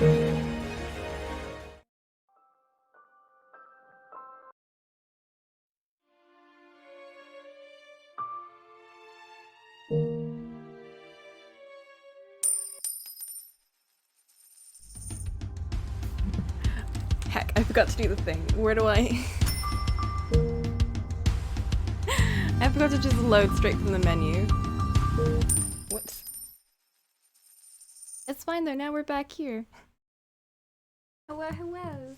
Heck, I forgot to do the thing. Where do I... I forgot to just load straight from the menu. Whoops. It's fine though, now we're back here. Hello, hello.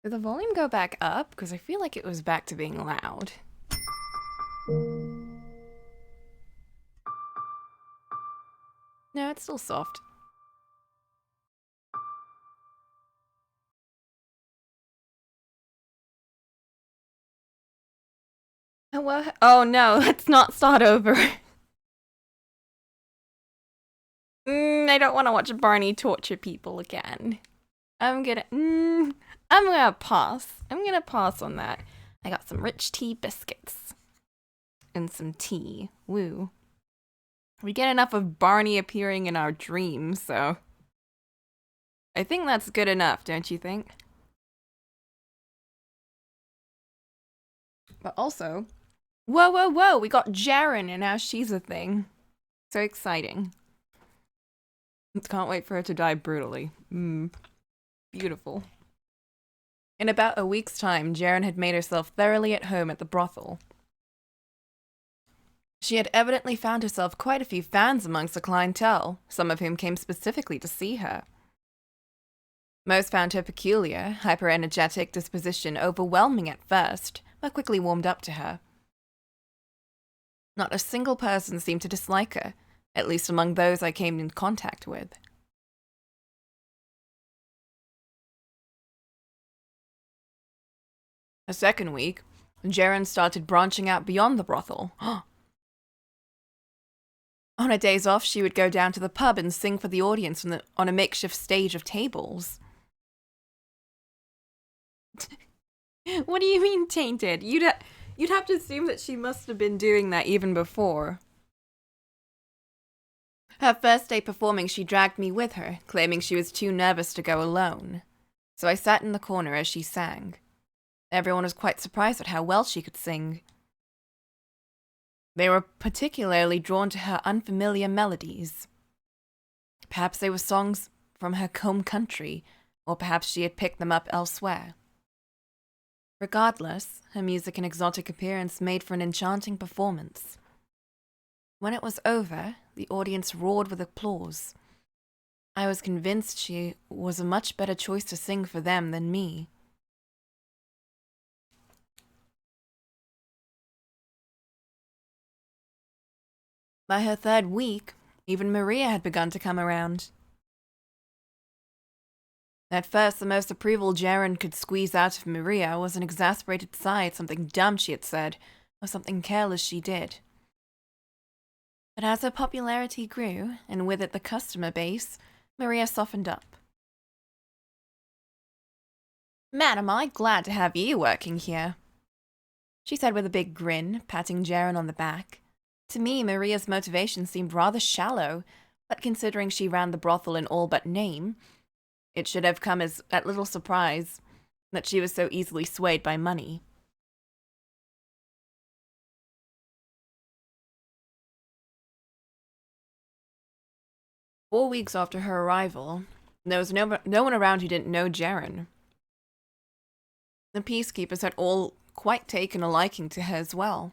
Did the volume go back up? Because I feel like it was back to being loud. No, it's still soft. Hello? Oh no, let's not start over. I don't want to watch Barney torture people again. I'm gonna pass. I'm gonna pass on that. I got some rich tea biscuits. And some tea. Woo. We get enough of Barney appearing in our dreams, so... I think that's good enough, don't you think? But also... Whoa, whoa, whoa! We got Jaren and now she's a thing. So exciting. Can't wait for her to die brutally. Beautiful. In about a week's time, Jaren had made herself thoroughly at home at the brothel. She had evidently found herself quite a few fans amongst the clientele, some of whom came specifically to see her. Most found her peculiar, hyper-energetic disposition overwhelming at first, but quickly warmed up to her. Not a single person seemed to dislike her, at least among those I came in contact with. The second week, Jaren started branching out beyond the brothel. On her days off, she would go down to the pub and sing for the audience on a makeshift stage of tables. What do you mean tainted? You'd have to assume that she must have been doing that even before. Her first day performing, she dragged me with her, claiming she was too nervous to go alone. So I sat in the corner as she sang. Everyone was quite surprised at how well she could sing. They were particularly drawn to her unfamiliar melodies. Perhaps they were songs from her home country, or perhaps she had picked them up elsewhere. Regardless, her music and exotic appearance made for an enchanting performance. When it was over, the audience roared with applause. I was convinced she was a much better choice to sing for them than me. By her third week, even Maria had begun to come around. At first, the most approval Jaren could squeeze out of Maria was an exasperated sigh at something dumb she had said, or something careless she did. But as her popularity grew, and with it the customer base, Maria softened up. "Madam, I'm glad to have you working here," she said with a big grin, patting Jaren on the back. To me, Maria's motivation seemed rather shallow, but considering she ran the brothel in all but name, it should have come as a little surprise that she was so easily swayed by money. "4 weeks after her arrival, there was no one around who didn't know Jaren. The peacekeepers had all quite taken a liking to her as well.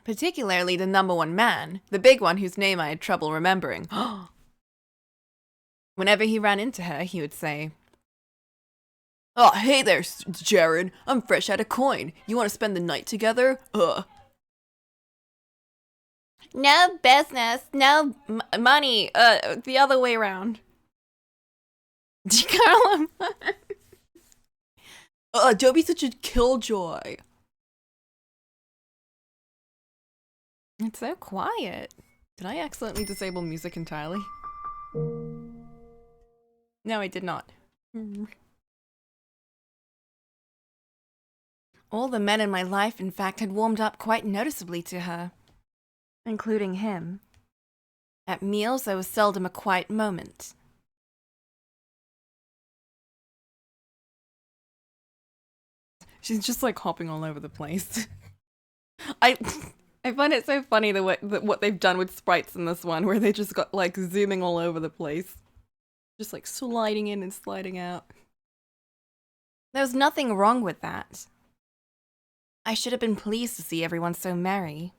Particularly the #1 man, the big one whose name I had trouble remembering. Whenever he ran into her, he would say, "Oh, hey there, Jaren. I'm fresh out of coin. You want to spend the night together? No business, no money, the other way around." Don't be such a killjoy. It's so quiet. Did I accidentally disable music entirely? No, I did not. All the men in my life, in fact, had warmed up quite noticeably to her, including him. At meals, there was seldom a quiet moment. She's just like hopping all over the place. I find it so funny what they've done with sprites in this one, where they just got like zooming all over the place. Just like sliding in and sliding out. There's nothing wrong with that. I should have been pleased to see everyone so merry.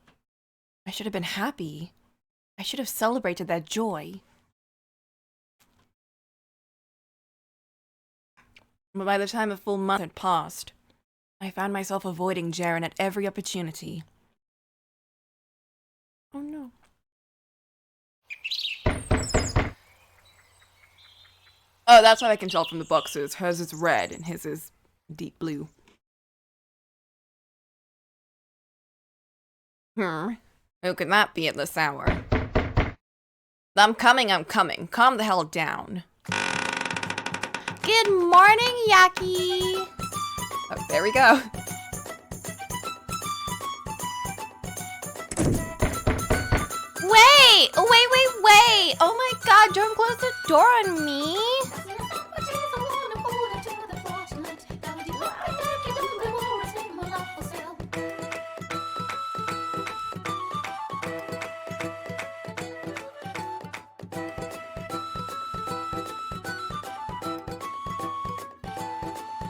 I should have been happy. I should have celebrated their joy. But by the time a full month had passed, I found myself avoiding Jaren at every opportunity. Oh no. Oh, that's what I can tell from the boxes. Hers is red and his is deep blue. Who could that be at this hour? I'm coming. Calm the hell down. Good morning, Yaki! Oh, there we go. Wait! Oh my god, don't close the door on me!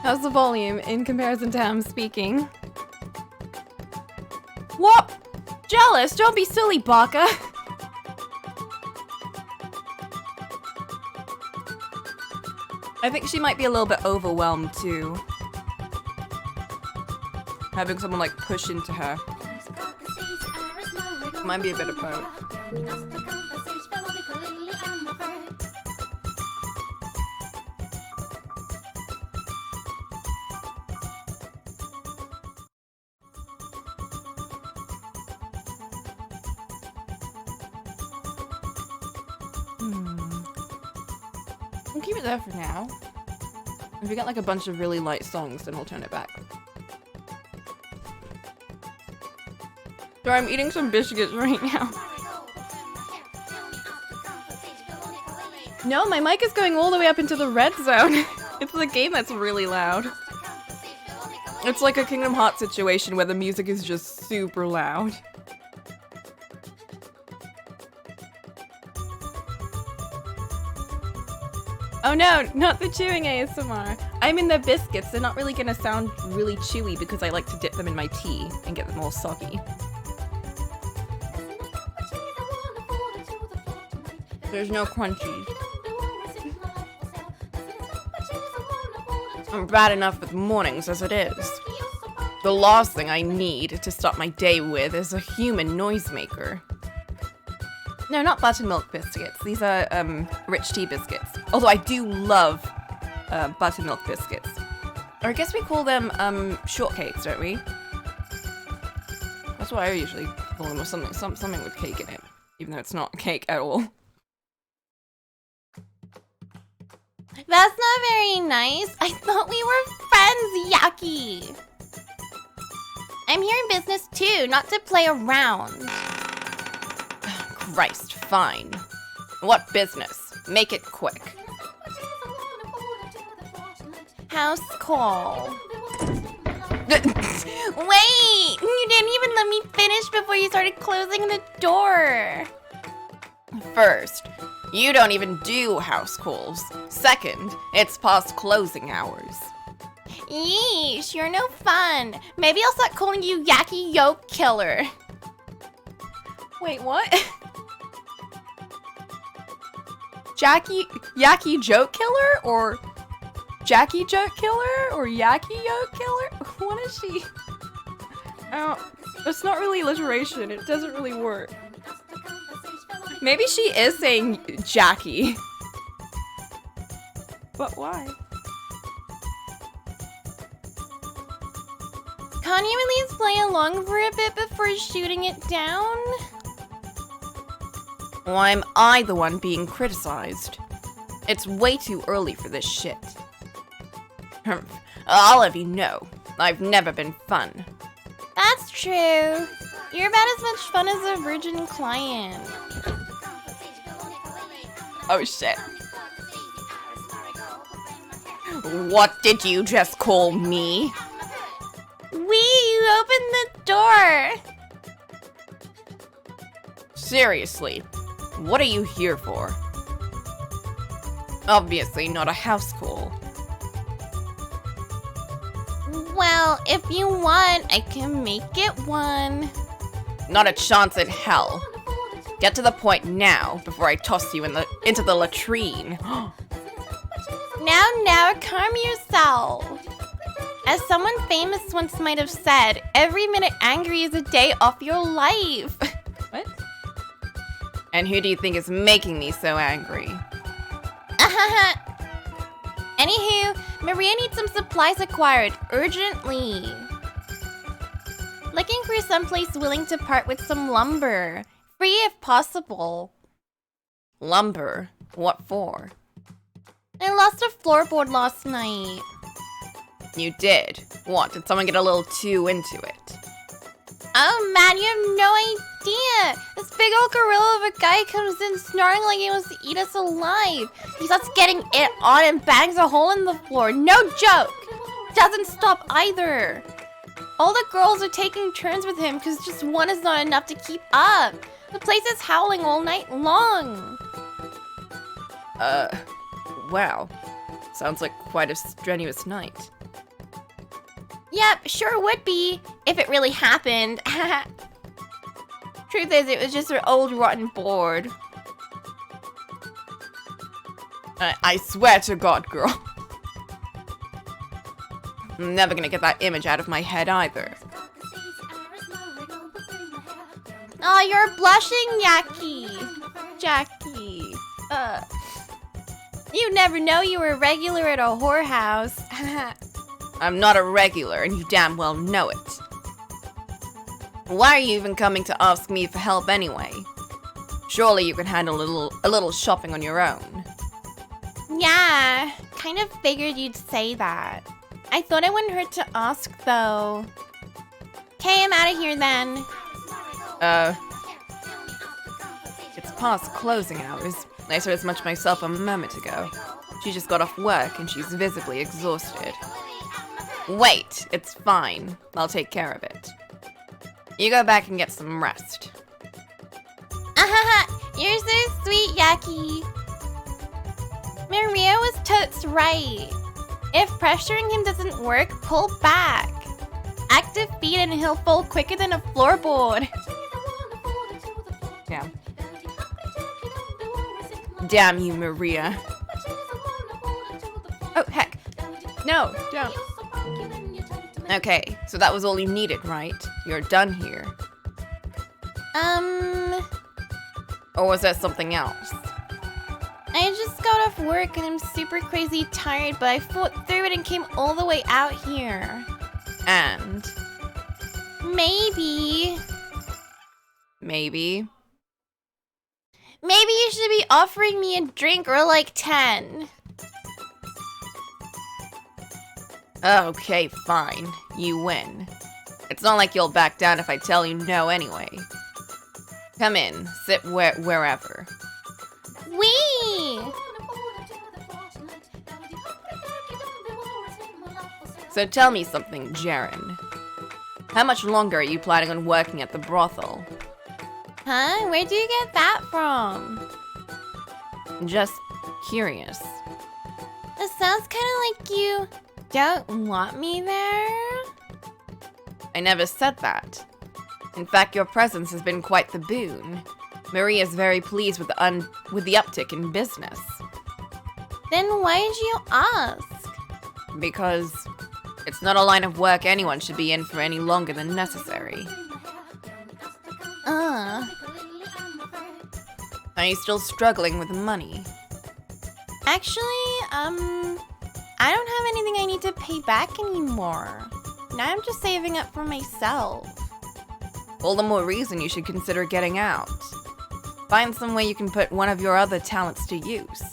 How's the volume in comparison to how I'm speaking? What? Jealous? Don't be silly, Baka. I think she might be a little bit overwhelmed too. Having someone like push into her. Might be a bit of both. We'll keep it there for now. If we get like a bunch of really light songs, then we'll turn it back. So I'm eating some biscuits right now. No, my mic is going all the way up into the red zone. It's the game that's really loud. It's like a Kingdom Hearts situation where the music is just super loud. Oh no, not the chewing ASMR. I'm in the biscuits. They're not really gonna sound really chewy because I like to dip them in my tea and get them all soggy. There's no crunchies. I'm bad enough with mornings as it is. The last thing I need to start my day with is a human noisemaker. No, not buttermilk biscuits. These are rich tea biscuits. Although I do love buttermilk biscuits. Or I guess we call them shortcakes, don't we? That's what I usually call them, or something with cake in it, even though it's not cake at all. That's not very nice. I thought we were friends, Yaki. I'm here in business too, not to play around. Christ, fine. What business? Make it quick. House call. Wait! You didn't even let me finish before you started closing the door. First, you don't even do house calls. Second, it's past closing hours. Yeesh, you're no fun. Maybe I'll start calling you Yaki Yolk Killer. Wait, what? Yaki Joke Killer? Or Jackie Joke Killer? Or Yaki Yolk Killer? What is she? It's not really alliteration. It doesn't really work. Maybe she is saying Jackie. But why? Can't you at least play along for a bit before shooting it down? Why am I the one being criticized? It's way too early for this shit. I'll have you know, I've never been fun. That's true. You're about as much fun as a virgin client. Oh shit. What did you just call me? You opened the door. Seriously, what are you here for? Obviously not a house call. Well, if you want, I can make it one. Not a chance in hell. Get to the point now, before I toss you into the latrine. Now, calm yourself. As someone famous once might have said, every minute angry is a day off your life. What? And who do you think is making me so angry? Anywho, Maria needs some supplies acquired, urgently. Looking for someplace willing to part with some lumber. Free if possible. Lumber? What for? I lost a floorboard last night. You did? What, did someone get a little too into it? Oh man, you have no idea! This big old gorilla of a guy comes in snarling like he wants to eat us alive. He starts getting it on and bangs a hole in the floor. No joke! Doesn't stop either. All the girls are taking turns with him because just one is not enough to keep up. The place is howling all night long. Wow. Sounds like quite a strenuous night. Yep, sure would be, if it really happened. Truth is, it was just an old rotten board. I swear to God, girl. I'm never gonna get that image out of my head either. Oh, you're blushing, Jackie. You never know you were a regular at a whorehouse. I'm not a regular, and you damn well know it. Why are you even coming to ask me for help anyway? Surely you can handle a little shopping on your own. Yeah, kind of figured you'd say that. I thought it wouldn't hurt to ask, though. Okay, I'm out of here then. It's past closing hours. I saw as much myself a moment ago. She just got off work and she's visibly exhausted. Wait, it's fine. I'll take care of it. You go back and get some rest. You're so sweet, Yaki. Maria was totes right. If pressuring him doesn't work, pull back. Active feet and he'll fall quicker than a floorboard. Damn. Damn you, Maria. Oh, heck. No, don't. Okay, so that was all you needed, right? You're done here. Or was there something else? I just got off work and I'm super crazy tired, but I fought through it and came all the way out here. And? Maybe. Maybe you should be offering me a drink or like 10. Okay, fine. You win. It's not like you'll back down if I tell you no anyway. Come in, sit wherever. Wee! So tell me something, Jaren. How much longer are you planning on working at the brothel? Huh? Where'd you get that from? Just curious. It sounds kind of like you don't want me there? I never said that. In fact, your presence has been quite the boon. Maria's very pleased with the uptick in business. Then why did you ask? Because it's not a line of work anyone should be in for any longer than necessary. Are you still struggling with money? Actually, I don't have anything I need to pay back anymore. Now I'm just saving up for myself. All the more reason you should consider getting out. Find some way you can put one of your other talents to use.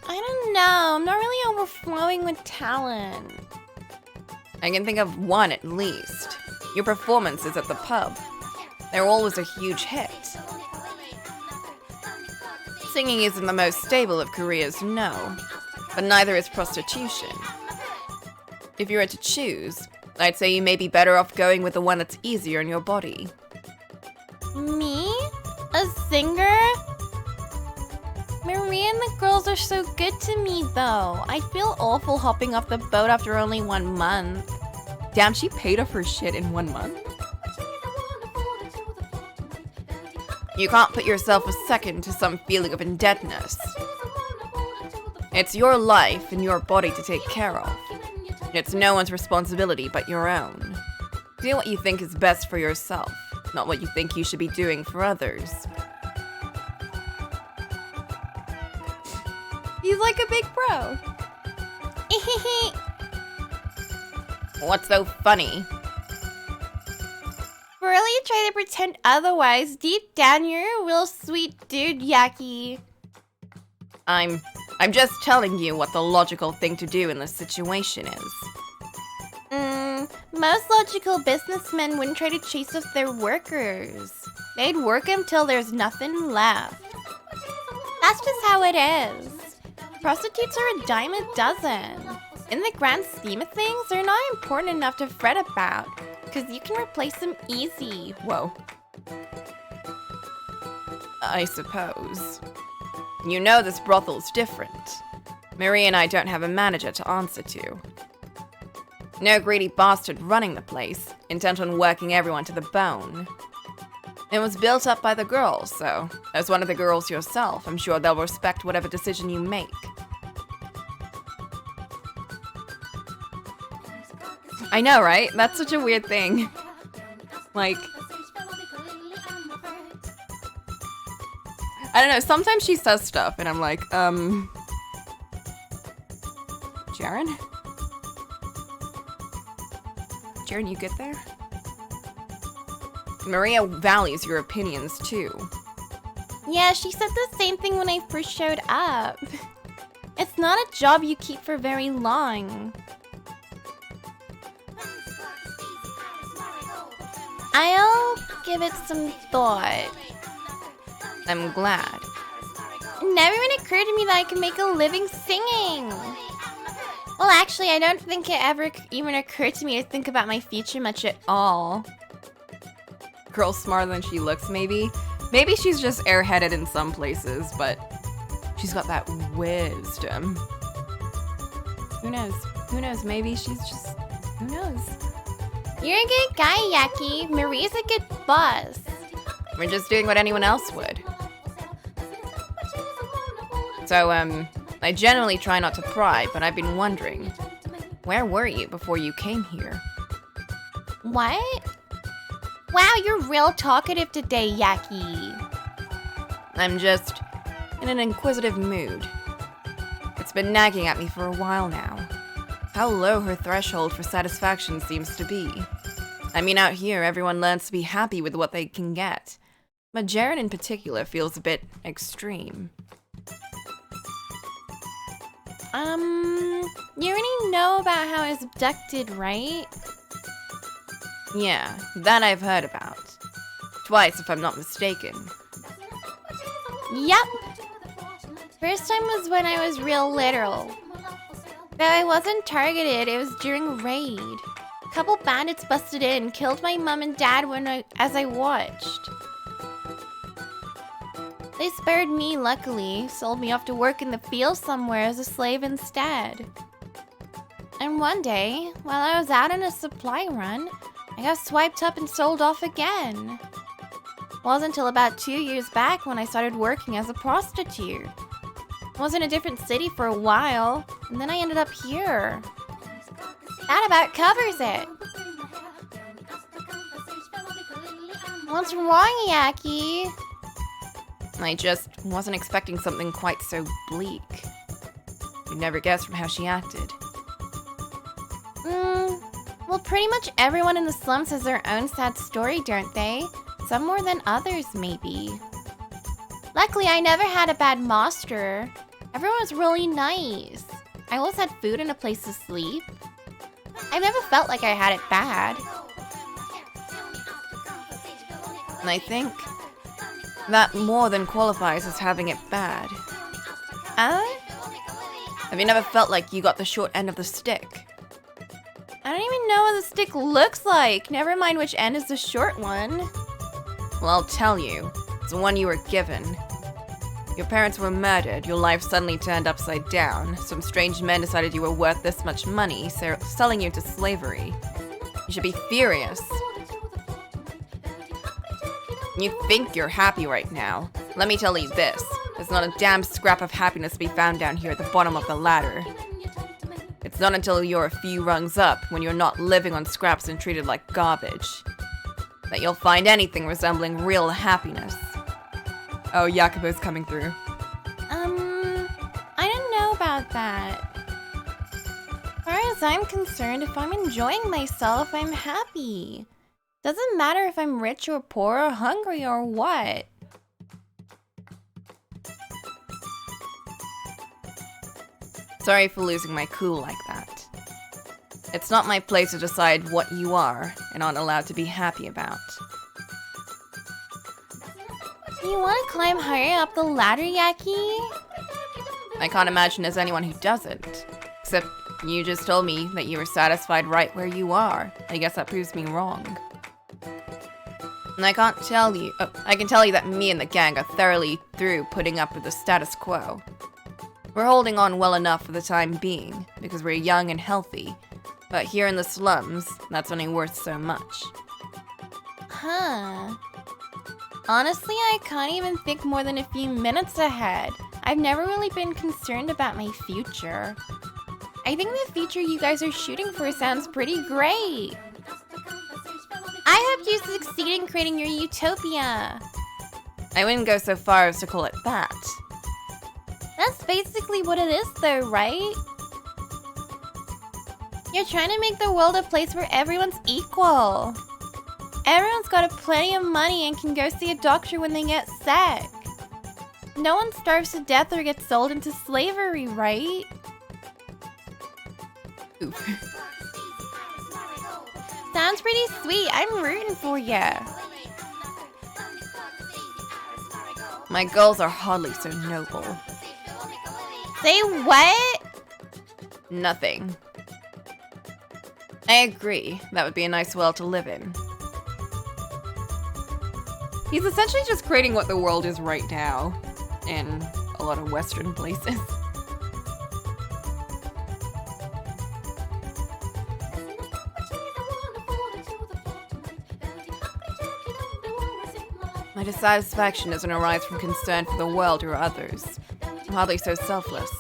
I don't know, I'm not really overflowing with talent. I can think of one at least. Your performances at the pub. They're always a huge hit. Singing isn't the most stable of careers, no. But neither is prostitution. If you were to choose, I'd say you may be better off going with the one that's easier on your body. Me? A singer? Maria and the girls are so good to me, though. I feel awful hopping off the boat after only 1 month. Damn, she paid off her shit in 1 month? You can't put yourself a second to some feeling of indebtedness. It's your life and your body to take care of. It's no one's responsibility but your own. Do what you think is best for yourself, not what you think you should be doing for others. He's like a big bro. What's so funny? Really try to pretend otherwise. Deep down, you're a real sweet dude, Yaki. I'm just telling you what the logical thing to do in this situation is. Most logical businessmen wouldn't try to chase off their workers. They'd work until there's nothing left. That's just how it is. Prostitutes are a dime a dozen. In the grand scheme of things, they're not important enough to fret about, because you can replace them easy. Whoa. I suppose. You know this brothel's different. Marie and I don't have a manager to answer to. No greedy bastard running the place, intent on working everyone to the bone. It was built up by the girls, so as one of the girls yourself, I'm sure they'll respect whatever decision you make. I know, right? That's such a weird thing. Like, I don't know, sometimes she says stuff and I'm like, Jaren? Jaren, you get there? Maria values your opinions too. Yeah, she said the same thing when I first showed up. It's not a job you keep for very long. I'll give it some thought. I'm glad. It never even occurred to me that I could make a living singing. Well, actually, I don't think it ever even occurred to me to think about my future much at all. Girl smarter than she looks, maybe. Maybe she's just airheaded in some places, but she's got that wisdom. Who knows? Who knows? Maybe she's just... Who knows? You're a good guy, Yaki. Marie's a good boss. We're just doing what anyone else would. So, I generally try not to pry, but I've been wondering, where were you before you came here? What? Wow, you're real talkative today, Yaki. I'm just in an inquisitive mood. It's been nagging at me for a while now. How low her threshold for satisfaction seems to be. I mean, out here, everyone learns to be happy with what they can get. But Jaren in particular feels a bit extreme. You already know about how I was abducted, right? Yeah, that I've heard about. Twice, if I'm not mistaken. Yep. First time was when I was real literal. Though I wasn't targeted, it was during a raid. A couple bandits busted in, killed my mom and dad as I watched. They spared me, luckily, sold me off to work in the field somewhere as a slave instead. And one day, while I was out on a supply run, I got swiped up and sold off again. It wasn't until about 2 years back when I started working as a prostitute. I was in a different city for a while, and then I ended up here. That about covers it. What's wrong, Yaki? I just wasn't expecting something quite so bleak. You'd never guess from how she acted. Well, pretty much everyone in the slums has their own sad story, don't they? Some more than others, maybe. Luckily, I never had a bad master. Everyone was really nice. I always had food and a place to sleep. I never felt like I had it bad. And I think That more than qualifies as having it bad. Have you never felt like you got the short end of the stick? I don't even know what the stick looks like. Never mind which end is the short one. Well, I'll tell you. It's the one you were given. Your parents were murdered, your life suddenly turned upside down. Some strange men decided you were worth this much money, so selling you into slavery. You should be furious. You think you're happy right now. Let me tell you this. There's not a damn scrap of happiness to be found down here at the bottom of the ladder. It's not until you're a few rungs up, when you're not living on scraps and treated like garbage, that you'll find anything resembling real happiness. Oh, Jacobo's coming through. I don't know about that. As far as I'm concerned, if I'm enjoying myself, I'm happy. Doesn't matter if I'm rich or poor or hungry or what. Sorry for losing my cool like that. It's not my place to decide what you are and aren't allowed to be happy about. You want to climb higher up the ladder, Yaki? I can't imagine there's anyone who doesn't. Except you just told me that you were satisfied right where you are. I guess that proves me wrong. And I can tell you that me and the gang are thoroughly through putting up with the status quo. We're holding on well enough for the time being, because we're young and healthy. But here in the slums, that's only worth so much. Huh. Honestly, I can't even think more than a few minutes ahead. I've never really been concerned about my future. I think the future you guys are shooting for sounds pretty great. I hope you succeed in creating your utopia. I wouldn't go so far as to call it that. That's basically what it is though, right? You're trying to make the world a place where everyone's equal. Everyone's got plenty of money and can go see a doctor when they get sick. No one starves to death or gets sold into slavery, right? Oof. Sounds pretty sweet. I'm rooting for ya. My goals are hardly so noble. Say what? Nothing. I agree. That would be a nice world to live in. He's essentially just creating what the world is right now, in a lot of Western places. My dissatisfaction doesn't arise from concern for the world or others. I'm hardly so selfless.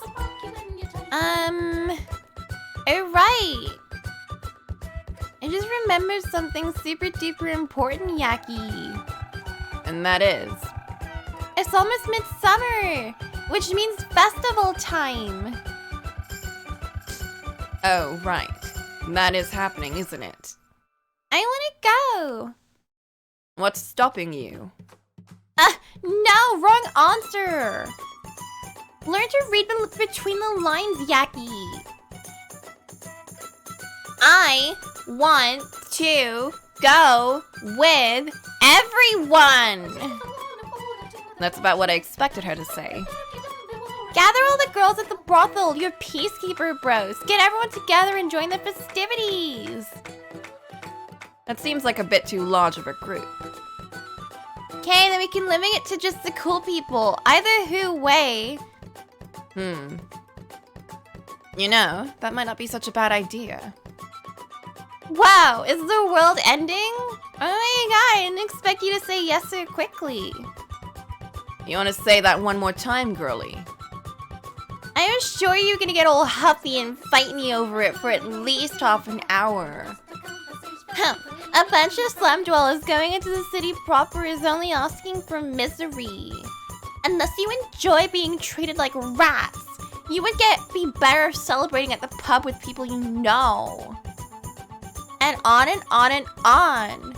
Right. I just remembered something super duper important, Yaki. And that is... It's almost midsummer, which means festival time. Oh, right. That is happening, isn't it? I want to go. What's stopping you? No, wrong answer. Learn to read between the lines, Yaki. I want to go with everyone. That's about what I expected her to say. Gather all the girls at the brothel, your peacekeeper bros. Get everyone together and join the festivities. That seems like a bit too large of a group. Okay, then we can limit it to just the cool people. Either who way. You know, that might not be such a bad idea. Wow, is the world ending? Oh my god, I didn't expect you to say yes so quickly. You want to say that one more time, girlie? I was sure you were gonna get all huffy and fight me over it for at least half an hour. A bunch of slum dwellers going into the city proper is only asking for misery. Unless you enjoy being treated like rats, you would be better celebrating at the pub with people you know. And on and on and on.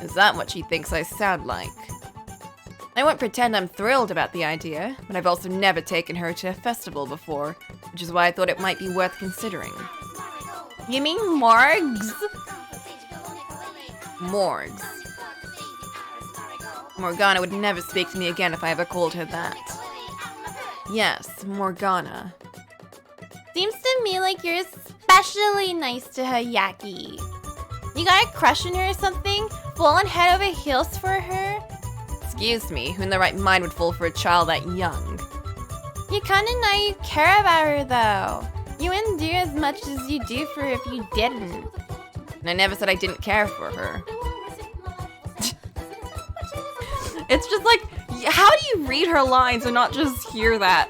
Is that what she thinks I sound like? I won't pretend I'm thrilled about the idea, but I've also never taken her to a festival before, which is why I thought it might be worth considering. You mean morgues? Morgues. Morgana would never speak to me again if I ever called her that. Yes, Morgana. Seems to me like you're especially nice to her, Yaki. You got a crush on her or something? Falling head over heels for her? Excuse me, who in their right mind would fall for a child that young? You kinda know you care about her though. You wouldn't do as much as you do for her if you didn't. And I never said I didn't care for her. It's just like, how do you read her lines and not just hear that?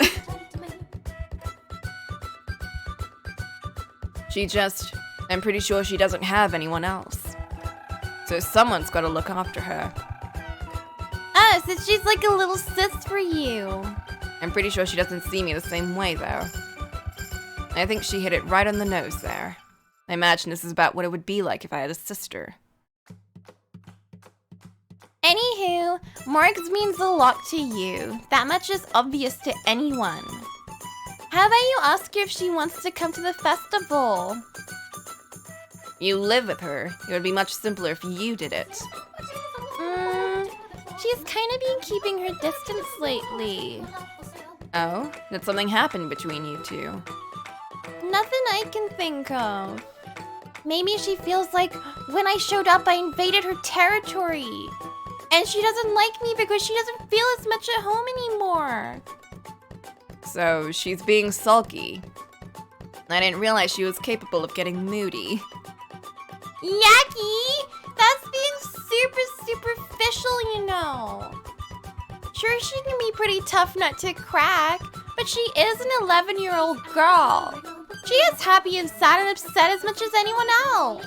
I'm pretty sure she doesn't have anyone else. So someone's gotta look after her. Oh, so she's like a little sis for you. I'm pretty sure she doesn't see me the same way, though. I think she hit it right on the nose there. I imagine this is about what it would be like if I had a sister. Anywho, Morgs means a lot to you. That much is obvious to anyone. How about you ask her if she wants to come to the festival? You live with her. It would be much simpler if you did it. She's kind of been keeping her distance lately. Oh? Did something happen between you two? Nothing I can think of. Maybe she feels like when I showed up, I invaded her territory. And she doesn't like me because she doesn't feel as much at home anymore. So she's being sulky. I didn't realize she was capable of getting moody. Yaki! That's being super superficial, you know. Sure, she can be pretty tough nut to crack, but she is an 11-year-old girl. She is happy and sad and upset as much as anyone else.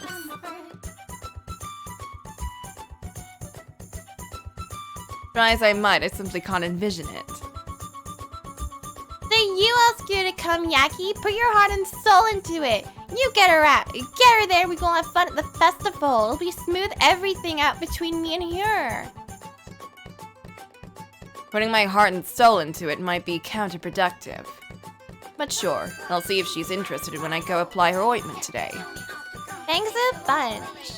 Try as I might, I simply can't envision it. Then you ask her to come, Yaki. Put your heart and soul into it. You get her out. Get her there. We gonna have fun at the festival. It'll be smooth everything out between me and her. Putting my heart and soul into it might be counterproductive. But sure, I'll see if she's interested when I go apply her ointment today. Thanks a bunch.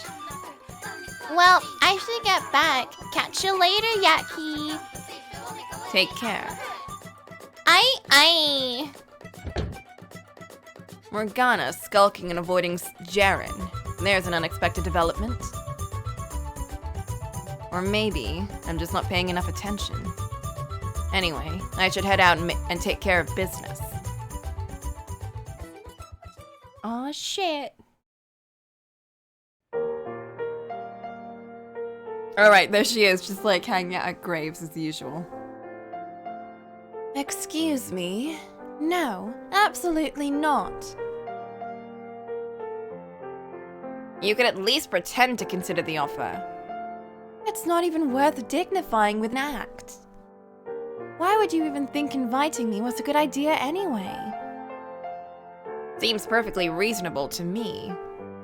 Well, I should get back. Catch you later, Yaki. Take care. Aye. Morgana skulking and avoiding Jaren. There's an unexpected development. Or maybe I'm just not paying enough attention. Anyway, I should head out and take care of business. Aw, shit. Alright, there she is, just like hanging out at graves as usual. Excuse me? No, absolutely not. You could at least pretend to consider the offer. It's not even worth dignifying with an act. Why would you even think inviting me was a good idea anyway? Seems perfectly reasonable to me.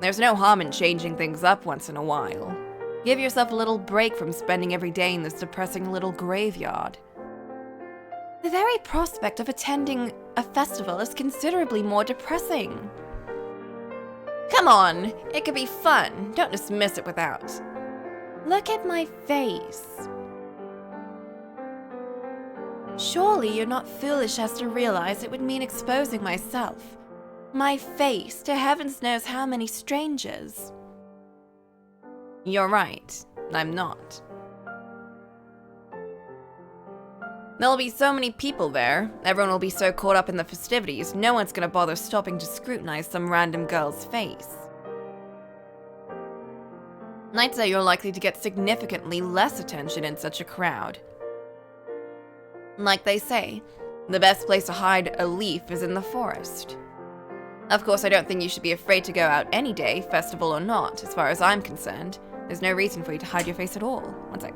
There's no harm in changing things up once in a while. Give yourself a little break from spending every day in this depressing little graveyard. The very prospect of attending a festival is considerably more depressing. Come on, it could be fun. Don't dismiss it without. Look at my face. Surely you're not foolish as to realize it would mean exposing myself, my face, to heavens knows how many strangers. You're right. I'm not. There'll be so many people there. Everyone will be so caught up in the festivities, no one's gonna bother stopping to scrutinize some random girl's face. I'd say you're likely to get significantly less attention in such a crowd. Like they say, the best place to hide a leaf is in the forest. Of course, I don't think you should be afraid to go out any day, festival or not, as far as I'm concerned. There's no reason for you to hide your face at all. One sec.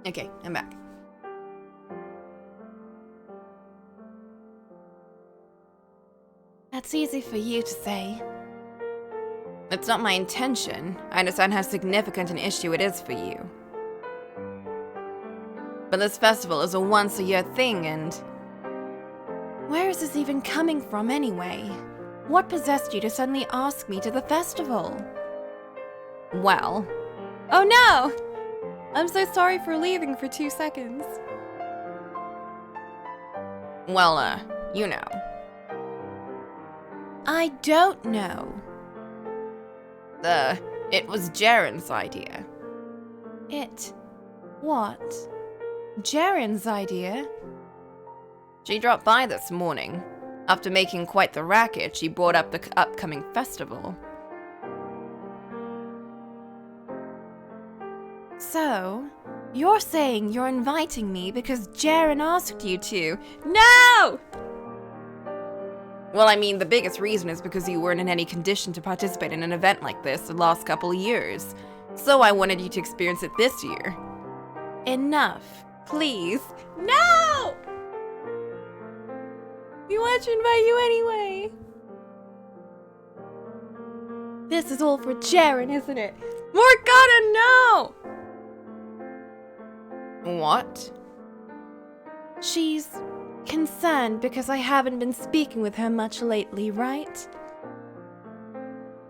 Okay, I'm back. That's easy for you to say. It's not my intention. I understand how significant an issue it is for you. But this festival is a once-a-year thing, and... Where is this even coming from anyway? What possessed you to suddenly ask me to the festival? well... Oh no! I'm so sorry for leaving for 2 seconds. Well, you know. I don't know. It was Jaren's idea. It. What? Jaren's idea? She dropped by this morning. After making quite the racket, she brought up the upcoming festival. So, you're saying you're inviting me because Jaren asked you to? No! Well, I mean, the biggest reason is because you weren't in any condition to participate in an event like this the last couple of years. So I wanted you to experience it this year. Enough. Please. No! We want to invite you anyway. This is all for Jaren, isn't it? Morgana, no! What? She's concerned because I haven't been speaking with her much lately, right?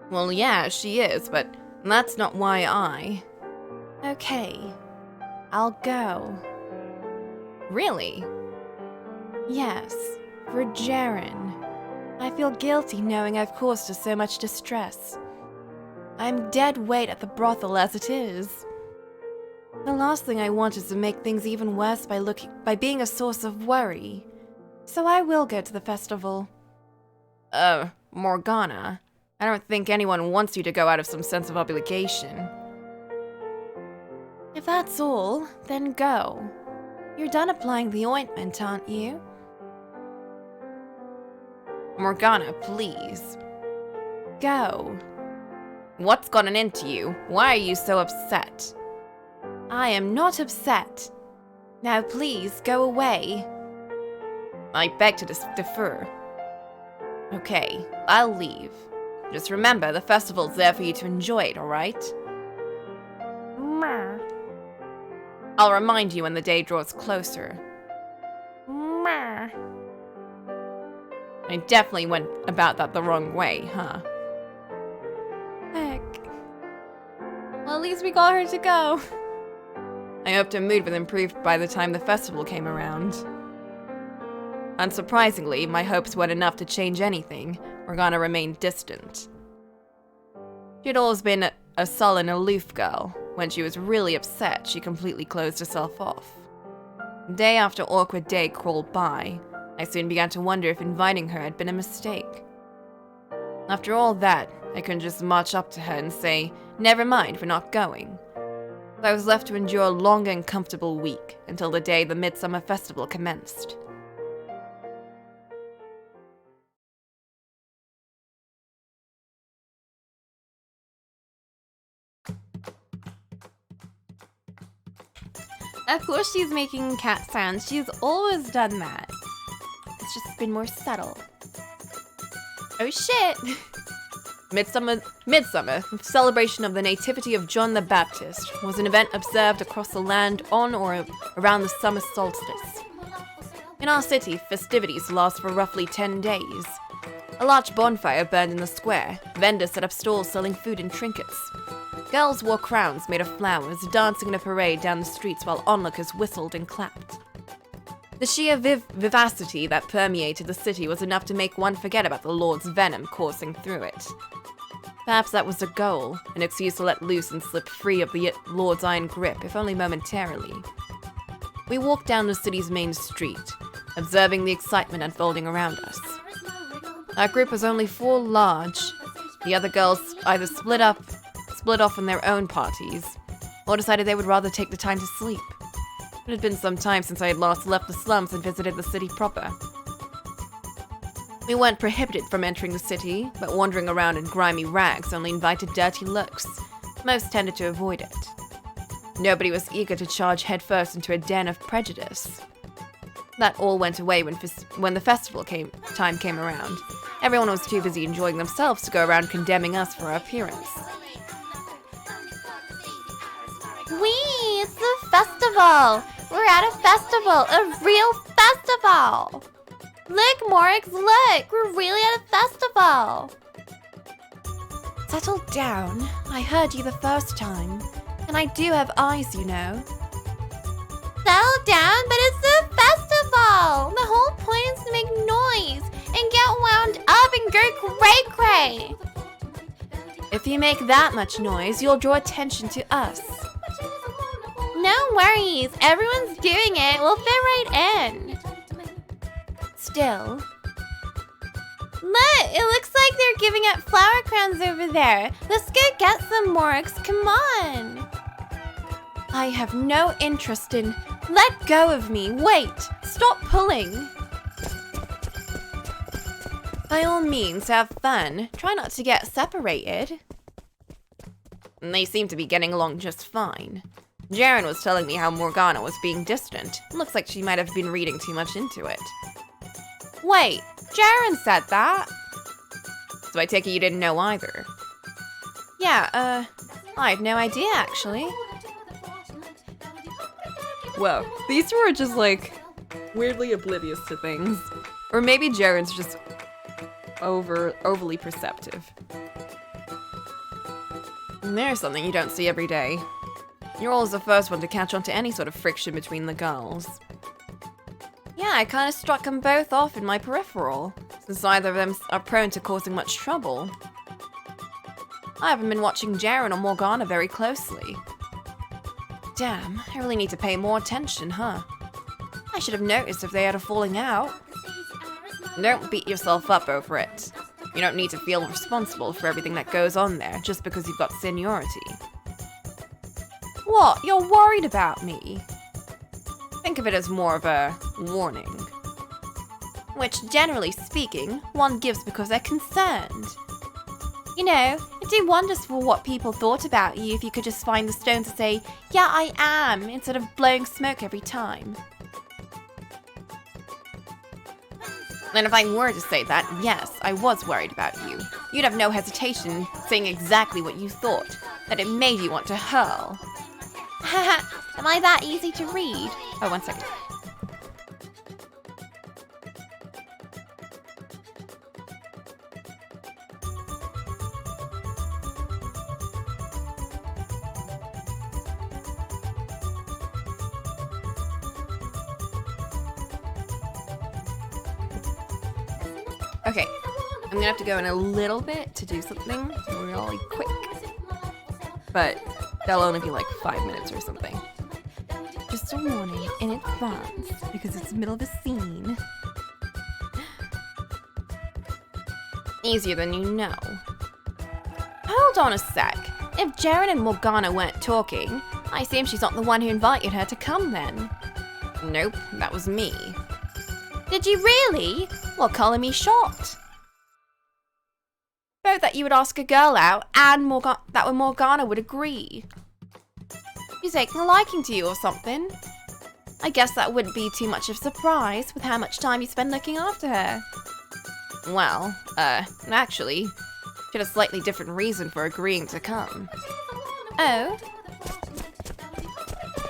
Well, yeah, she is, but that's not why I... Okay. I'll go. Really? Yes, for Jaren. I feel guilty knowing I've caused her so much distress. I'm dead weight at the brothel as it is. The last thing I want is to make things even worse by being a source of worry. So I will go to the festival. Morgana, I don't think anyone wants you to go out of some sense of obligation. If that's all, then go. You're done applying the ointment, aren't you? Morgana, please. Go. What's gotten into you? Why are you so upset? I am not upset. Now please, go away. I beg to defer. Okay, I'll leave. Just remember, the festival's there for you to enjoy it, alright? Meh. I'll remind you when the day draws closer. Meh. I definitely went about that the wrong way, huh? Heck. Well, at least we got her to go. I hoped her mood was improved by the time the festival came around. Unsurprisingly, my hopes weren't enough to change anything. Morgana remained distant. She'd always been a sullen, aloof girl. When she was really upset, she completely closed herself off. Day after awkward day crawled by. I soon began to wonder if inviting her had been a mistake. After all that, I couldn't just march up to her and say, "Never mind, we're not going." I was left to endure a long and comfortable week until the day the Midsummer Festival commenced. Of course she's making cat sounds. She's always done that. It's just been more subtle. Oh shit! Midsummer, celebration of the Nativity of John the Baptist, was an event observed across the land on or around the summer solstice. In our city, festivities last for roughly 10 days. A large bonfire burned in the square. Vendors set up stalls selling food and trinkets. Girls wore crowns made of flowers, dancing in a parade down the streets while onlookers whistled and clapped. The sheer vivacity that permeated the city was enough to make one forget about the Lord's venom coursing through it. Perhaps that was the goal, an excuse to let loose and slip free of the Lord's iron grip, if only momentarily. We walked down the city's main street, observing the excitement unfolding around us. Our group was only 4 large. The other girls either split off in their own parties, or decided they would rather take the time to sleep. It had been some time since I had last left the slums and visited the city proper. We weren't prohibited from entering the city, but wandering around in grimy rags only invited dirty looks. Most tended to avoid it. Nobody was eager to charge headfirst into a den of prejudice. That all went away when the festival time came around. Everyone was too busy enjoying themselves to go around condemning us for our appearance. Wee, it's the festival! We're at a festival, a real festival! Look, Morix, look! We're really at a festival! Settle down. I heard you the first time. And I do have eyes, you know. Settle down, but it's a festival! The whole point is to make noise and get wound up and go cray-cray! If you make that much noise, you'll draw attention to us. No worries, everyone's doing it. We'll fit right in. Still, Look, it looks like they're giving out flower crowns over there. Let's go get some, Morix. Come on. I have no interest in... Let go of me. Wait. Stop pulling. By all means, have fun. Try not to get separated. They seem to be getting along just fine. Jaren was telling me how Morgana was being distant. Looks like she might have been reading too much into it. Wait, Jaren said that? So I take it you didn't know either? Yeah, I had no idea, actually. Well, these two are just, like, weirdly oblivious to things. Or maybe Jaren's just overly perceptive. And there's something you don't see every day. You're always the first one to catch on to any sort of friction between the girls. Yeah, I kind of struck them both off in my peripheral, since neither of them are prone to causing much trouble. I haven't been watching Jaren or Morgana very closely. Damn, I really need to pay more attention, huh? I should have noticed if they had a falling out. Don't beat yourself up over it. You don't need to feel responsible for everything that goes on there just because you've got seniority. What? You're worried about me? Think of it as more of a warning. Which, generally speaking, one gives because they're concerned. You know, it'd do wonders for what people thought about you if you could just find the stone to say, yeah, I am, instead of blowing smoke every time. And if I were to say that, yes, I was worried about you. You'd have no hesitation saying exactly what you thought, that it made you want to hurl. Haha, am I that easy to read? Oh, 1 second. Okay, I'm gonna have to go in a little bit to do something really quick. But that'll only be like 5 minutes or something. Just a warning in advance, because it's the middle of a scene. Easier than you know. Hold on a sec. If Jaren and Morgana weren't talking, I assume she's not the one who invited her to come then. Nope, that was me. Did you really? Well, color me shocked. Both that you would ask a girl out and that Morgana would agree. She's taking a liking to you or something. I guess that wouldn't be too much of a surprise with how much time you spend looking after her. Well, actually, she had a slightly different reason for agreeing to come. Oh?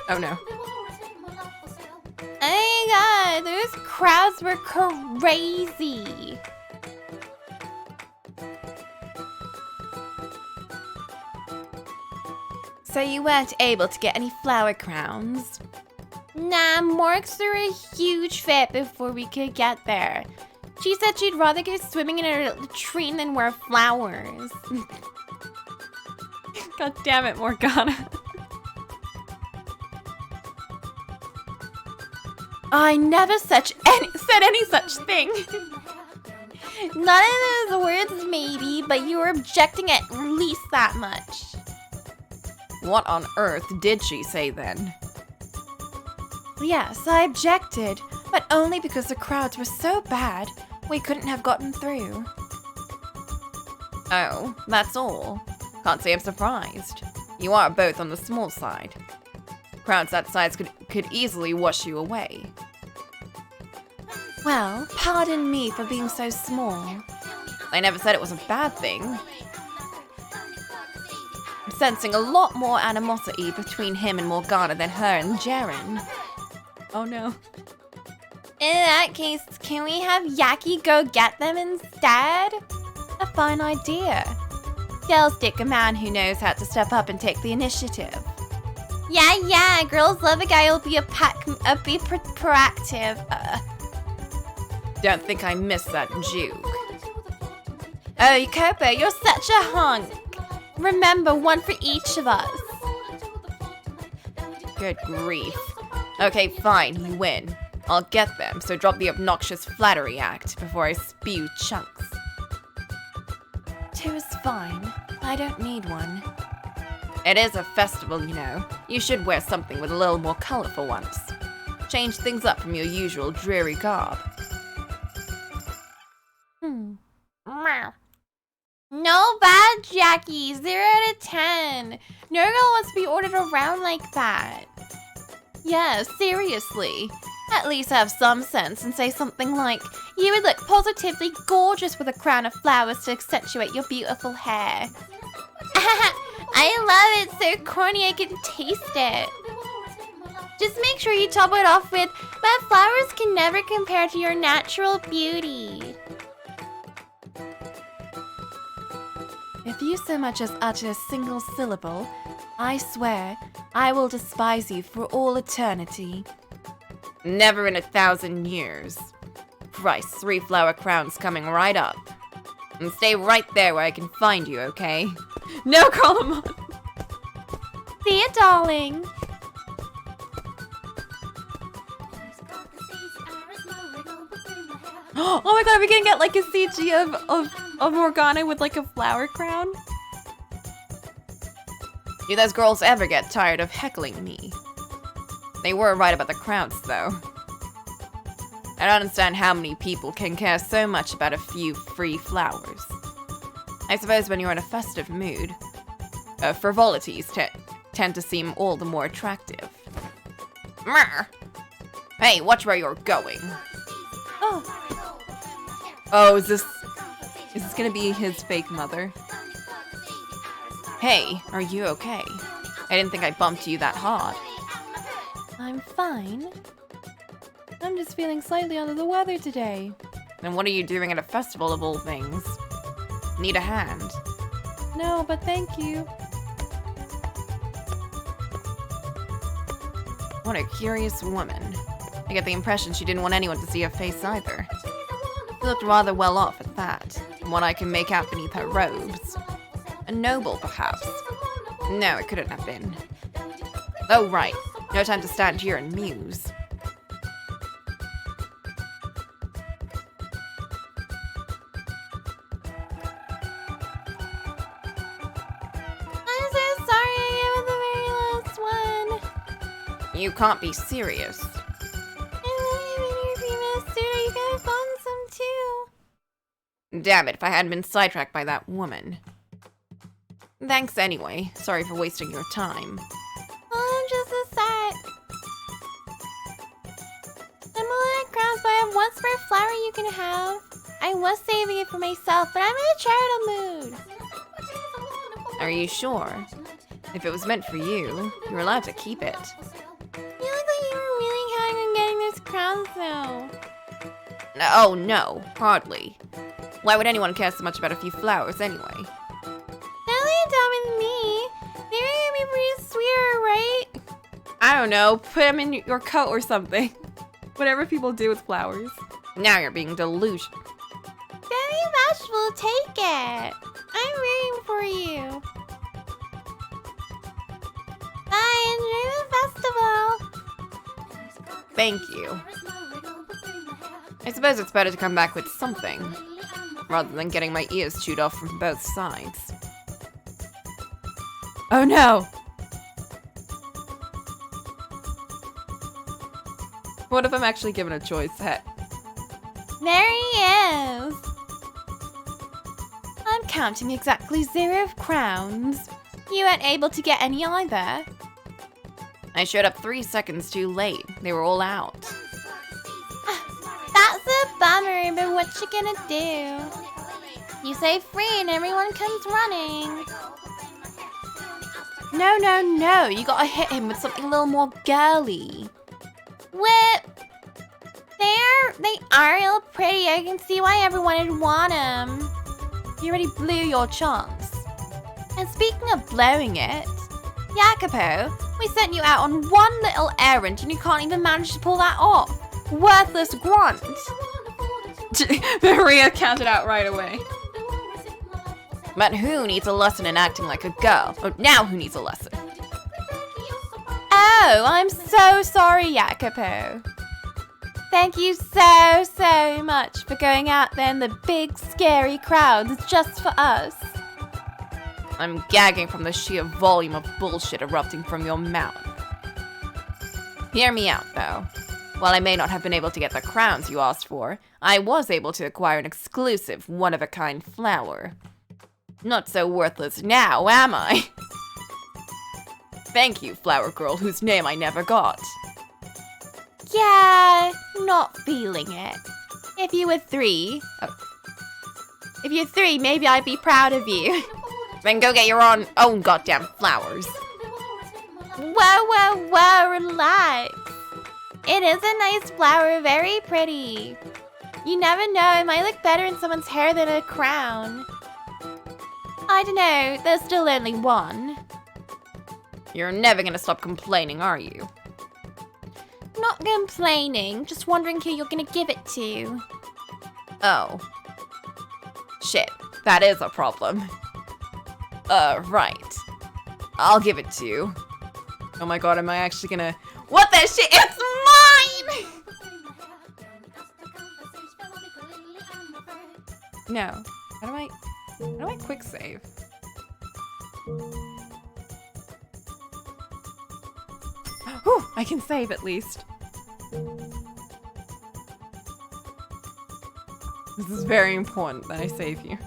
Oh no. Oh my god, those crowds were crazy. So you weren't able to get any flower crowns? Nah, Morix threw a huge fit before we could get there. She said she'd rather go swimming in a latrine than wear flowers. God damn it, Morgana. I never said any such thing. None of those words, maybe, but you were objecting at least that much. What on earth did she say then? Yes, I objected, but only because the crowds were so bad, we couldn't have gotten through. Oh, that's all. Can't say I'm surprised. You are both on the small side. Crowds that size could easily wash you away. Well, pardon me for being so small. I never said it was a bad thing. I'm sensing a lot more animosity between him and Morgana than her and Jaren. Oh no. In that case, can we have Yaki go get them instead? A fine idea. Girls dick a man who knows how to step up and take the initiative. Yeah, girls love a guy who'll be proactive. Don't think I missed that juke. Oh, Copo, you're such a hunk. Remember, one for each of us. Good grief. Okay, fine, you win. I'll get them, so drop the obnoxious flattery act before I spew chunks. 2 is fine. I don't need one. It is a festival, you know. You should wear something with a little more colorful ones. Change things up from your usual dreary garb. No bad, Jackie. 0 out of 10. No girl wants to be ordered around like that. Yeah, seriously. At least have some sense and say something like, "You would look positively gorgeous with a crown of flowers to accentuate your beautiful hair." I love it. So corny I can taste it. Just make sure you top it off with, "But flowers can never compare to your natural beauty." If you so much as utter a single syllable, I swear I will despise you for all eternity. Never in 1,000 years. Christ, 3 flower crowns coming right up. And stay right there where I can find you, okay? No, Cocolamoco! See ya, darling. Oh my god, are we gonna get like a CG of Morgana with like a flower crown? Do those girls ever get tired of heckling me? They were right about the crowds, though. I don't understand how many people can care so much about a few free flowers. I suppose when you're in a festive mood, frivolities tend to seem all the more attractive. Mrr. Hey, watch where you're going. Oh, is this gonna be his fake mother? Hey, are you okay? I didn't think I bumped you that hard. I'm fine. I'm just feeling slightly under the weather today. Then what are you doing at a festival of all things? Need a hand? No, but thank you. What a curious woman. I get the impression she didn't want anyone to see her face either. She looked rather well off at that, from what I can make out beneath her robes. A noble, perhaps. No, it couldn't have been. Oh, right. No time to stand here and muse. I'm so sorry I gave it the very last one. You can't be serious. You could have gotten some too. Damn it, if I hadn't been sidetracked by that woman. Thanks anyway. Sorry for wasting your time. Oh, just a sec. I'm a little crossed, but I have one spare flower you can have. I was saving it for myself, but I'm in a charitable mood. Are you sure? If it was meant for you, you're allowed to keep it. You look like you were really counting on getting this crown, though. Oh no, hardly. Why would anyone care so much about a few flowers anyway? Now that you're done with me, maybe you'd be pretty sweeter, right? I don't know, put them in your coat or something. Whatever people do with flowers. Now you're being delusional. Don't be bashful, take it. I'm rooting for you. Bye, enjoy the festival. Thank you. I suppose it's better to come back with something, rather than getting my ears chewed off from both sides. Oh no! What if I'm actually given a choice? There he is. I'm counting exactly 0 crowns. You weren't able to get any either. I showed up 3 seconds too late. They were all out. That's a bummer, but what you gonna do? You say free and everyone comes running. No, no, no. You gotta hit him with something a little more girly. Whip! They are real pretty. I can see why everyone would want them. You already blew your chance. And speaking of blowing it, Jacopo, we sent you out on one little errand and you can't even manage to pull that off. Worthless grunt. Maria counted out right away. But who needs a lesson in acting like a girl? Oh, now who needs a lesson? Oh, I'm so sorry, Jacopo. Thank you so much for going out there in the big, scary crowds just for us. I'm gagging from the sheer volume of bullshit erupting from your mouth. Hear me out, though. While I may not have been able to get the crowns you asked for, I was able to acquire an exclusive, one-of-a-kind flower. Not so worthless now, am I? Thank you, flower girl, whose name I never got. Yeah, not feeling it. If you were 3, maybe I'd be proud of you. Then go get your own goddamn flowers. Whoa, relax. It is a nice flower, very pretty. You never know, it might look better in someone's hair than a crown. I don't know, there's still only one. You're never gonna stop complaining, are you? Not complaining, just wondering who you're gonna give it to. Oh. Shit, that is a problem. Right. I'll give it to you. Oh my god, am I actually gonna... What the shit? It's mine! No. How do I quick save? Whew, I can save at least. This is very important that I save you.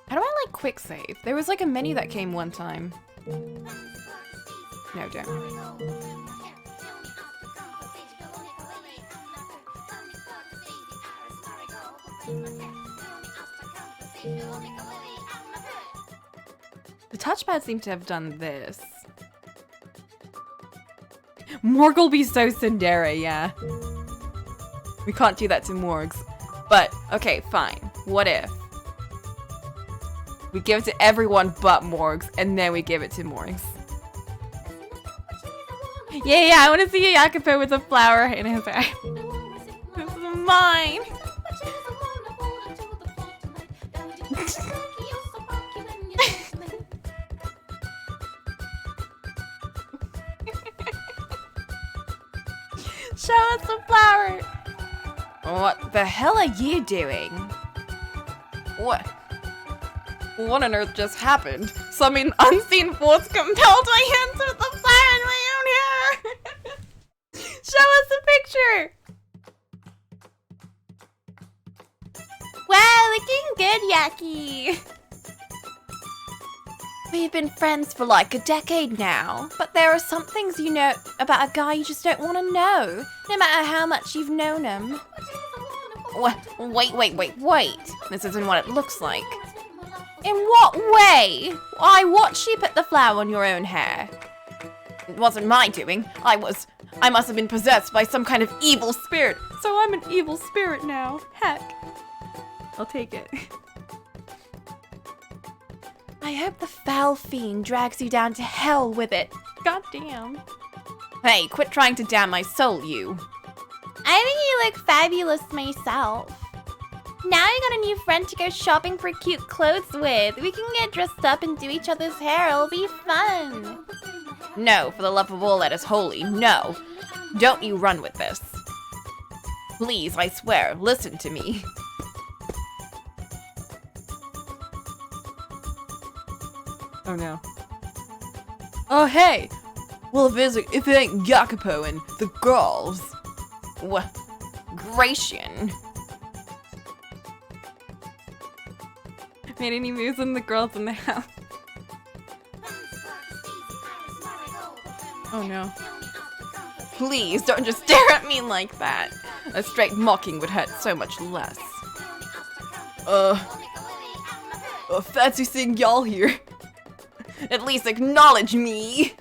How do I quick save? There was a menu that came one time. No, don't. The touchpad seemed to have done this. Morg will be so tsundere, yeah. We can't do that to Morgs. But, okay, fine. What if we give it to everyone but Morgs, and then we give it to Morgs? Yeah, I want to see a Jacopo with a flower in his eye. This is mine. Show us the flower. What the hell are you doing? What on earth just happened? Some unseen force compelled my hands with the flower in my own hair. Show us a picture. Wow, looking good, Yaki. We've been friends for a decade now, but there are some things you know about a guy you just don't want to know, no matter how much you've known him. Wait. This isn't what it looks like. In what way? I watched you put the flower on your own hair. It wasn't my doing. I must have been possessed by some kind of evil spirit. So I'm an evil spirit now. Heck. I'll take it. I hope the foul fiend drags you down to hell with it. Goddamn. Hey, quit trying to damn my soul, you. I think you look fabulous myself. Now you got a new friend to go shopping for cute clothes with. We can get dressed up and do each other's hair. It'll be fun. No, for the love of all that is holy, no. Don't you run with this. Please, I swear, listen to me. Oh no. Oh hey! Well, if it ain't Jacopo and the girls. What? Gratian. Made any moves on the girls in the house? Oh no. Please don't just stare at me like that. A straight mocking would hurt so much less. Fancy seeing y'all here. At least acknowledge me.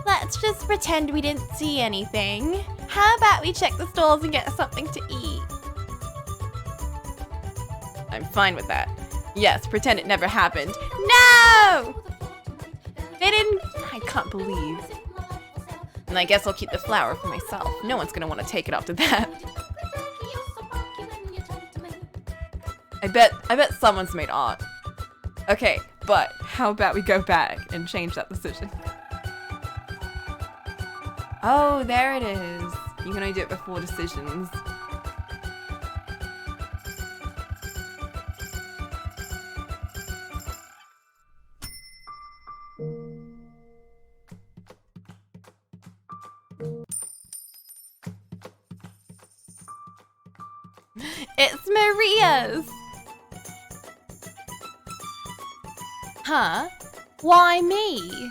Let's just pretend we didn't see anything. How about we check the stalls and get something to eat? I'm fine with that. Yes, pretend it never happened. No! They didn't. I can't believe. And I guess I'll keep the flower for myself. No one's gonna want to take it after that. I bet someone's made art. Okay, but how about we go back and change that decision? Oh, there it is. You can only do it before decisions. It's Maria's! Huh? Why me?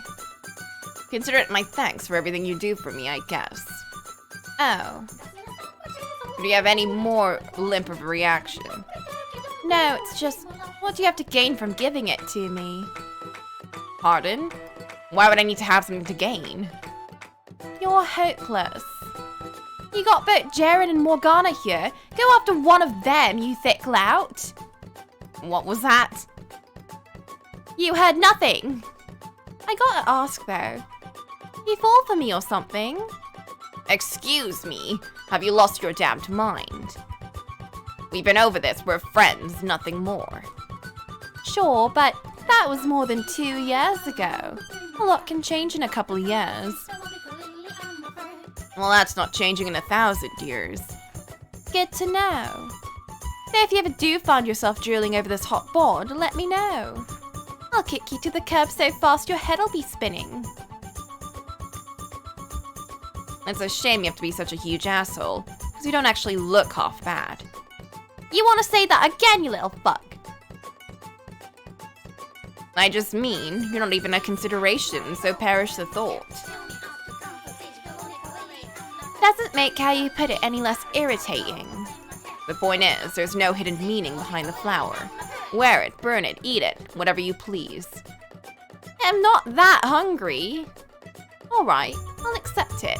Consider it my thanks for everything you do for me, I guess. Oh. Do you have any more limp of a reaction? No, it's just, what do you have to gain from giving it to me? Pardon? Why would I need to have something to gain? You're hopeless. You got both Jared and Morgana here. Go after one of them, you thick lout. What was that? You heard nothing. I gotta ask though. You fall for me or something? Excuse me, have you lost your damned mind? We've been over this, we're friends, nothing more. Sure, but that was more than 2 years ago. A lot can change in a couple of years. Well, that's not changing in 1,000 years. Good to know. So if you ever do find yourself drooling over this hot board, let me know. I'll kick you to the curb so fast your head'll be spinning. It's a shame you have to be such a huge asshole, because you don't actually look half bad. You want to say that again, you little fuck? I just mean, you're not even a consideration, so perish the thought. Doesn't make how you put it any less irritating. The point is, there's no hidden meaning behind the flower. Wear it, burn it, eat it, whatever you please. I'm not that hungry. Alright, I'll accept it.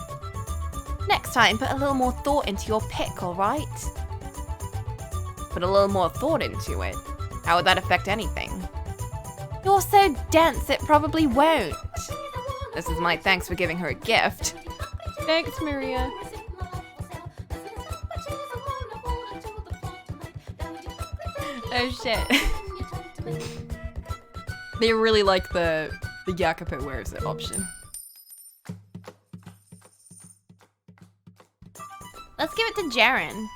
Next time, put a little more thought into your pick, alright? Put a little more thought into it. How would that affect anything? You're so dense, it probably won't. This is my thanks for giving her a gift. Thanks, Maria. Oh shit. They really like the Jacopo wears it option. Let's give it to Jaren.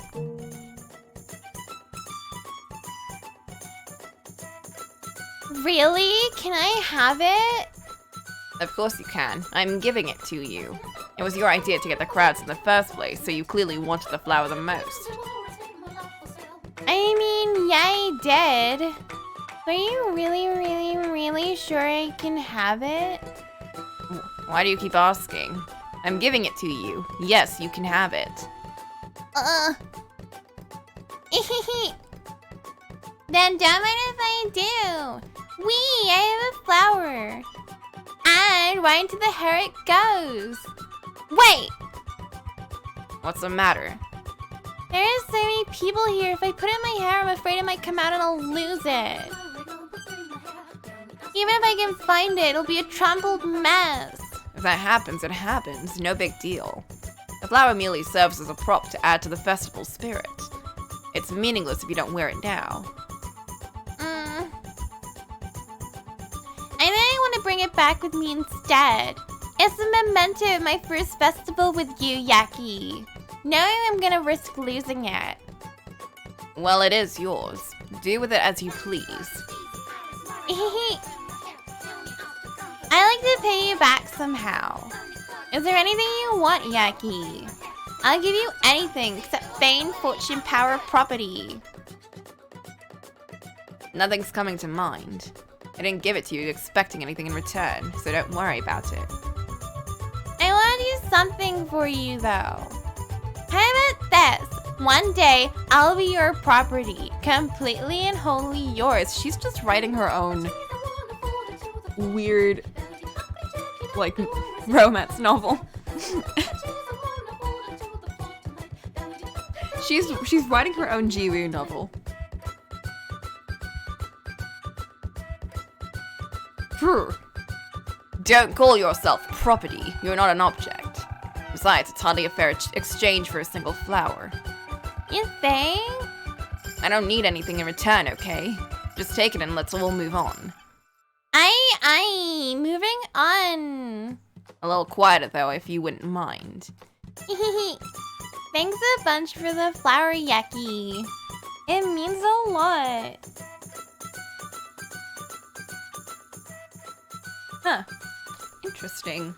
Really? Can I have it? Of course you can. I'm giving it to you. It was your idea to get the crowds in the first place, so you clearly wanted the flower the most. I mean, yeah, I did. Are you really sure I can have it? Why do you keep asking? I'm giving it to you. Yes, you can have it. Then don't mind if I do. Wee, I have a flower. And right into the hair it goes. Wait! What's the matter? There's so many people here. If I put it in my hair, I'm afraid it might come out and I'll lose it. Even if I can find it, it'll be a trampled mess. If that happens, it happens. No big deal. The flower merely serves as a prop to add to the festival spirit. It's meaningless if you don't wear it now. I think I want to bring it back with me instead. It's a memento of my first festival with you, Yaki. Knowing I'm gonna risk losing it. Well, it is yours. Do with it as you please. I like to pay you back somehow. Is there anything you want, Yaki? I'll give you anything except fame, fortune, power, property. Nothing's coming to mind. I didn't give it to you expecting anything in return, so don't worry about it. I want to do something for you, though. How about this? One day, I'll be your property, completely and wholly yours. She's just writing her own weird, like, romance novel. She's writing her own Jiwoo novel. Don't call yourself property. You're not an object. Besides, it's hardly a fair exchange for a single flower. You think? I don't need anything in return, okay? Just take it and let's all move on. Moving on. A little quieter, though, if you wouldn't mind. Thanks a bunch for the flower, Yaki. It means a lot. Huh. Interesting.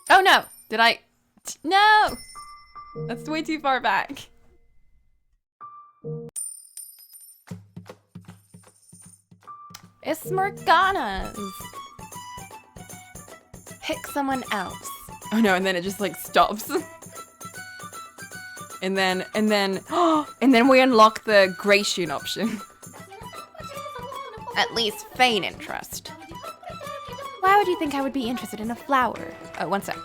Oh no! Did I? No! That's way too far back. It's Morgana's. Pick someone else. Oh no, and then it just like stops. And then we unlock the Gracian option. At least feign interest. Why would you think I would be interested in a flower? Oh, one sec.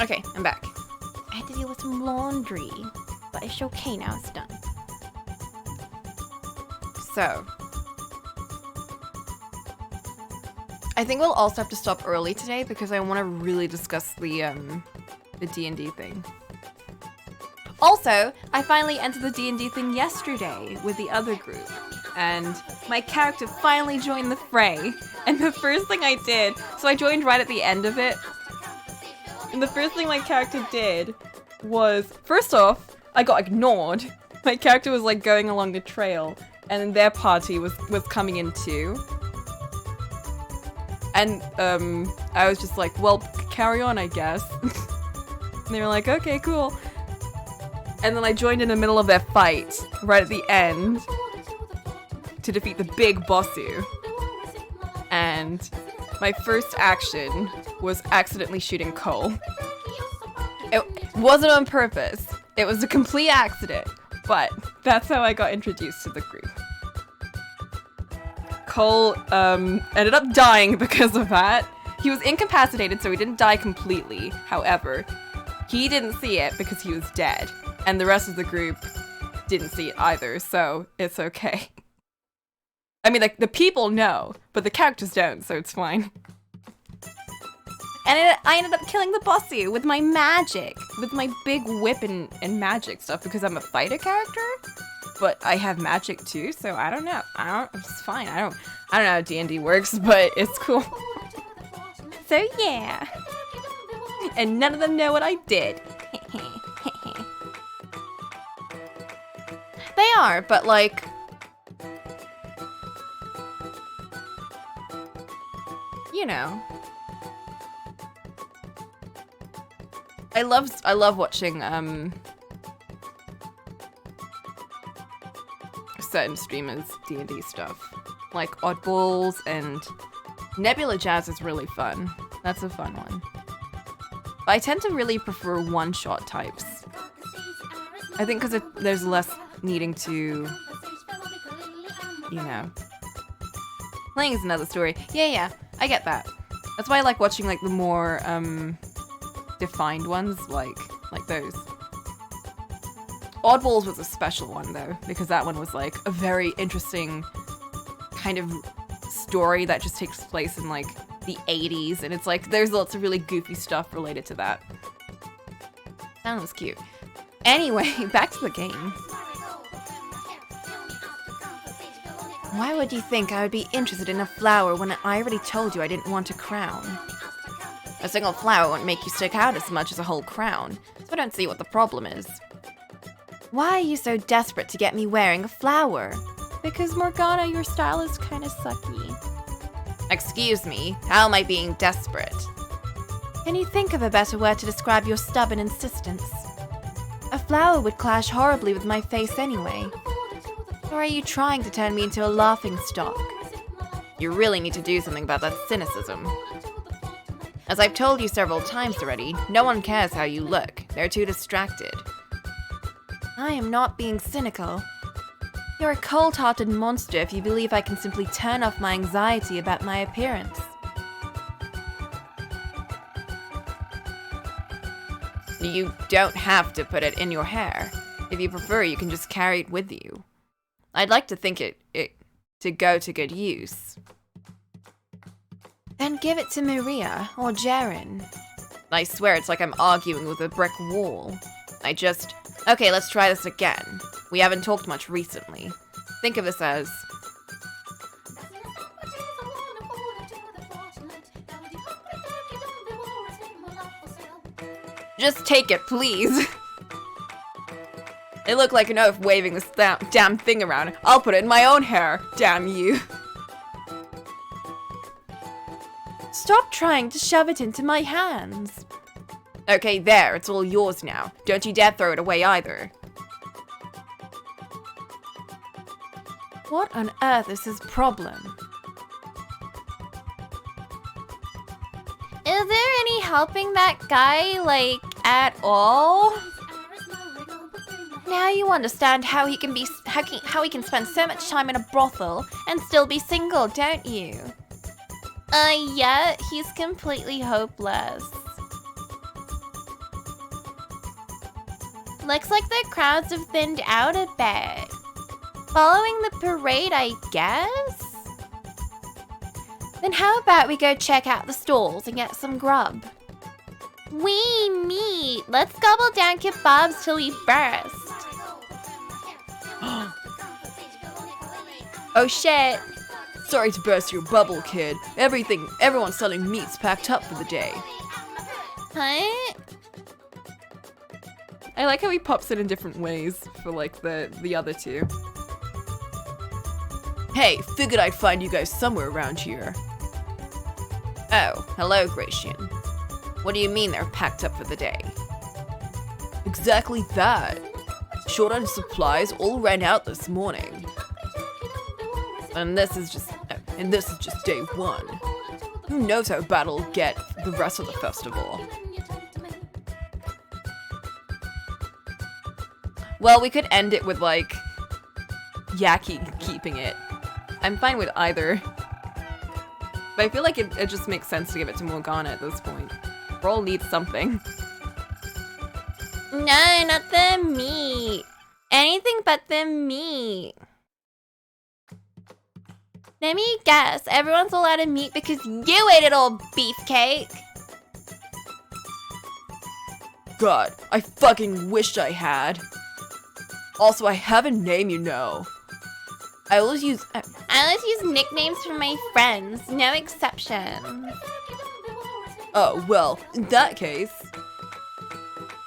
Okay, I'm back. I had to deal with some laundry, but it's okay now, it's done. So, I think we'll also have to stop early today because I want to really discuss the D&D thing. Also, I finally entered the D&D thing yesterday with the other group, and my character finally joined the fray. And the first thing I did, so I joined right at the end of it, and the first thing my character did was, first off, I got ignored. My character was like going along the trail, and their party was coming in too. And I was just like, well, carry on, I guess. And they were like, okay, cool. And then I joined in the middle of their fight, right at the end, to defeat the big bossu. And my first action was accidentally shooting Cole. It wasn't on purpose. It was a complete accident, but that's how I got introduced to the group. Cole ended up dying because of that. He was incapacitated, so he didn't die completely. However, he didn't see it because he was dead, and the rest of the group didn't see it either, so it's okay. I mean, like, the people know, but the characters don't, so it's fine. And I ended up killing the bossu with my magic, with my big whip and magic stuff, because I'm a fighter character, but I have magic too, so I don't know. It's fine. I don't know how D&D works, but it's cool. So yeah. And none of them know what I did. They are, but like, you know. I love watching certain streamers D&D stuff, like Oddballs, and Nebula Jazz is really fun. That's a fun one. But I tend to really prefer one-shot types. I think because there's less needing to, you know. Playing is another story. Yeah, I get that. That's why I like watching like the more defined ones, like those. Oddballs was a special one though, because that one was like a very interesting kind of story that just takes place in like the 80s, and it's like there's lots of really goofy stuff related to that. That was cute. Anyway, back to the game. Why would you think I would be interested in a flower when I already told you I didn't want a crown? A single flower won't make you stick out as much as a whole crown, so I don't see what the problem is. Why are you so desperate to get me wearing a flower? Because Morgana, your style is kinda sucky. Excuse me, how am I being desperate? Can you think of a better word to describe your stubborn insistence? A flower would clash horribly with my face anyway. Or are you trying to turn me into a laughingstock? You really need to do something about that cynicism. As I've told you several times already, no one cares how you look. They're too distracted. I am not being cynical. You're a cold-hearted monster if you believe I can simply turn off my anxiety about my appearance. You don't have to put it in your hair. If you prefer, you can just carry it with you. I'd like to think it to go to good use. Then give it to Maria or Jaren. I swear it's like I'm arguing with a brick wall. Okay, let's try this again. We haven't talked much recently. Think of this as... Just take it, please. It looked like an oaf waving this damn thing around. I'll put it in my own hair, damn you. Stop trying to shove it into my hands. Okay, there, it's all yours now. Don't you dare throw it away either. What on earth is his problem? Is there any helping that guy, like, at all? Now you understand how he can spend so much time in a brothel and still be single, don't you? Yeah, he's completely hopeless. Looks like the crowds have thinned out a bit. Following the parade, I guess? Then how about we go check out the stalls and get some grub? We meet! Let's gobble down kebabs till we burst. Oh shit! Sorry to burst your bubble, kid. Everyone selling meat's packed up for the day. Huh? I like how he pops it in different ways for like the other two. Hey, figured I'd find you guys somewhere around here. Oh, hello, Gratian. What do you mean they're packed up for the day? Exactly that. Short on supplies, all ran out this morning. And this is just day one. Who knows how bad it'll get the rest of the festival? Well, we could end it with like Yaki keeping it. I'm fine with either. But I feel like it just makes sense to give it to Morgana at this point. Roll needs something. No, not the meat. Anything but the meat. Let me guess, everyone's allowed to meat because you ate it all, beefcake. God, I fucking wish I had. Also, I have a name, you know. I always use nicknames for my friends, no exceptions. Oh, well, in that case.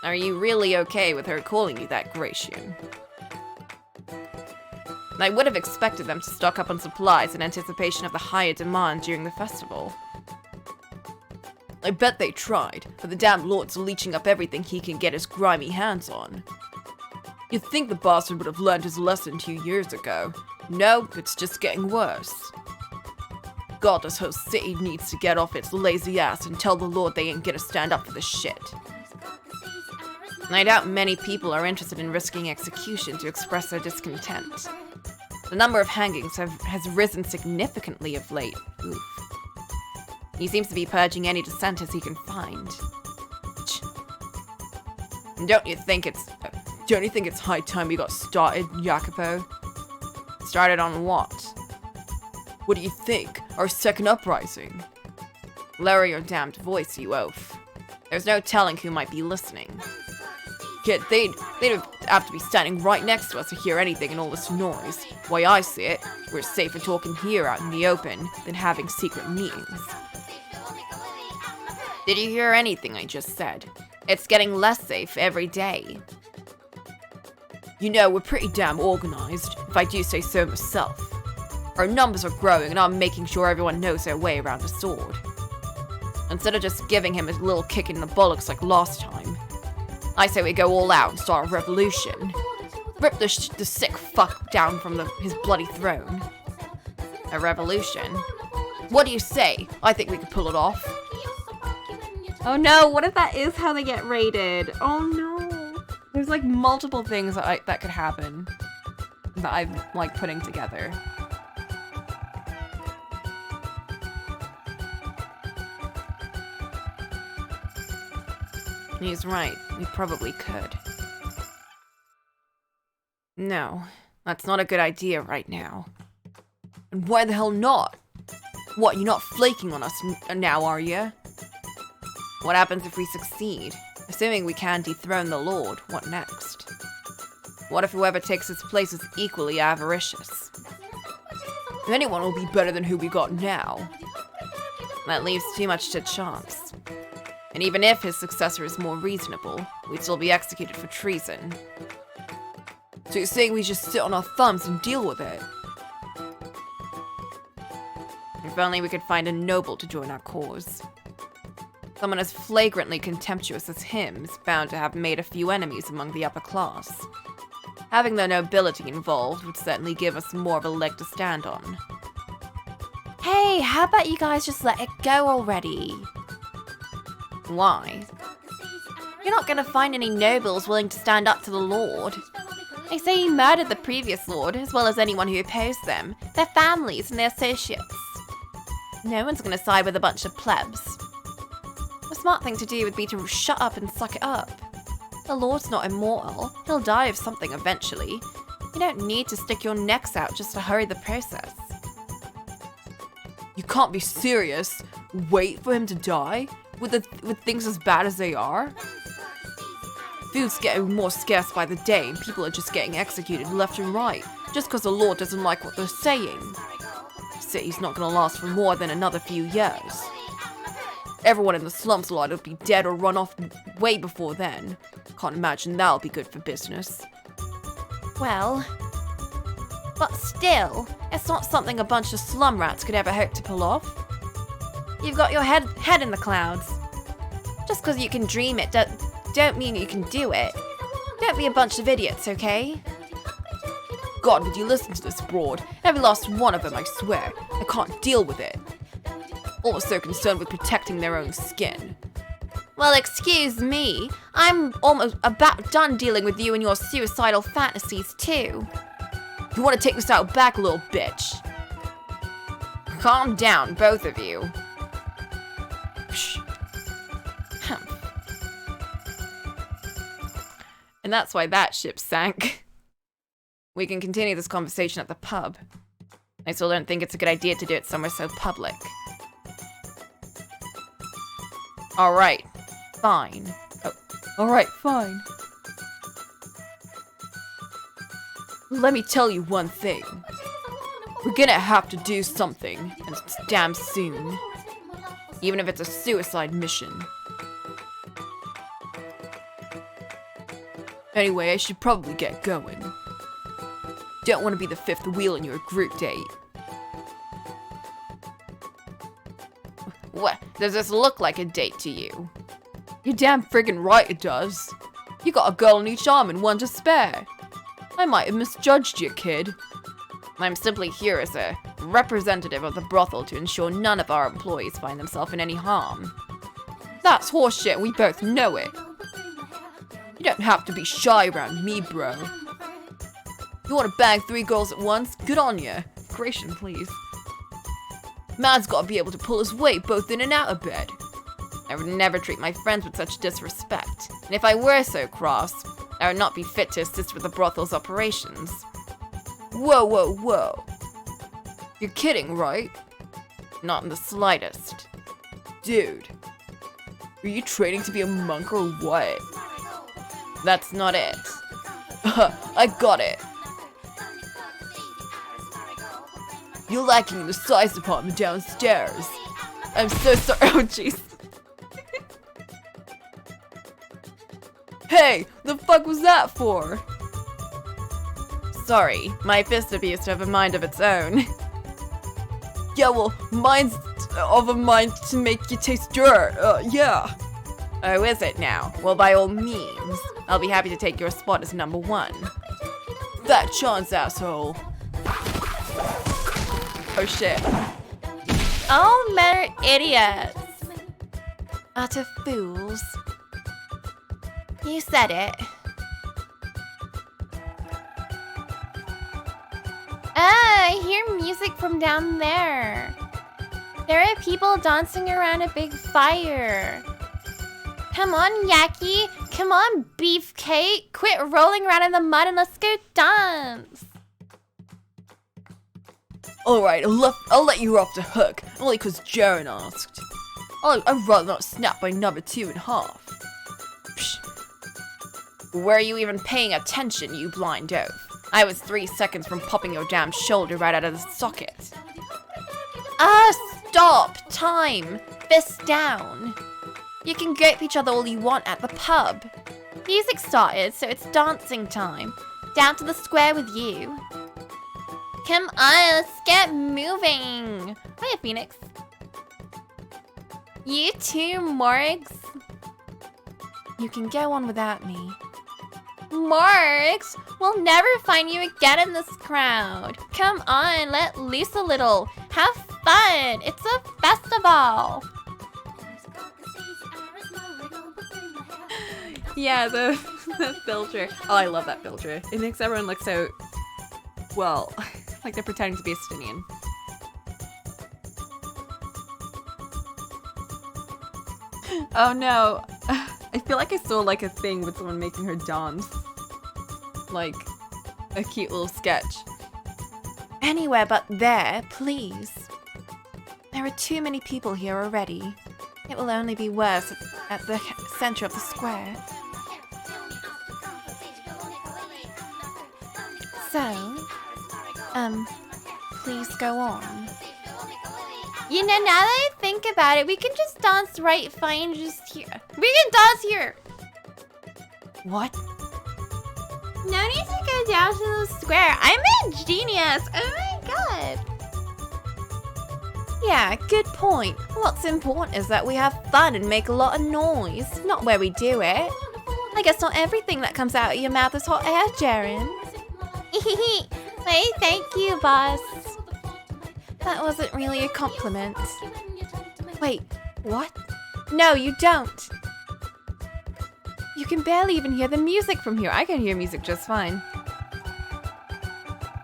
Are you really okay with her calling you that, Gratian? I would have expected them to stock up on supplies in anticipation of the higher demand during the festival. I bet they tried, but the damn Lord's leeching up everything he can get his grimy hands on. You'd think the bastard would have learned his lesson 2 years ago. No, it's just getting worse. God, this whole city needs to get off its lazy ass and tell the Lord they ain't gonna stand up for this shit. And I doubt many people are interested in risking execution to express their discontent. The number of hangings has risen significantly of late. Oof. He seems to be purging any dissenters he can find. And don't you think it's high time we got started, Jacopo? Started on what? What do you think? Our second uprising? Lower your damned voice, you oaf. There's no telling who might be listening. Kid, they'd have to be standing right next to us to hear anything in all this noise. Way I see it, we're safer talking here out in the open than having secret meetings. Did you hear anything I just said? It's getting less safe every day. You know, we're pretty damn organized, if I do say so myself. Our numbers are growing and I'm making sure everyone knows their way around the sword. Instead of just giving him a little kick in the bollocks like last time, I say we go all out and start a revolution. Rip the sick fuck down from his bloody throne. A revolution? What do you say? I think we could pull it off. Oh no, what if that is how they get raided? Oh no. There's like multiple things that could happen that I'm like putting together. He's right, we probably could. No, that's not a good idea right now. And why the hell not? What, you're not flaking on us now, are you? What happens if we succeed? Assuming we can dethrone the Lord, what next? What if whoever takes his place is equally avaricious? If anyone will be better than who we got now. That leaves too much to chance. And even if his successor is more reasonable, we'd still be executed for treason. So you're saying we just sit on our thumbs and deal with it? If only we could find a noble to join our cause. Someone as flagrantly contemptuous as him is bound to have made a few enemies among the upper class. Having the nobility involved would certainly give us more of a leg to stand on. Hey, how about you guys just let it go already? Why? You're not gonna find any nobles willing to stand up to the Lord. They say he murdered the previous Lord, as well as anyone who opposed them, their families and their associates. No one's gonna side with a bunch of plebs. The smart thing to do would be to shut up and suck it up. The Lord's not immortal. He'll die of something eventually. You don't need to stick your necks out just to hurry the process. You can't be serious. Wait for him to die? With things as bad as they are? Food's getting more scarce by the day, and people are just getting executed left and right, just because the law doesn't like what they're saying. The city's not gonna last for more than another few years. Everyone in the slums will either be dead or run off way before then. Can't imagine that'll be good for business. Well, but still, it's not something a bunch of slum rats could ever hope to pull off. You've got your head in the clouds. Just because you can dream it don't mean you can do it. Don't be a bunch of idiots, okay? God, would you listen to this broad? Every last one of them, I swear. I can't deal with it. All are so concerned with protecting their own skin. Well, excuse me. I'm almost about done dealing with you and your suicidal fantasies, too. You want to take this out back, little bitch? Calm down, both of you. Psh. And that's why that ship sank. We can continue this conversation at the pub. I still don't think it's a good idea to do it somewhere so public. Alright, fine. Alright, fine. Let me tell you one thing. We're gonna have to do something, and it's damn soon. Even if it's a suicide mission. Anyway, I should probably get going. Don't want to be the fifth wheel in your group date. What? Does this look like a date to you? You're damn friggin' right it does. You got a girl on each arm and one to spare. I might have misjudged you, kid. I'm simply here as a representative of the brothel to ensure none of our employees find themselves in any harm. That's horseshit, we both know it. You don't have to be shy around me, bro. You want to bang 3 girls at once? Good on ya. Gratian, please. Man's gotta be able to pull his weight both in and out of bed. I would never treat my friends with such disrespect, and if I were so cross, I would not be fit to assist with the brothel's operations. Whoa, whoa, whoa. You're kidding, right? Not in the slightest. Dude, are you training to be a monk or what? That's not it. I got it. You're lacking in the size department downstairs. I'm so sorry. Oh, jeez. Hey, the fuck was that for? Sorry, my fist appears to have a mind of its own. Yeah, well, mine's of a mind to make you taste dirt. Yeah. Oh, is it now? Well, by all means. I'll be happy to take your spot as number 1. That chance, asshole. Oh shit. Oh, men are idiots. Utter fools. You said it. I hear music from down there. There are people dancing around a big fire. Come on, Yaki. Come on, Beefcake. Quit rolling around in the mud and let's go dance. Alright, I'll let you off the hook, only 'cause Jaren asked. I'd rather not snap by number 2 in half. Psh. Were you even paying attention, you blind oaf? I was 3 seconds from popping your damn shoulder right out of the socket. Stop! Time! Fist down! You can grape each other all you want at the pub. Music started, so it's dancing time. Down to the square with you. Come on, let's get moving. Hiya, Phoenix. You too, Morgs. You can go on without me. Morgs, we'll never find you again in this crowd. Come on, let loose a little. Have fun. It's a festival. Yeah, the filter. Oh, I love that filter. It makes everyone look so, well, like they're pretending to be Estonian. Oh no. I feel like I saw like a thing with someone making her dance. Like, A cute little sketch. Anywhere but there, please. There are too many people here already. It will only be worse at the center of the square. So, please go on. You know, now that I think about it, we can just dance right fine just here. We can dance here! What? No need to go down to the square. I'm a genius! Oh my god! Yeah, good point. What's important is that we have fun and make a lot of noise, not where we do it. I guess not everything that comes out of your mouth is hot air, Jaren. Wait, thank you, boss. That wasn't really a compliment. Wait, what? No, you don't. You can barely even hear the music from here. I can hear music just fine.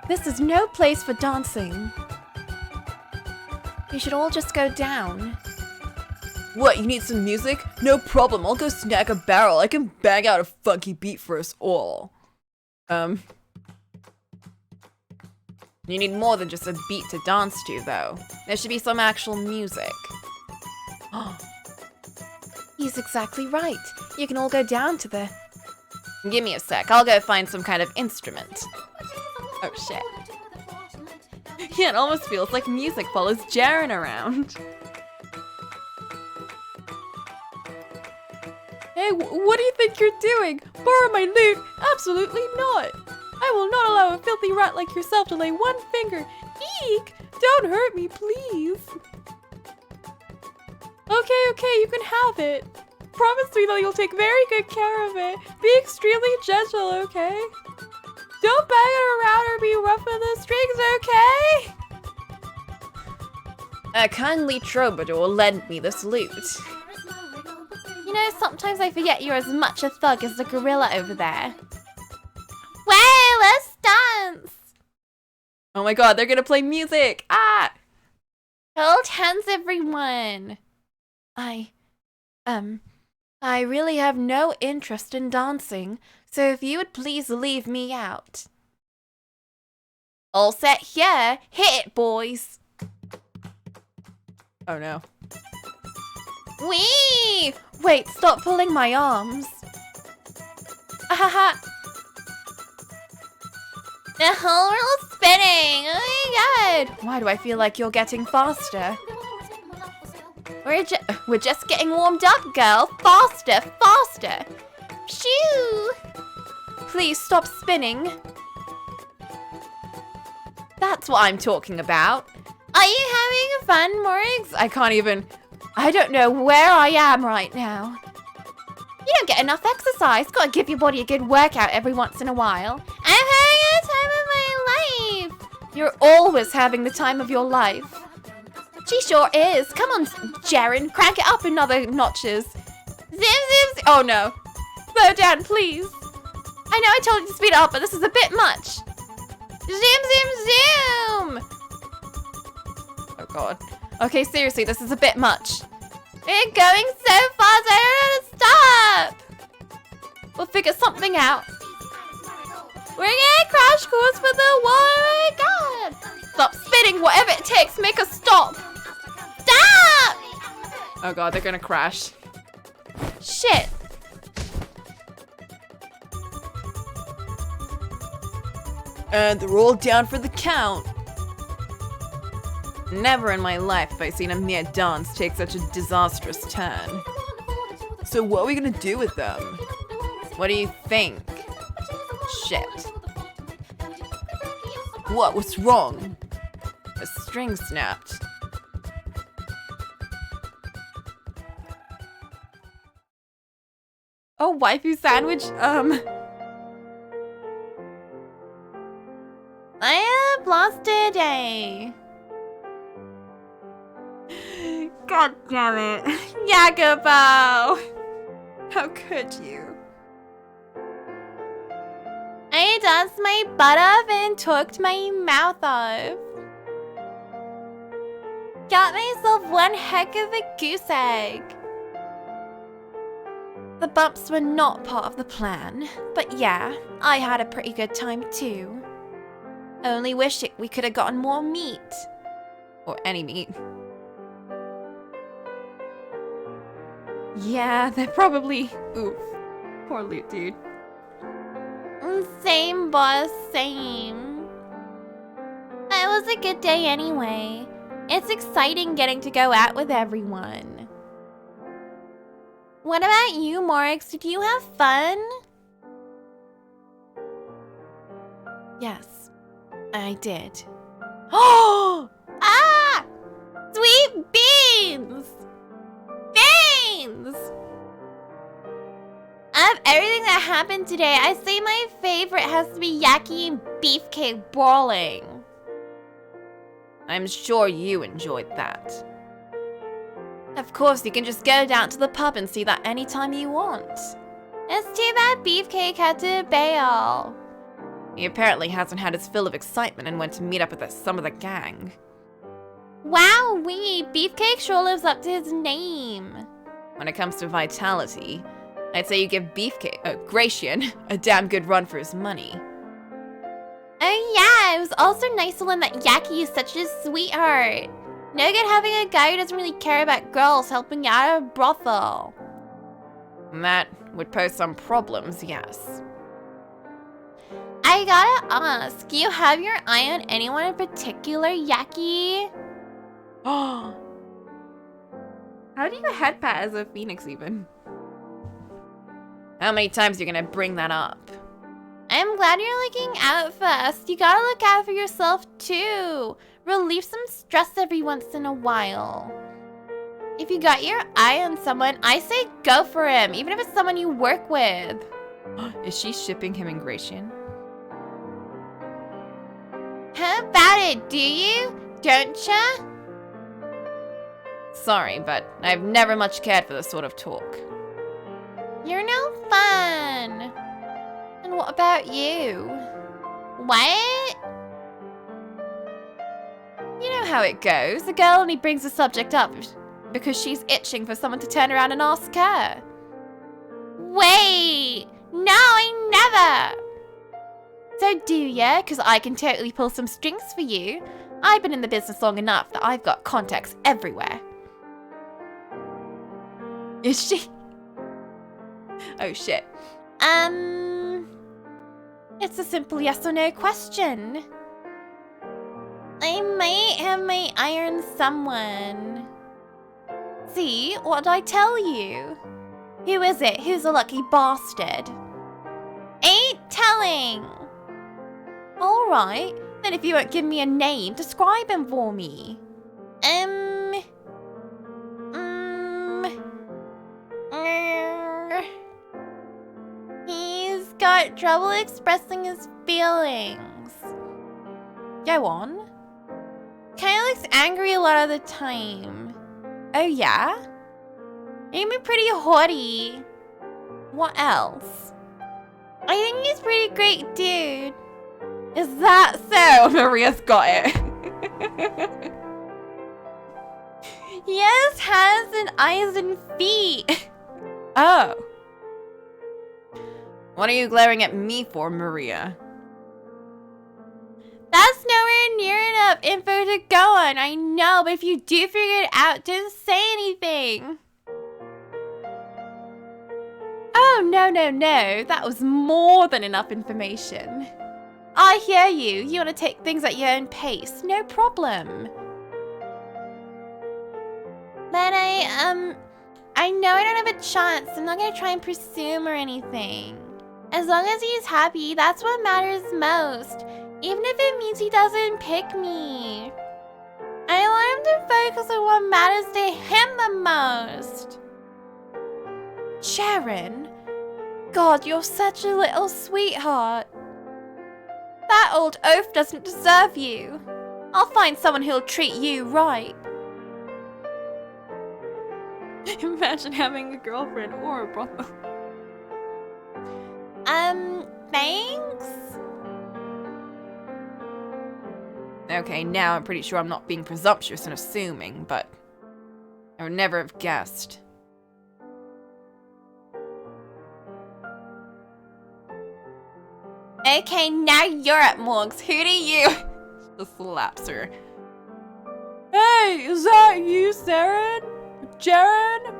This is no place for dancing. You should all just go down. What, you need some music? No problem, I'll go snag a barrel. I can bang out a funky beat for us all. You need more than just a beat to dance to, though. There should be some actual music. He's exactly right. You can all go down to the... Give me a sec, I'll go find some kind of instrument. Oh shit. Yeah, it almost feels like music follows Jaren around. Hey, what do you think you're doing? Borrow my loot? Absolutely not! I will not allow a filthy rat like yourself to lay one finger. Eek! Don't hurt me, please. Okay, you can have it. Promise me that you'll take very good care of it. Be extremely gentle, okay? Don't bang it around or be rough with the strings, okay? A kindly troubadour lend me this loot. You know, sometimes I forget you're as much a thug as the gorilla over there. Way, let's dance! Oh my god, they're gonna play music! Ah! Hold hands, everyone. I really have no interest in dancing, so if you would please leave me out. All set here. Hit it, boys. Oh no. Wee! Wait, stop pulling my arms. Ahaha. The whole world's spinning. Oh my god. Why do I feel like you're getting faster? We're just getting warmed up, girl. Faster, faster. Shoo! Please stop spinning. That's what I'm talking about. Are you having fun, Morgs? I don't know where I am right now. You don't get enough exercise. Gotta give your body a good workout every once in a while. I'm having the time of my life. You're always having the time of your life. She sure is. Come on, Jaren. Crank it up another notches. Zim, zim, zim. Oh, no. Slow down, please. I know I told you to speed it up, but this is a bit much. Zoom, zoom, zoom. Oh god. Okay, seriously, this is a bit much. We're going so fast, I don't know how to stop. We'll figure something out. We're gonna crash course for the wall. Oh my god. Stop spinning, whatever it takes, make us stop. Stop! Oh god, they're gonna crash. Shit. And they're all down for the count. Never in my life have I seen a mere dance take such a disastrous turn. So what are we gonna do with them? What do you think? Shit. What? What's wrong? A string snapped. Oh, waifu sandwich? I have lost a day. God damn it. Jacobo! How could you? I danced my butt off and talked my mouth off. Got myself one heck of a goose egg. The bumps were not part of the plan, but yeah, I had a pretty good time too. Only wish we could have gotten more meat. Or any meat. Yeah, they're probably... Oof. Poor Loot Dude. Same, boss, same. But it was a good day anyway. It's exciting getting to go out with everyone. What about you, Morix? Did you have fun? Yes, I did. Oh! Ah! Sweet beans! Beans! Of everything that happened today, I say my favorite has to be Yaki and Beefcake brawling. I'm sure you enjoyed that. Of course, you can just go down to the pub and see that anytime you want. It's too bad Beefcake had to bail. He apparently hasn't had his fill of excitement and went to meet up with some of the gang. Wowee, Beefcake sure lives up to his name. When it comes to vitality, I'd say you give Gratian a damn good run for his money. Oh yeah, it was also nice to learn that Yaki is such a sweetheart. No good having a guy who doesn't really care about girls helping you out of a brothel. That would pose some problems, yes. I gotta ask, you have your eye on anyone in particular, Yaki? Oh. How do you head pat as a phoenix even? How many times are you gonna bring that up? I'm glad you're looking out for us. You gotta look out for yourself too. Relieve some stress every once in a while. If you got your eye on someone, I say go for him, even if it's someone you work with. Is she shipping him and Gratian? How about it, do you? Don't ya? Sorry, but I've never much cared for this sort of talk. You're no fun. And what about you? What? You know how it goes. The girl only brings the subject up because she's itching for someone to turn around and ask her. Wait! No, I never! So do ya? Because I can totally pull some strings for you. I've been in the business long enough that I've got contacts everywhere. Is she? Oh shit. It's a simple yes or no question. I might have my eye on someone. See, what did I tell you? Who is it? Who's a lucky bastard? Ain't telling. Alright, then if you won't give me a name, describe him for me. He's got trouble expressing his feelings. Go on. Kinda looks angry a lot of the time. Oh yeah? He can be pretty haughty. What else? I think he's a pretty great dude. Is that so? Maria's got it. He has hands and eyes and feet. Oh. What are you glaring at me for, Maria? That's nowhere near enough info to go on, I know, but if you do figure it out, don't say anything. Oh, no, that was more than enough information. I hear you. You want to take things at your own pace, no problem. But I know I don't have a chance. I'm not going to try and pursue him or anything. As long as he's happy, that's what matters most. Even if it means he doesn't pick me. I want him to focus on what matters to him the most. Sharon, God, you're such a little sweetheart. That old oaf doesn't deserve you. I'll find someone who'll treat you right. Imagine having a girlfriend or a brother. Thanks? Okay, now I'm pretty sure I'm not being presumptuous and assuming, but I would never have guessed. Okay, now you're at Morgs. Who do you? Just slaps her. Hey, is that you, Saren? Jaren?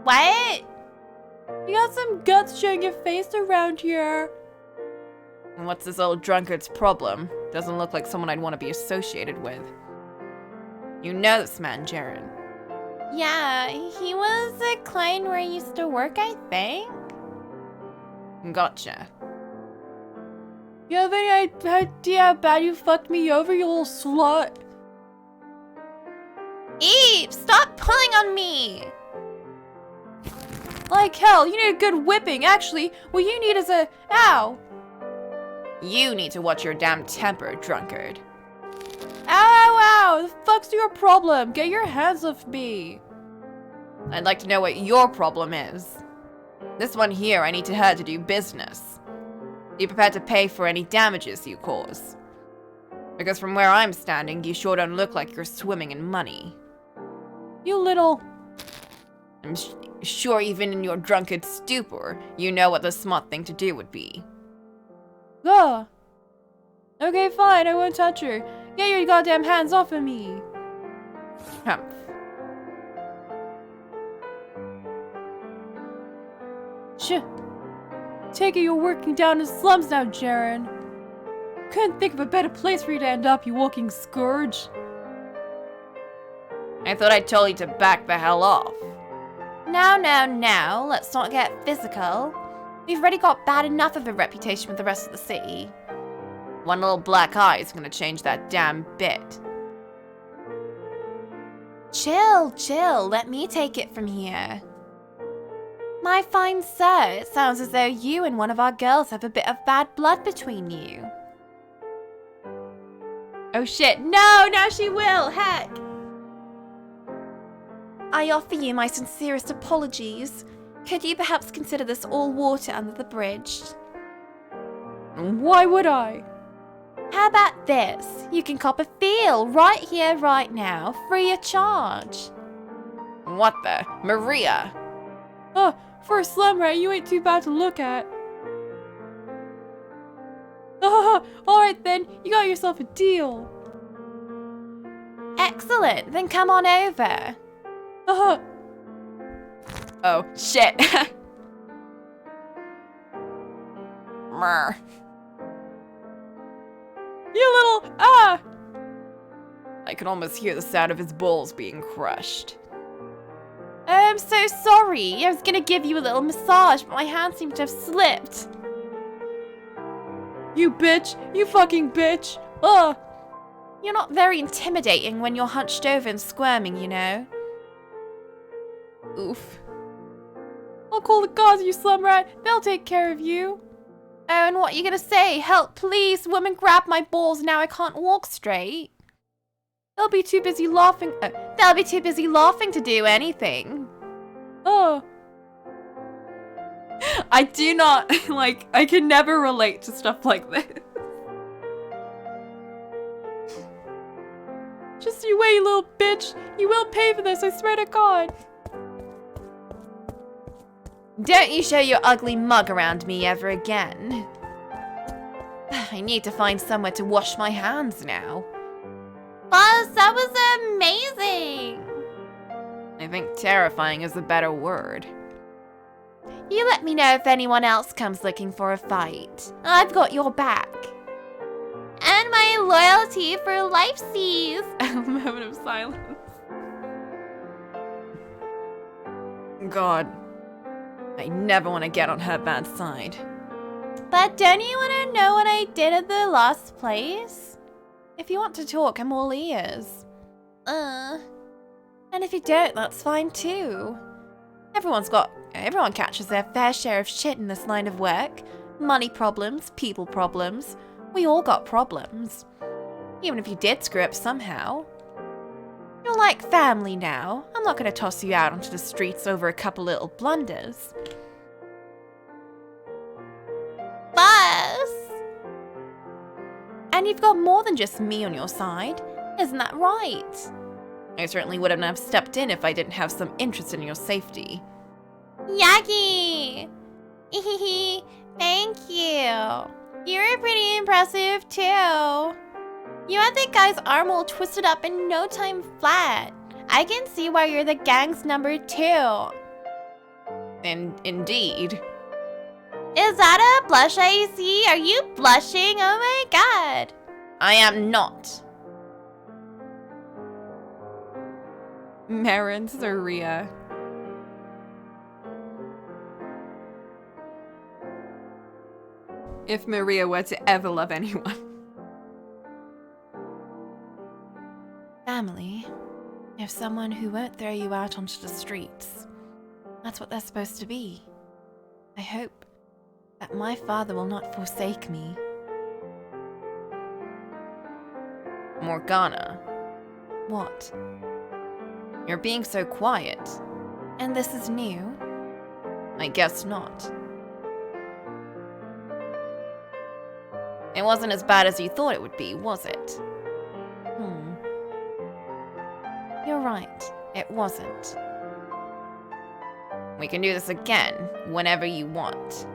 What? You got some guts showing your face around here. And what's this old drunkard's problem? Doesn't look like someone I'd want to be associated with. You know this man, Jaren. Yeah, he was a client where I used to work, I think. Gotcha. You have any idea how bad you fucked me over, you little slut? Eve, stop pulling on me! Like hell, you need a good whipping. Actually, what you need is a... Ow! You need to watch your damn temper, drunkard. Ow, ow, ow! The fuck's your problem? Get your hands off me. I'd like to know what your problem is. This one here, I need to her to do business. Be prepared to pay for any damages you cause. Because from where I'm standing, you sure don't look like you're swimming in money. You little... I'm sure even in your drunkard stupor, you know what the smart thing to do would be. Ugh. Okay, fine, I won't touch her. Get your goddamn hands off of me. Humph. Shh. Take it you're working down in the slums now, Jaren. Couldn't think of a better place for you to end up, you walking scourge. I thought I told you to back the hell off. Now, let's not get physical. We've already got bad enough of a reputation with the rest of the city. One little black eye is gonna change that damn bit. Chill, let me take it from here. My fine sir, it sounds as though you and one of our girls have a bit of bad blood between you. Oh shit, no, now she will, heck! I offer you my sincerest apologies. Could you perhaps consider this all water under the bridge? Why would I? How about this? You can cop a feel right here, right now, free of charge. What the? Maria! Oh, for a slum rat, you ain't too bad to look at. Oh, alright then, you got yourself a deal. Excellent, then come on over. Oh, shit. Mrr. You little... Ah! I could almost hear the sound of his balls being crushed. I'm so sorry. I was gonna give you a little massage, but my hand seemed to have slipped. You bitch! You fucking bitch! Ugh! You're not very intimidating when you're hunched over and squirming, you know. Oof. I'll call the gods, you slum rat! They'll take care of you! Oh, and what are you gonna say? Help, please! Woman, grab my balls, now I can't walk straight. They'll be too busy laughing. They'll be too busy laughing to do anything. Oh. I do not, I can never relate to stuff like this. Just you wait, you little bitch! You will pay for this, I swear to God! Don't you show your ugly mug around me ever again. I need to find somewhere to wash my hands now. Buzz, that was amazing! I think terrifying is a better word. You let me know if anyone else comes looking for a fight. I've got your back. And my loyalty for life sees. A moment of silence. God. I never want to get on her bad side. But don't you want to know what I did at the last place? If you want to talk, I'm all ears. And if you don't, that's fine too. Everyone catches their fair share of shit in this line of work. Money problems, people problems. We all got problems. Even if you did screw up somehow. You're like family now. I'm not going to toss you out onto the streets over a couple little blunders. Buzz! And you've got more than just me on your side. Isn't that right? I certainly wouldn't have stepped in if I didn't have some interest in your safety. Yagi! Thank you. You're pretty impressive, too. You had that guy's arm all twisted up in no time flat. I can see why you're the gang's number 2. Indeed. Is that a blush I see? Are you blushing? Oh my god. I am not. Marin Saria. If Maria were to ever love anyone. Family. If someone who won't throw you out onto the streets. That's what they're supposed to be. I hope that my father will not forsake me. Morgana, What? you're being so quiet. And this is new? I guess not. It wasn't as bad as you thought it would be, was it? You're right. It wasn't. We can do this again, whenever you want.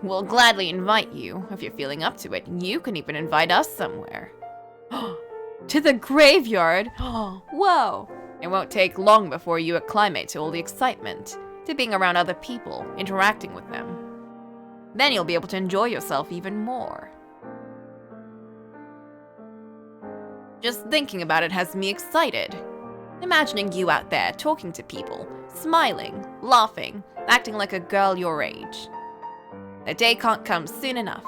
We'll gladly invite you, if you're feeling up to it. You can even invite us somewhere. To the graveyard? Whoa. It won't take long before you acclimate to all the excitement, to being around other people, interacting with them. Then you'll be able to enjoy yourself even more. Just thinking about it has me excited. Imagining you out there talking to people, smiling, laughing, acting like a girl your age. The day can't come soon enough.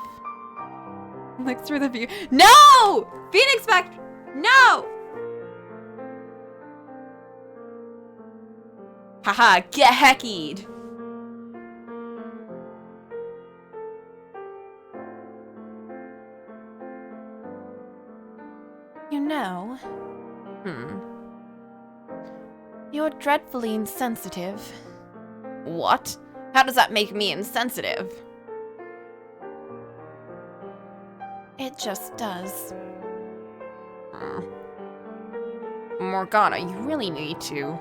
Looks through the view. No! Phoenix Factory! No! Haha, get heckied! You know, you're dreadfully insensitive. What? How does that make me insensitive? It just does. Morgana, you really need to.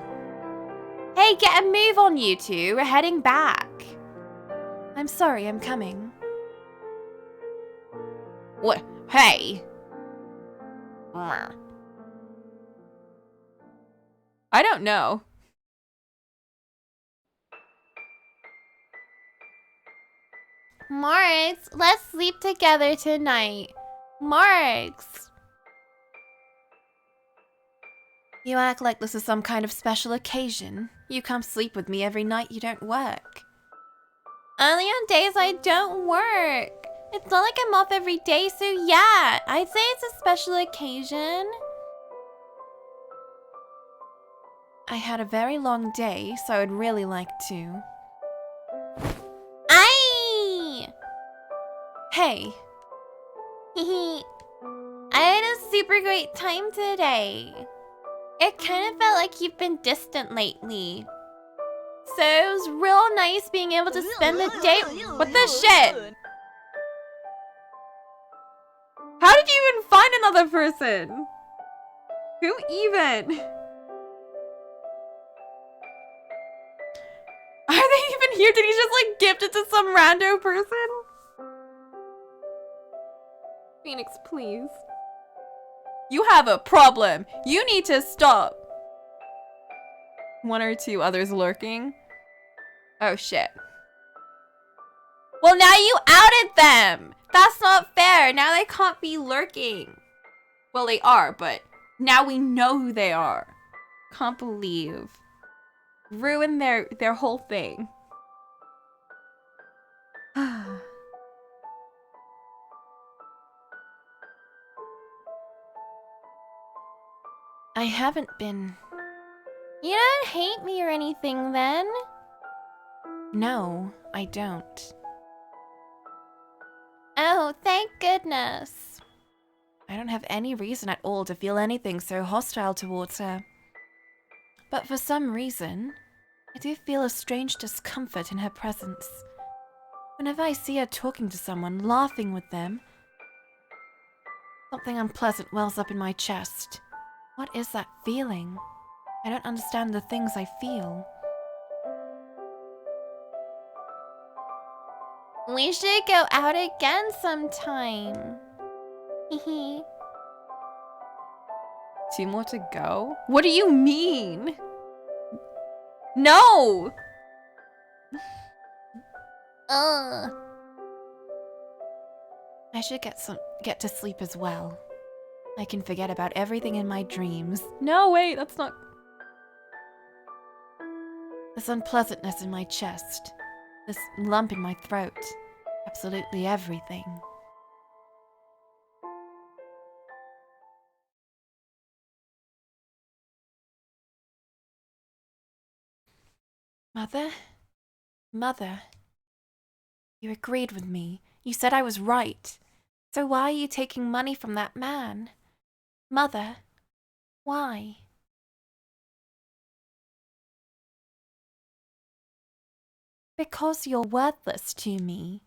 Hey, get a move on, you two. We're heading back. I'm sorry, I'm coming. What? Hey! I don't know. Marks, let's sleep together tonight. Marks. You act like this is some kind of special occasion. You come sleep with me every night you don't work. Only on days I don't work. It's not like I'm off every day, so yeah, I'd say it's a special occasion. I had a very long day, so I'd really like to. Aye! Hey. I had a super great time today. It kind of felt like you've been distant lately. So it was real nice being able to spend the day. What the shit? How did you even find another person? Who even? Are they even here? Did he just like gift it to some rando person? Phoenix, please. You have a problem. You need to stop. One or two others lurking. Oh shit. Well, now you outed them. That's not fair. Now they can't be lurking. Well, they are, but now we know who they are. Can't believe. Ruin their whole thing. I haven't been. You don't hate me or anything then? No, I don't. Oh, thank goodness. I don't have any reason at all to feel anything so hostile towards her. But for some reason, I do feel a strange discomfort in her presence. Whenever I see her talking to someone, laughing with them, something unpleasant wells up in my chest. What is that feeling? I don't understand the things I feel. We should go out again sometime. Hehe. 2 more to go? What do you mean? No! Ugh. I should get to sleep as well. I can forget about everything in my dreams. No, wait, that's not... This unpleasantness in my chest. This lump in my throat. Absolutely everything. Mother? Mother? You agreed with me. You said I was right. So why are you taking money from that man? Mother? Why? Because you're worthless to me.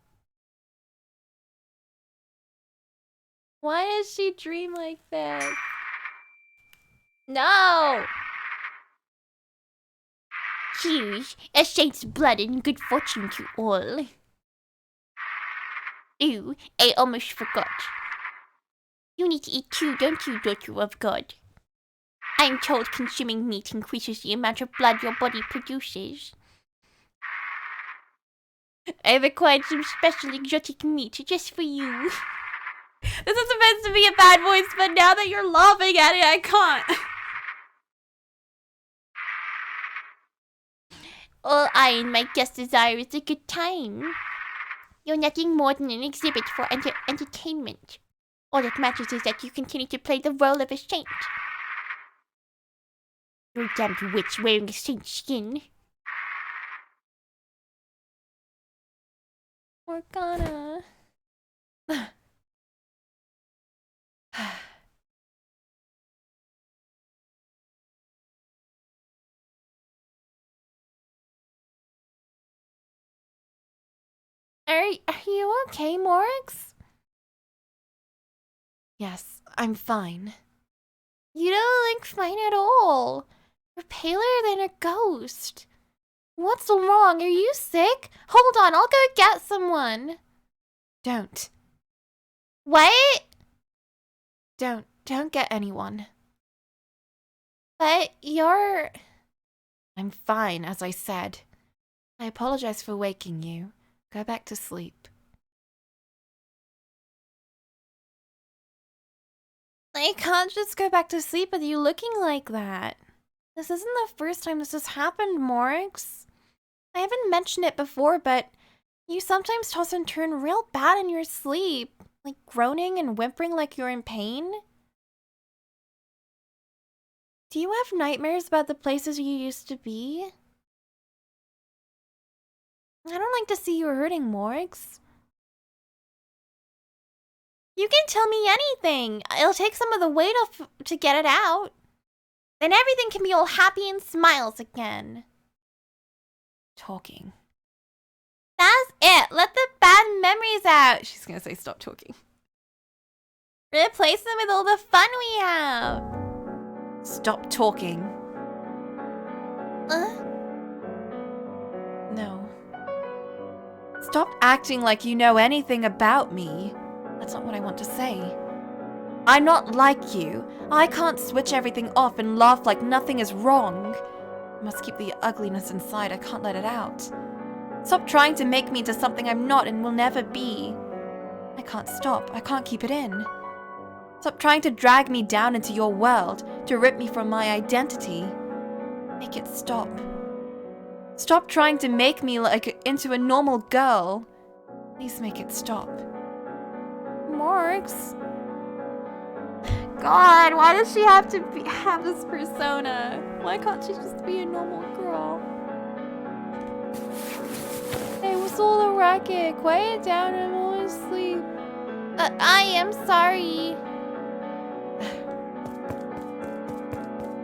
Why does she dream like this? No! Cheers, a saint's blood and good fortune to all. Ooh, I almost forgot. You need to eat too, don't you, daughter of God? I'm told consuming meat increases the amount of blood your body produces. I've acquired some special exotic meat just for you. This is supposed to be a bad voice, but now that you're laughing at it, I can't. All I and my guests desire is a good time. You're nothing more than an exhibit for entertainment. All that matters is that you continue to play the role of a saint. You're a damned witch wearing a saint's skin. Morgana. Are you okay, Morix? Yes, I'm fine. You don't look fine at all. You're paler than a ghost. What's wrong? Are you sick? Hold on, I'll go get someone. Don't. What? Don't get anyone. But you're... I'm fine, as I said. I apologize for waking you. Go back to sleep. I can't just go back to sleep with you looking like that. This isn't the first time this has happened, Morix. I haven't mentioned it before, but you sometimes toss and turn real bad in your sleep. Like groaning and whimpering like you're in pain. Do you have nightmares about the places you used to be? I don't like to see you hurting, Morix. You can tell me anything. It'll take some of the weight off to get it out. Then everything can be all happy and smiles again. Talking. That's it. Let the bad memories out. She's gonna say stop talking. Replace them with all the fun we have. Stop talking. No. Stop acting like you know anything about me. That's not what I want to say. I'm not like you. I can't switch everything off and laugh like nothing is wrong. I must keep the ugliness inside. I can't let it out. Stop trying to make me into something I'm not and will never be. I can't stop. I can't keep it in. Stop trying to drag me down into your world, to rip me from my identity. Make it stop. Stop trying to make me into a normal girl. Please make it stop. Morgs. God, why does she have to have this persona? Why can't she just be a normal girl? Hey, what's all the racket? Quiet down, I'm always asleep. I am sorry.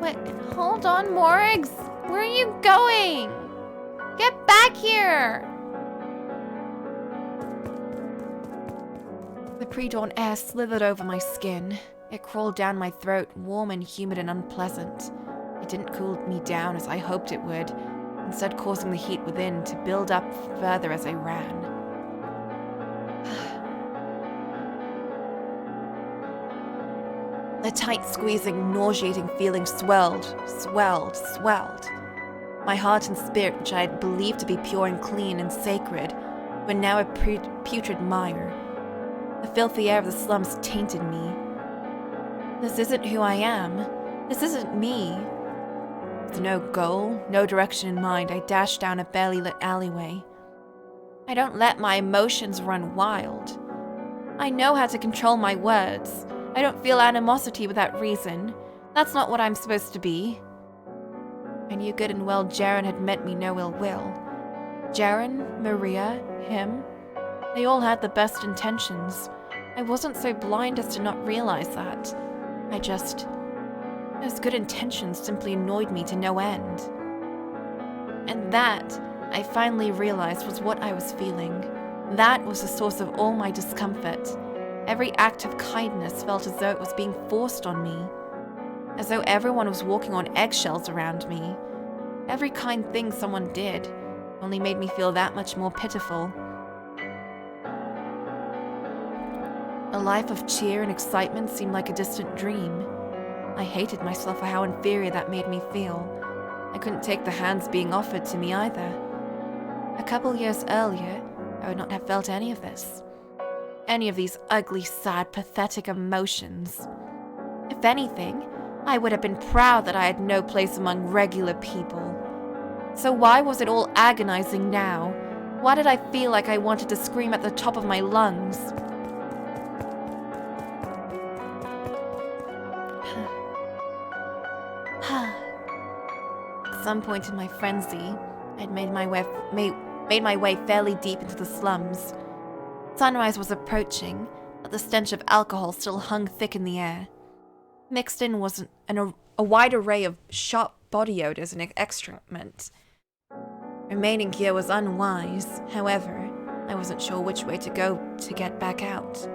Wait, hold on, Morgs. Where are you going? Get back here. The pre-dawn air slithered over my skin. It crawled down my throat, warm and humid and unpleasant. It didn't cool me down as I hoped it would, instead causing the heat within to build up further as I ran. The tight squeezing, nauseating feeling swelled. My heart and spirit, which I had believed to be pure and clean and sacred, were now a putrid mire. The filthy air of the slums tainted me. This isn't who I am. This isn't me. With no goal, no direction in mind, I dashed down a barely lit alleyway. I don't let my emotions run wild. I know how to control my words. I don't feel animosity without reason. That's not what I'm supposed to be. I knew good and well Jaren had meant me no ill will. Jaren, Maria, him, they all had the best intentions. I wasn't so blind as to not realize that. Those good intentions simply annoyed me to no end. And that, I finally realized, was what I was feeling. That was the source of all my discomfort. Every act of kindness felt as though it was being forced on me. As though everyone was walking on eggshells around me. Every kind thing someone did only made me feel that much more pitiful. A life of cheer and excitement seemed like a distant dream. I hated myself for how inferior that made me feel. I couldn't take the hands being offered to me either. A couple years earlier, I would not have felt any of this. Any of these ugly, sad, pathetic emotions. If anything, I would have been proud that I had no place among regular people. So why was it all agonizing now? Why did I feel like I wanted to scream at the top of my lungs? At some point in my frenzy, I'd made my way fairly deep into the slums. Sunrise was approaching, but the stench of alcohol still hung thick in the air. Mixed in was a wide array of sharp body odors and excrement. Remaining here was unwise. However, I wasn't sure which way to go to get back out.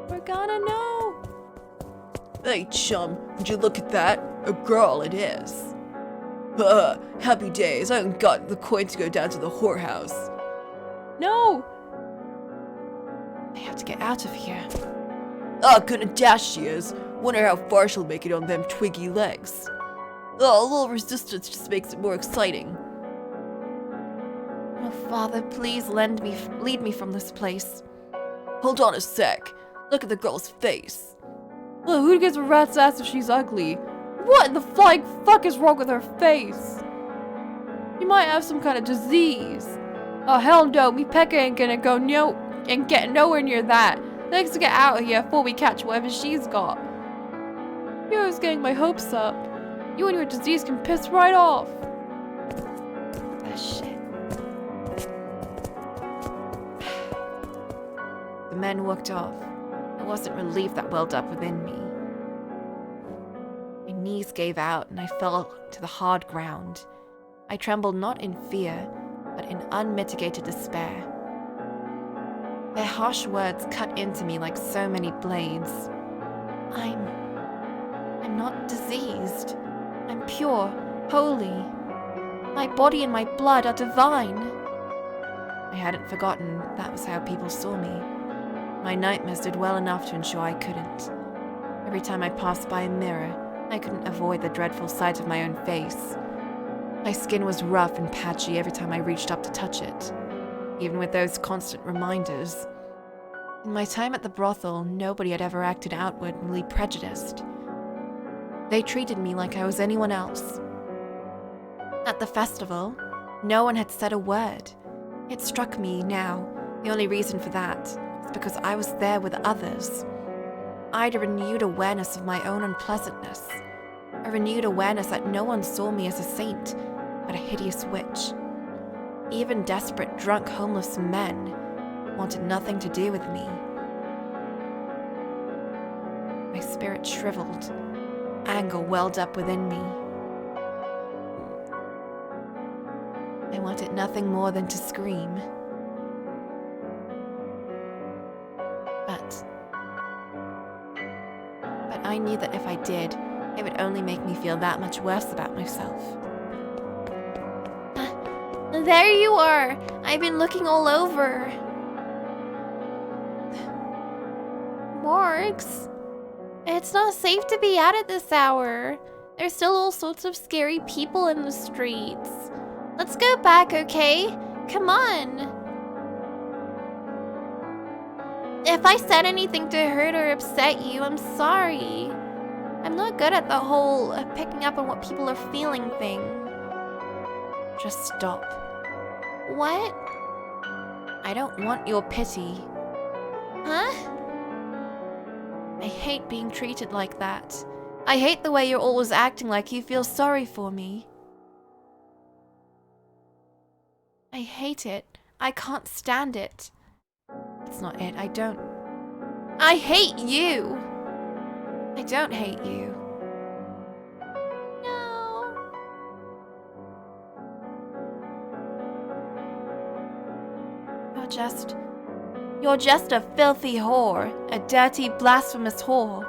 Morgana, no! Hey, chum, would you look at that? A girl it is. Happy days, I haven't got the coin to go down to the whorehouse. No! I have to get out of here. Gonna dash she is. Wonder how far she'll make it on them twiggy legs. A little resistance just makes it more exciting. Oh, Father, please lead me from this place. Hold on a sec. Look at the girl's face. Who gives a rat's ass if she's ugly? What in the flying fuck is wrong with her face? She might have some kind of disease. Oh, hell no, me Pekka ain't gonna go and get nowhere near that. Let's get out of here before we catch whatever she's got. You're always getting my hopes up. You and your disease can piss right off. Ah, shit. The men walked off. It wasn't relief that welled up within me. My knees gave out and I fell to the hard ground. I trembled not in fear, but in unmitigated despair. Their harsh words cut into me like so many blades. I'm not diseased. I'm pure, holy. My body and my blood are divine. I hadn't forgotten that was how people saw me. My nightmares did well enough to ensure I couldn't. Every time I passed by a mirror, I couldn't avoid the dreadful sight of my own face. My skin was rough and patchy every time I reached up to touch it, even with those constant reminders. In my time at the brothel, nobody had ever acted outwardly prejudiced. They treated me like I was anyone else. At the festival, no one had said a word. It struck me now, the only reason for that is because I was there with others. I had a renewed awareness of my own unpleasantness, a renewed awareness that no one saw me as a saint, but a hideous witch. Even desperate, drunk, homeless men wanted nothing to do with me. My spirit shriveled. Anger welled up within me. I wanted nothing more than to scream. But I knew that if I did, it would only make me feel that much worse about myself. There you are! I've been looking all over. Morgs? It's not safe to be out at this hour. There's still all sorts of scary people in the streets. Let's go back, okay? Come on. If I said anything to hurt or upset you, I'm sorry. I'm not good at the whole picking up on what people are feeling thing. Just stop. What? I don't want your pity. Huh? I hate being treated like that. I hate the way you're always acting like you feel sorry for me. I hate it. I can't stand it. That's not it. I hate you! I don't hate you. No. You're just a filthy whore. A dirty, blasphemous whore.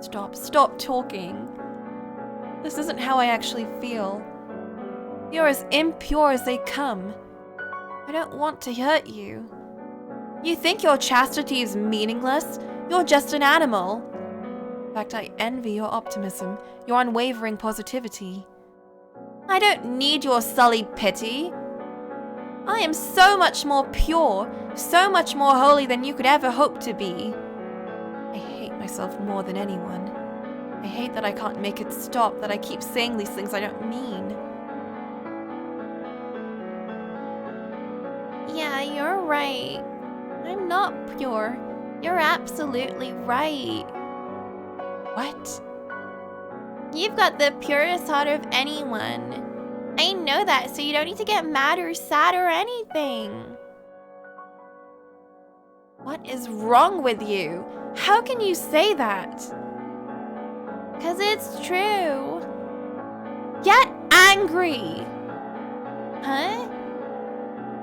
Stop talking. This isn't how I actually feel. You're as impure as they come. I don't want to hurt you. You think your chastity is meaningless? You're just an animal. In fact, I envy your optimism, your unwavering positivity. I don't need your sullied pity. I am so much more pure, so much more holy than you could ever hope to be. I hate myself more than anyone. I hate that I can't make it stop, that I keep saying these things I don't mean. Yeah, you're right. I'm not pure. You're absolutely right. What? You've got the purest heart of anyone. I know that, so you don't need to get mad or sad or anything. What is wrong with you? How can you say that? 'Cause it's true. Get angry! Huh?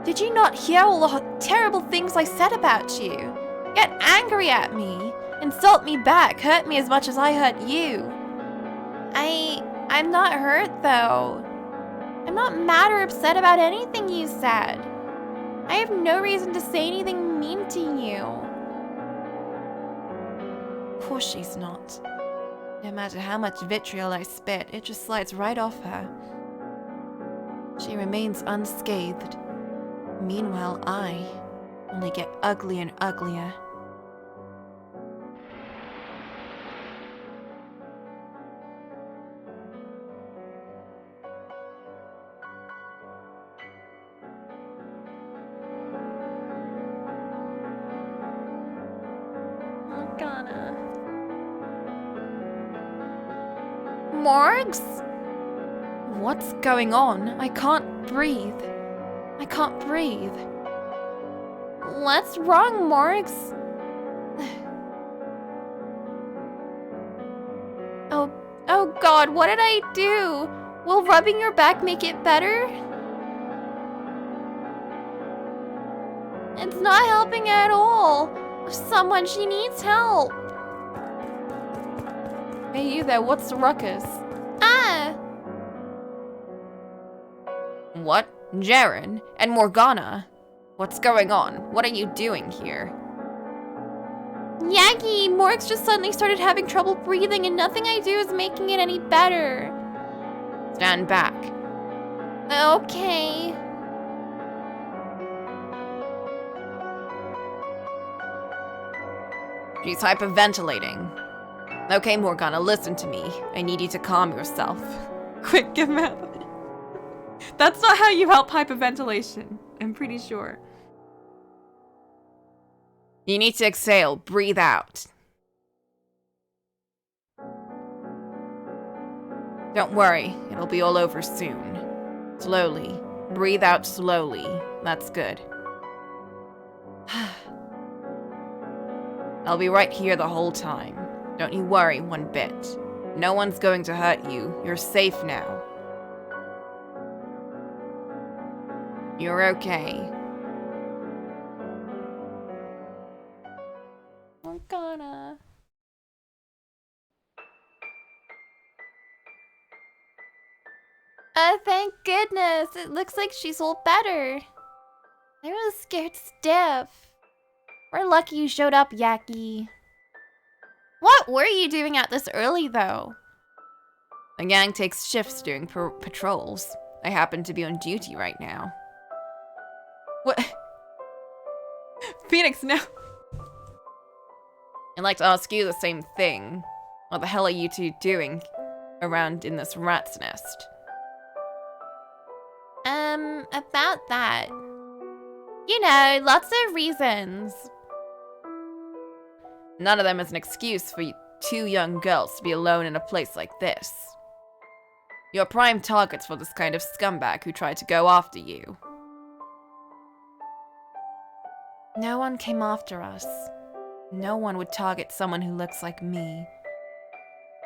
Did you not hear all the terrible things I said about you? Get angry at me. Insult me back. Hurt me as much as I hurt you. I'm not hurt though. I'm not mad or upset about anything you said. I have no reason to say anything mean to you. Of course she's not. No matter how much vitriol I spit, it just slides right off her. She remains unscathed. Meanwhile, I only get uglier and uglier. Morgana. Morgs? What's going on? I can't breathe. I can't breathe. What's wrong, Morgs? Oh God, what did I do? Will rubbing your back make it better? It's not helping at all. Someone, she needs help. Hey, you there, what's the ruckus? Ah! What? Jaren and Morgana? What's going on? What are you doing here? Yagi, Morgs just suddenly started having trouble breathing and nothing I do is making it any better. Stand back. Okay. She's hyperventilating. Okay, Morgana, listen to me. I need you to calm yourself. Quick, give me out. That's not how you help hyperventilation. I'm pretty sure. You need to exhale. Breathe out. Don't worry. It'll be all over soon. Slowly. Breathe out slowly. That's good. I'll be right here the whole time. Don't you worry one bit. No one's going to hurt you. You're safe now. You're okay. Morgana. Thank goodness. It looks like she's all better. I was scared stiff. We're lucky you showed up, Yaki. What were you doing out this early, though? The gang takes shifts during patrols. I happen to be on duty right now. What? Phoenix, no. I'd like to ask you the same thing. What the hell are you two doing around in this rat's nest? About that. You know, lots of reasons. None of them is an excuse for two young girls to be alone in a place like this. You're prime targets for this kind of scumbag who tried to go after you. No one came after us. No one would target someone who looks like me.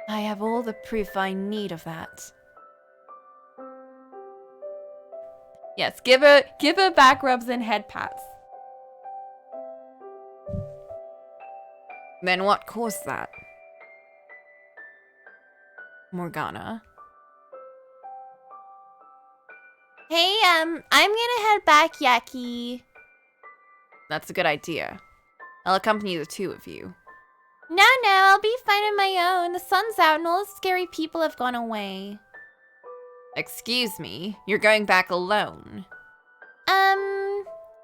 I have all the proof I need of that. Yes, give her back rubs and head pats. Then what caused that? Morgana? Hey, I'm gonna head back, Yaki. That's a good idea. I'll accompany the two of you. No, I'll be fine on my own. The sun's out and all the scary people have gone away. Excuse me, you're going back alone.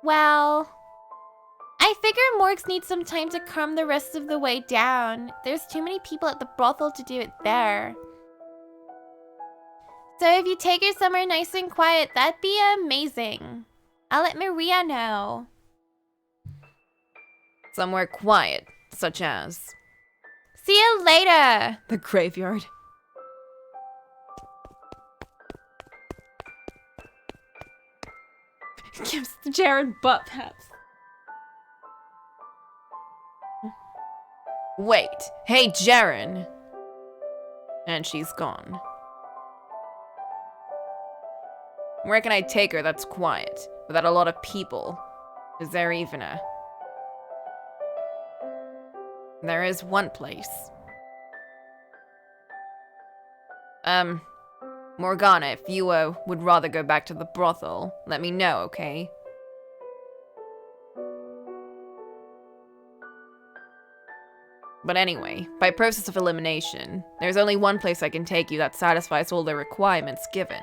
Well, I figure Morgs needs some time to calm the rest of the way down. There's too many people at the brothel to do it there. So if you take her somewhere nice and quiet, that'd be amazing. I'll let Maria know. Somewhere quiet, such as... See you later! The graveyard. Gives Jared butt pats. Wait, hey Jaren! And she's gone. Where can I take her that's quiet, without a lot of people? Is there even a... There is one place. Morgana, if you, would rather go back to the brothel, let me know, okay? But anyway, by process of elimination, there's only one place I can take you that satisfies all the requirements given.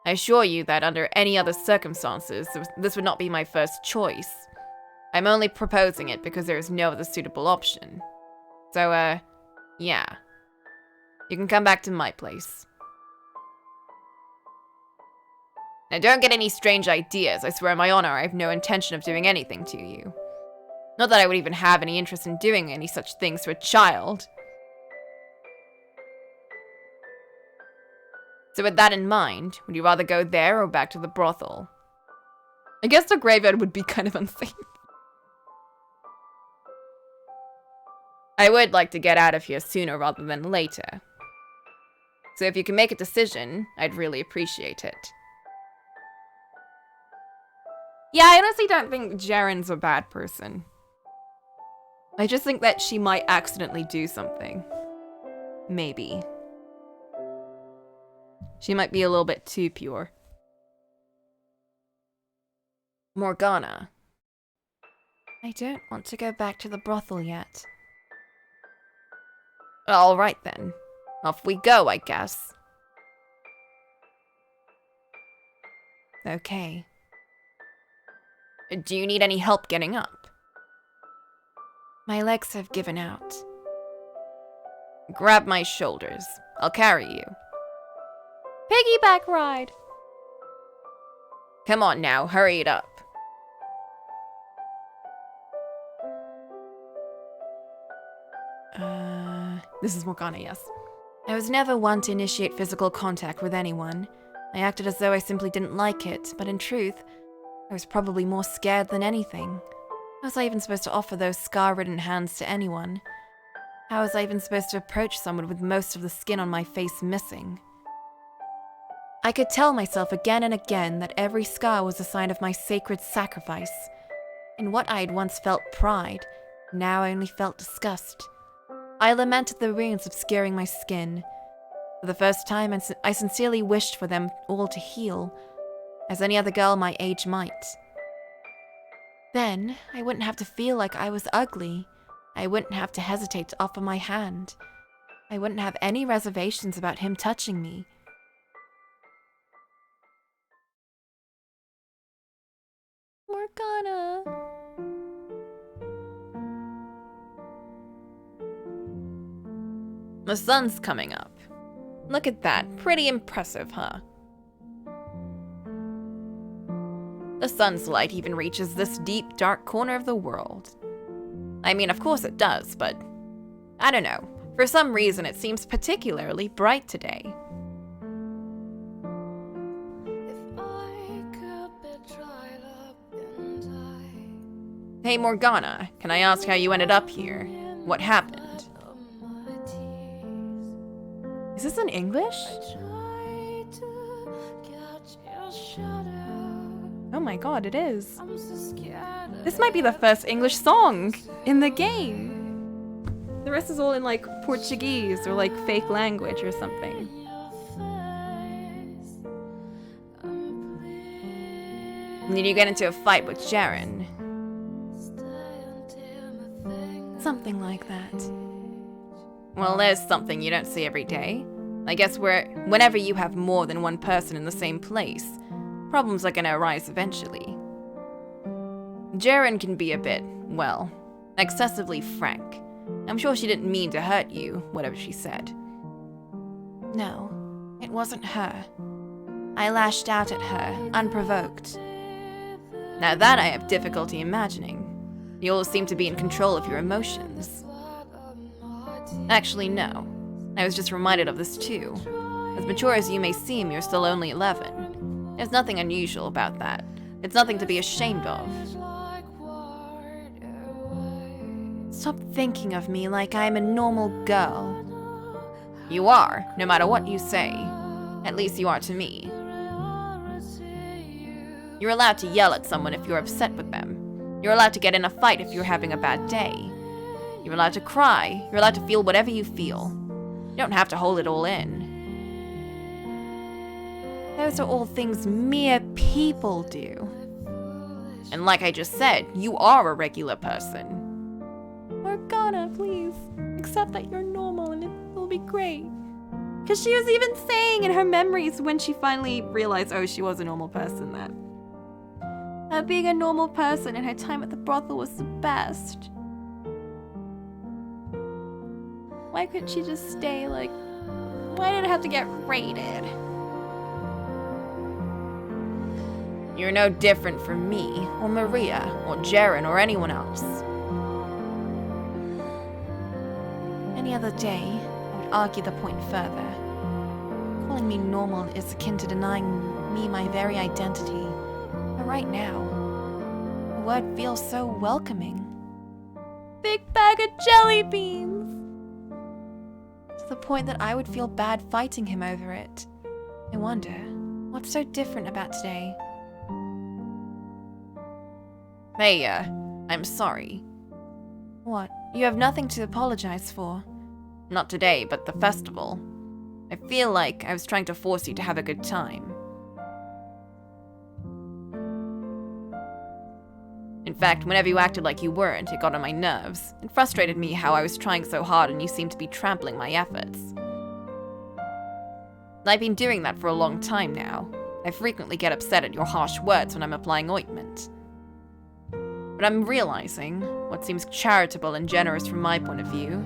I assure you that under any other circumstances, this would not be my first choice. I'm only proposing it because there is no other suitable option. So, yeah. You can come back to my place. Now don't get any strange ideas. I swear on my honor, I have no intention of doing anything to you. Not that I would even have any interest in doing any such things to a child. So with that in mind, would you rather go there or back to the brothel? I guess the graveyard would be kind of unsafe. I would like to get out of here sooner rather than later. So if you can make a decision, I'd really appreciate it. Yeah, I honestly don't think Jaren's a bad person. I just think that she might accidentally do something. Maybe. She might be a little bit too pure. Morgana. I don't want to go back to the brothel yet. Alright then. Off we go, I guess. Okay. Do you need any help getting up? My legs have given out. Grab my shoulders. I'll carry you. Piggyback ride! Come on now, hurry it up. This is Morgana, yes. I was never one to initiate physical contact with anyone. I acted as though I simply didn't like it, but in truth, I was probably more scared than anything. How was I even supposed to offer those scar-ridden hands to anyone? How was I even supposed to approach someone with most of the skin on my face missing? I could tell myself again and again that every scar was a sign of my sacred sacrifice. In what I had once felt pride, now I only felt disgust. I lamented the wounds obscuring my skin. For the first time, I sincerely wished for them all to heal, as any other girl my age might. Then, I wouldn't have to feel like I was ugly. I wouldn't have to hesitate to offer my hand. I wouldn't have any reservations about him touching me. Morgana. The sun's coming up. Look at that. Pretty impressive, huh? The sun's light even reaches this deep, dark corner of the world. I mean, of course it does, but I don't know. For some reason, it seems particularly bright today. Hey, Morgana, can I ask how you ended up here? What happened? Is this in English? Oh my god, it is. This might be the first English song in the game. The rest is all in like Portuguese or like fake language or something. Did you get into a fight with Jaren? Something like that. Well, there's something you don't see every day. I guess whenever you have more than one person in the same place, problems are gonna arise eventually. Jaren can be a bit, well, excessively frank. I'm sure she didn't mean to hurt you, whatever she said. No, it wasn't her. I lashed out at her, unprovoked. Now that I have difficulty imagining. You all seem to be in control of your emotions. Actually, no. I was just reminded of this too. As mature as you may seem, you're still only 11. There's nothing unusual about that. It's nothing to be ashamed of. Stop thinking of me like I'm a normal girl. You are, no matter what you say. At least you are to me. You're allowed to yell at someone if you're upset with them. You're allowed to get in a fight if you're having a bad day. You're allowed to cry. You're allowed to feel whatever you feel. You don't have to hold it all in. Those are all things mere people do. And like I just said, you are a regular person. Morgana, please. Accept that you're normal and it'll be great. Because she was even saying in her memories when she finally realized, oh, she was a normal person, that being a normal person in her time at the brothel was the best. Why couldn't she just stay, like, why did it have to get raided? You're no different from me, or Maria, or Jaren, or anyone else. Any other day, I would argue the point further. Calling me normal is akin to denying me my very identity. But right now, the word feels so welcoming. Big bag of jelly beans! To the point that I would feel bad fighting him over it. I wonder, what's so different about today? Hey, I'm sorry. What? You have nothing to apologize for. Not today, but the festival. I feel like I was trying to force you to have a good time. In fact, whenever you acted like you weren't, it got on my nerves. It frustrated me how I was trying so hard and you seemed to be trampling my efforts. I've been doing that for a long time now. I frequently get upset at your harsh words when I'm applying ointment. But I'm realizing what seems charitable and generous from my point of view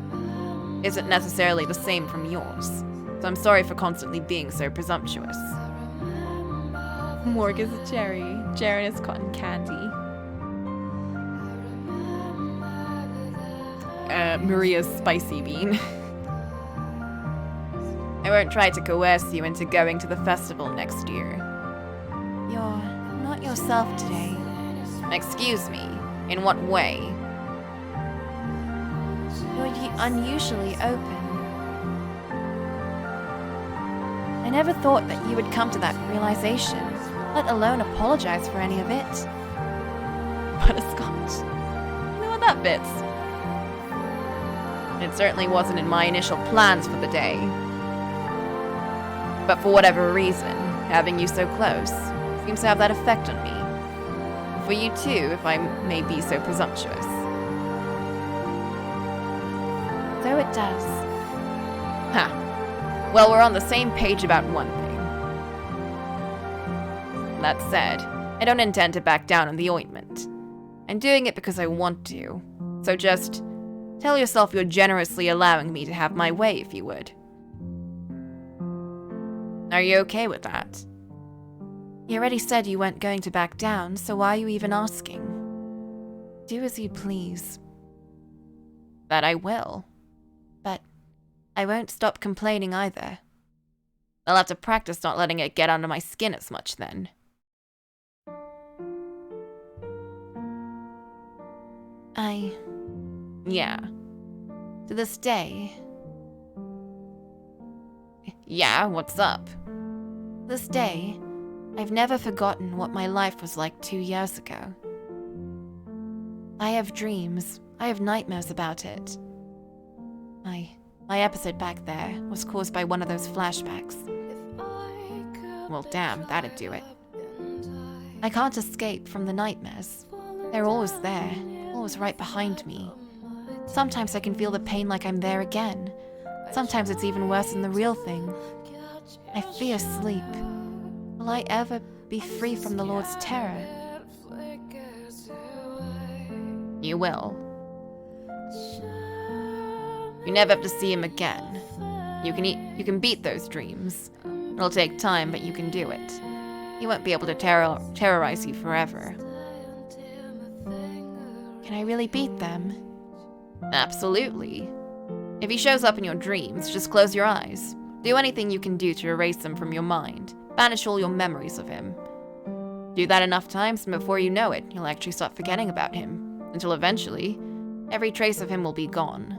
isn't necessarily the same from yours. So I'm sorry for constantly being so presumptuous. Morg is a cherry. Jaren is cotton candy. Maria's spicy bean. I won't try to coerce you into going to the festival next year. You're not yourself today. Excuse me, in what way? You're unusually open. I never thought that you would come to that realization, let alone apologize for any of it. Butterscotch. You know what that fits? It certainly wasn't in my initial plans for the day. But for whatever reason, having you so close seems to have that effect on me. For you too, if I may be so presumptuous. it does. Ha. Well, we're on the same page about one thing. That said, I don't intend to back down on the ointment. I'm doing it because I want to. So just tell yourself you're generously allowing me to have my way, if you would. Are you okay with that? You already said you weren't going to back down, so why are you even asking? Do as you please. That I will. But I won't stop complaining either. I'll have to practice not letting it get under my skin as much then. Yeah. To this day, Yeah, what's up? this day, I've never forgotten what my life was like 2 years ago. I have dreams, I have nightmares about it. My episode back there was caused by one of those flashbacks. Well, damn, that'd do it. I can't escape from the nightmares. They're always there, always right behind me. Sometimes I can feel the pain like I'm there again. Sometimes it's even worse than the real thing. I fear sleep. Will I ever be free from the Lord's terror? You will. You never have to see him again. You can beat those dreams. It'll take time, but you can do it. He won't be able to terrorize you forever. Can I really beat them? Absolutely. If he shows up in your dreams, just close your eyes. Do anything you can do to erase him from your mind. Banish all your memories of him. Do that enough times, and before you know it, you'll actually start forgetting about him. Until eventually, every trace of him will be gone.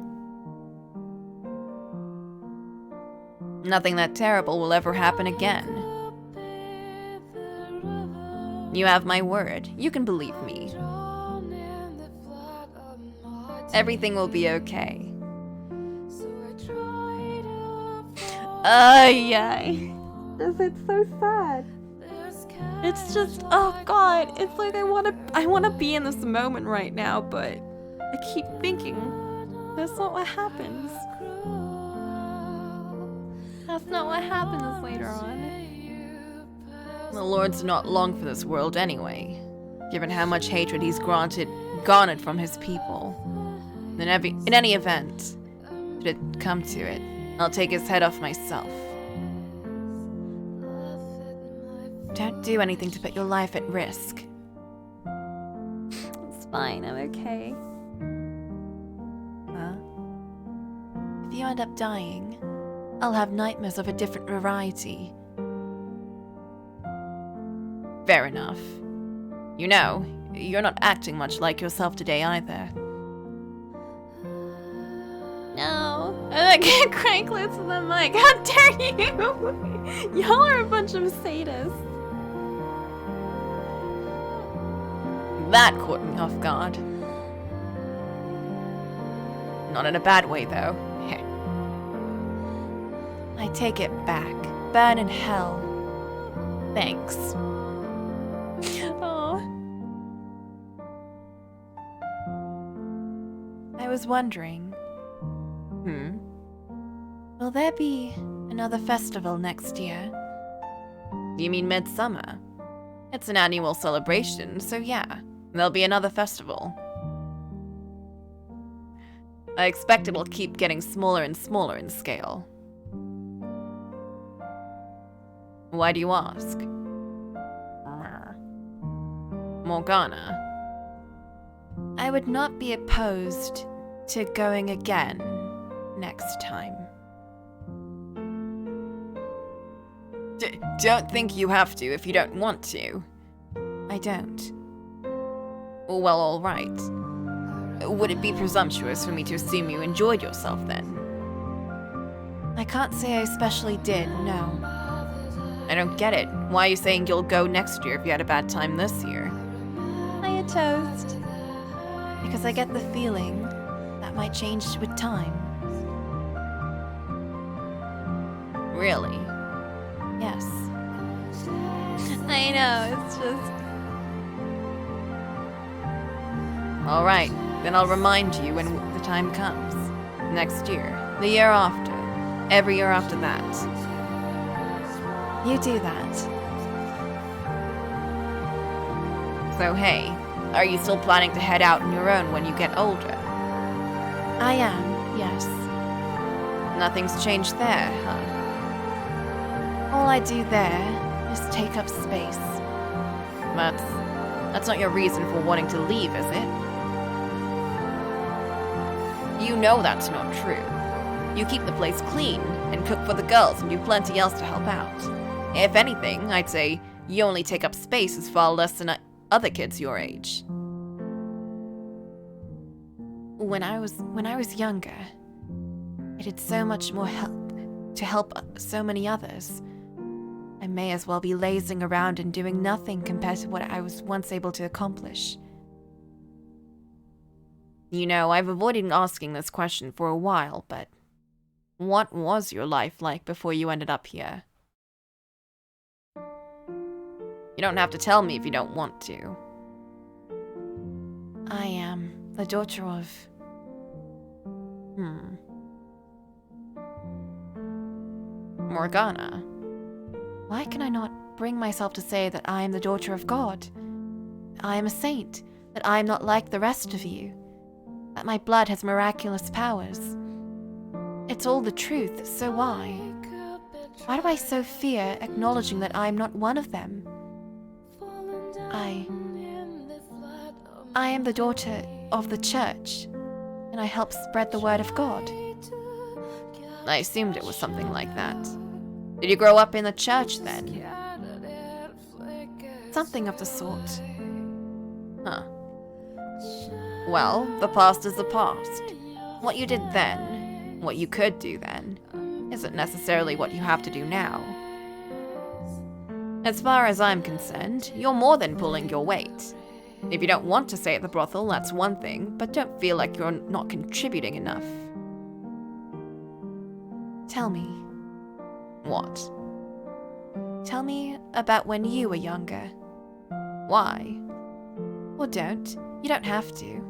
Nothing that terrible will ever happen again. You have my word. You can believe me. Everything will be okay. Yeah. It's so sad. It's just, oh god, it's like I wanna be in this moment right now, but I keep thinking that's not what happens. That's not what happens later on. The Lord's not long for this world anyway, given how much hatred he's garnered from his people. In any event, should it come to it, I'll take his head off myself. Don't do anything to put your life at risk. It's fine, I'm okay. Huh? If you end up dying, I'll have nightmares of a different variety. Fair enough. You know, you're not acting much like yourself today either. No. I get cranklets in the mic. How dare you? Y'all are a bunch of sadists. That caught me off guard. Not in a bad way, though. I take it back. Burn in hell. Thanks. Oh. I was wondering, will there be another festival next year? You mean Midsummer? It's an annual celebration, so yeah, there'll be another festival. I expect it'll keep getting smaller and smaller in scale. Why do you ask? Morgana. I would not be opposed to going again next time. Don't think you have to if you don't want to. I don't. Well, alright. Would it be presumptuous for me to assume you enjoyed yourself then? I can't say I especially did, no. I don't get it. Why are you saying you'll go next year if you had a bad time this year? Hiya, Toast. Because I get the feeling that might change with time. Really? Yes. I know, it's just... Alright, then I'll remind you when the time comes. Next year. The year after. Every year after that. You do that. So hey, are you still planning to head out on your own when you get older? I am, yes. Nothing's changed there, huh? All I do there is take up space. That's not your reason for wanting to leave, is it? You know that's not true. You keep the place clean, and cook for the girls, and do plenty else to help out. If anything, I'd say you only take up space as far less than other kids your age. When I was younger, I did so much more to help so many others. I may as well be lazing around and doing nothing compared to what I was once able to accomplish. You know, I've avoided asking this question for a while, but what was your life like before you ended up here? You don't have to tell me if you don't want to. I am the daughter of... Morgana. Why can I not bring myself to say that I am the daughter of God? That I am a saint? That I am not like the rest of you? That my blood has miraculous powers? It's all the truth, so why? Why do I so fear acknowledging that I am not one of them? I am the daughter of the church, and I help spread the word of God. I assumed it was something like that. Did you grow up in the church then? Something of the sort. Huh. Well, the past is the past. What you did then, what you could do then, isn't necessarily what you have to do now. As far as I'm concerned, you're more than pulling your weight. If you don't want to stay at the brothel, that's one thing, but don't feel like you're not contributing enough. Tell me. What? Tell me about when you were younger. Why? Or don't. You don't have to.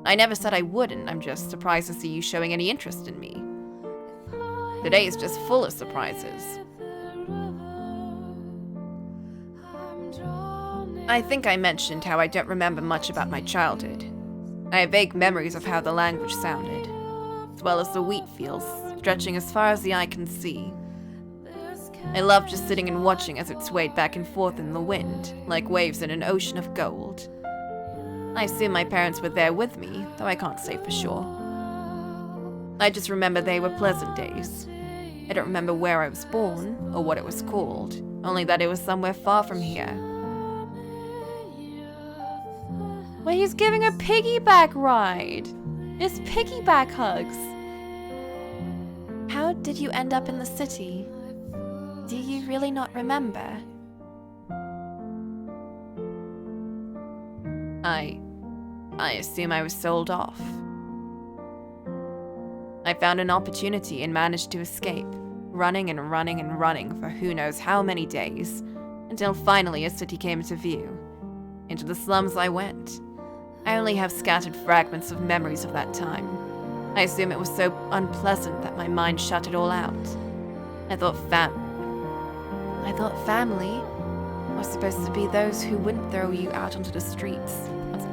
I never said I wouldn't, I'm just surprised to see you showing any interest in me. Today is just full of surprises. I think I mentioned how I don't remember much about my childhood. I have vague memories of how the language sounded, as well as the wheat fields, stretching as far as the eye can see. I loved just sitting and watching as it swayed back and forth in the wind, like waves in an ocean of gold. I assume my parents were there with me, though I can't say for sure. I just remember they were pleasant days. I don't remember where I was born, or what it was called, only that it was somewhere far from here. Well, he's giving a piggyback ride. It's piggyback hugs. How did you end up in the city? Do you really not remember? I assume I was sold off. I found an opportunity and managed to escape, running and running and running for who knows how many days, until finally a city came into view. Into the slums I went. I only have scattered fragments of memories of that time. I assume it was so unpleasant that my mind shut it all out. I thought family was supposed to be those who wouldn't throw you out onto the streets. One sec.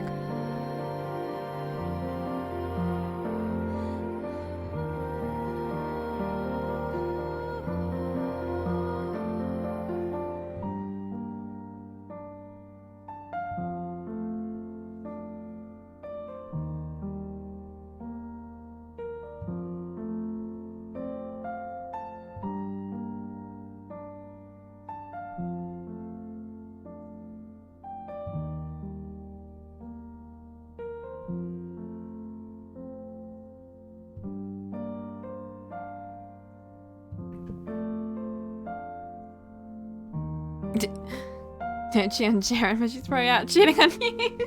Don't cheat on Sharon, but she's probably out cheating on you.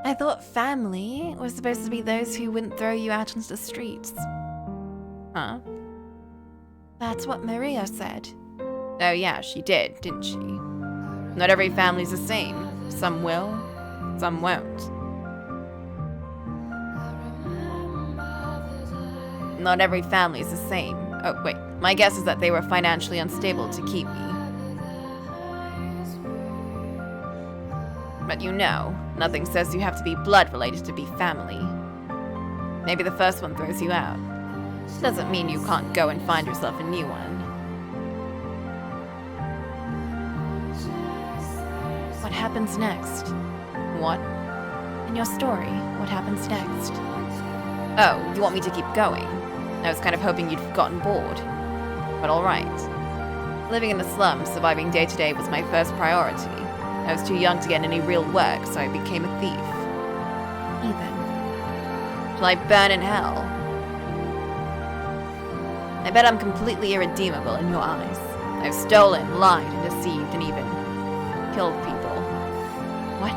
I thought family was supposed to be those who wouldn't throw you out onto the streets. Huh? That's what Maria said. Oh yeah, she did, didn't she? Not every family's the same. Some will, some won't. Not every family is the same. Oh, wait. My guess is that they were financially unstable to keep me. But you know, nothing says you have to be blood related to be family. Maybe the first one throws you out. Doesn't mean you can't go and find yourself a new one. What happens next? What? In your story, what happens next? Oh, you want me to keep going? I was kind of hoping you'd gotten bored. But alright. Living in the slums, surviving day to day was my first priority. I was too young to get any real work, so I became a thief. Ethan. Shall I burn in hell? I bet I'm completely irredeemable in your eyes. I've stolen, lied, and deceived, and even killed people. What?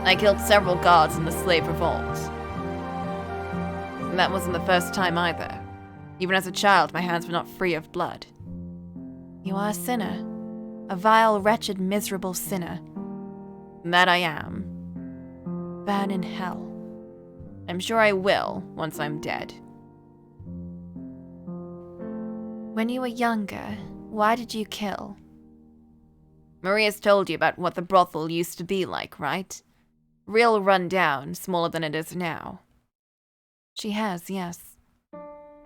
I killed several guards in the slave revolt. And that wasn't the first time either. Even as a child, my hands were not free of blood. You are a sinner. A vile, wretched, miserable sinner. And that I am. Burn in hell. I'm sure I will, once I'm dead. When you were younger, why did you kill? Maria's told you about what the brothel used to be like, right? Real run down, smaller than it is now. She has, yes.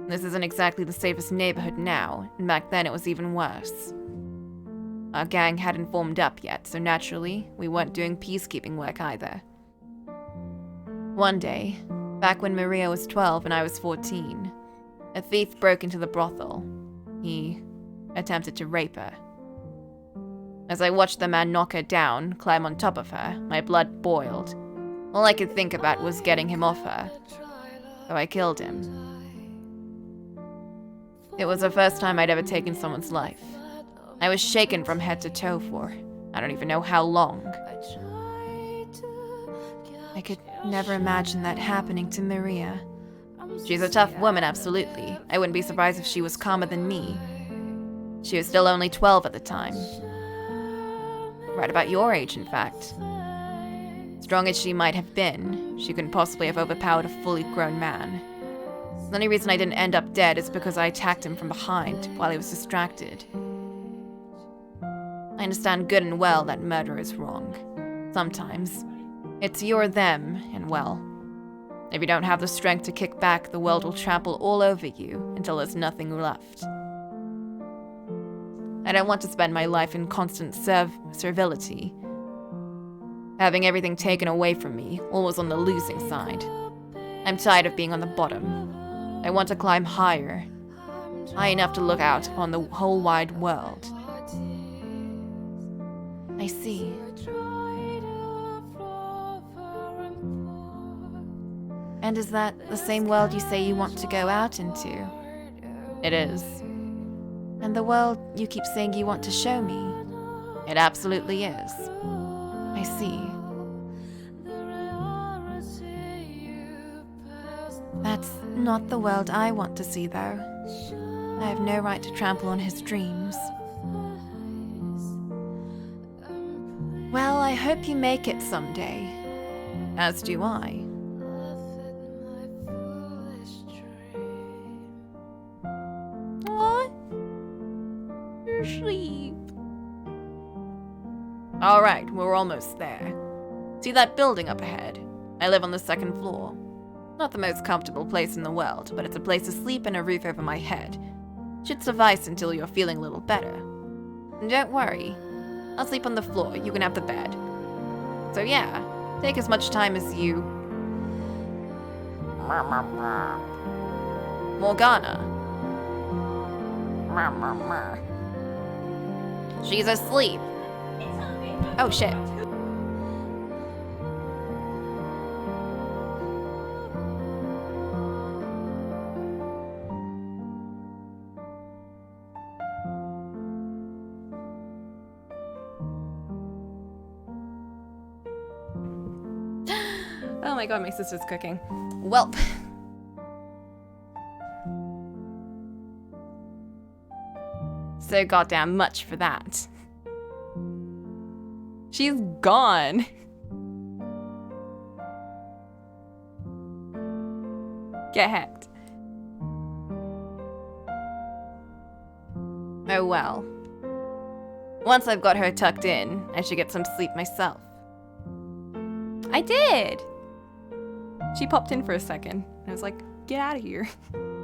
This isn't exactly the safest neighborhood now, and back then it was even worse. Our gang hadn't formed up yet, so naturally, we weren't doing peacekeeping work either. One day, back when Maria was 12 and I was 14, a thief broke into the brothel. He attempted to rape her. As I watched the man knock her down, climb on top of her, my blood boiled. All I could think about was getting him off her, so I killed him. It was the first time I'd ever taken someone's life. I was shaken from head to toe for I don't even know how long. I could never imagine that happening to Maria. She's a tough woman, absolutely. I wouldn't be surprised if she was calmer than me. She was still only 12 at the time. Right about your age, in fact. Strong as she might have been, she couldn't possibly have overpowered a fully grown man. The only reason I didn't end up dead is because I attacked him from behind while he was distracted. I understand good and well that murder is wrong. Sometimes. It's you or them, and well, if you don't have the strength to kick back, the world will trample all over you until there's nothing left. I don't want to spend my life in constant servility. Having everything taken away from me, always on the losing side. I'm tired of being on the bottom. I want to climb higher, high enough to look out upon the whole wide world. I see. And is that the same world you say you want to go out into? It is. And the world you keep saying you want to show me? It absolutely is. I see. That's not the world I want to see, though. I have no right to trample on his dreams. Well, I hope you make it someday. As do I. What? You're asleep. Alright, we're almost there. See that building up ahead? I live on the second floor. Not the most comfortable place in the world, but it's a place to sleep and a roof over my head. Should suffice until you're feeling a little better. And don't worry, I'll sleep on the floor, you can have the bed. So yeah, take as much time as you... Morgana. She's asleep. Oh shit. Oh my god, my sister's cooking. Welp. So goddamn much for that. She's gone. Get hacked. Oh well. Once I've got her tucked in, I should get some sleep myself. I did. She popped in for a second. I was like, get out of here.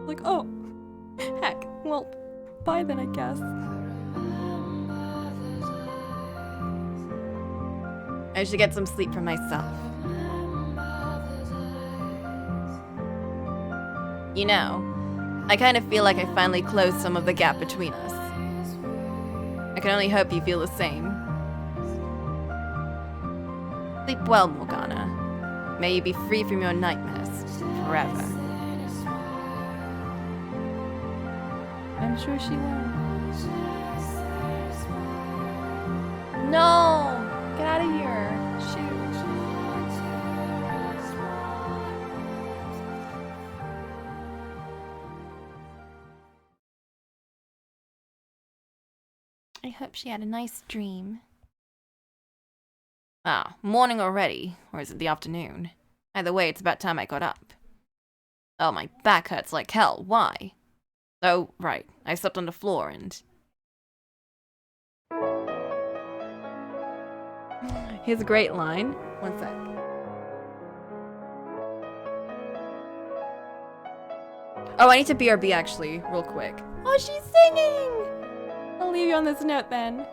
Like, oh, heck. Well, bye then, I guess. I should get some sleep for myself. You know, I kind of feel like I finally closed some of the gap between us. I can only hope you feel the same. Sleep well, Morgana. May you be free from your nightmares forever. I'm sure she will. No! Get out of here. Shoot. I hope she had a nice dream. Ah, morning already, or is it the afternoon? Either way, it's about time I got up. Oh, my back hurts like hell. Why? Oh, right. I slept on the floor and... Here's a great line. One sec. Oh, I need to BRB actually, real quick. Oh, she's singing! I'll leave you on this note then.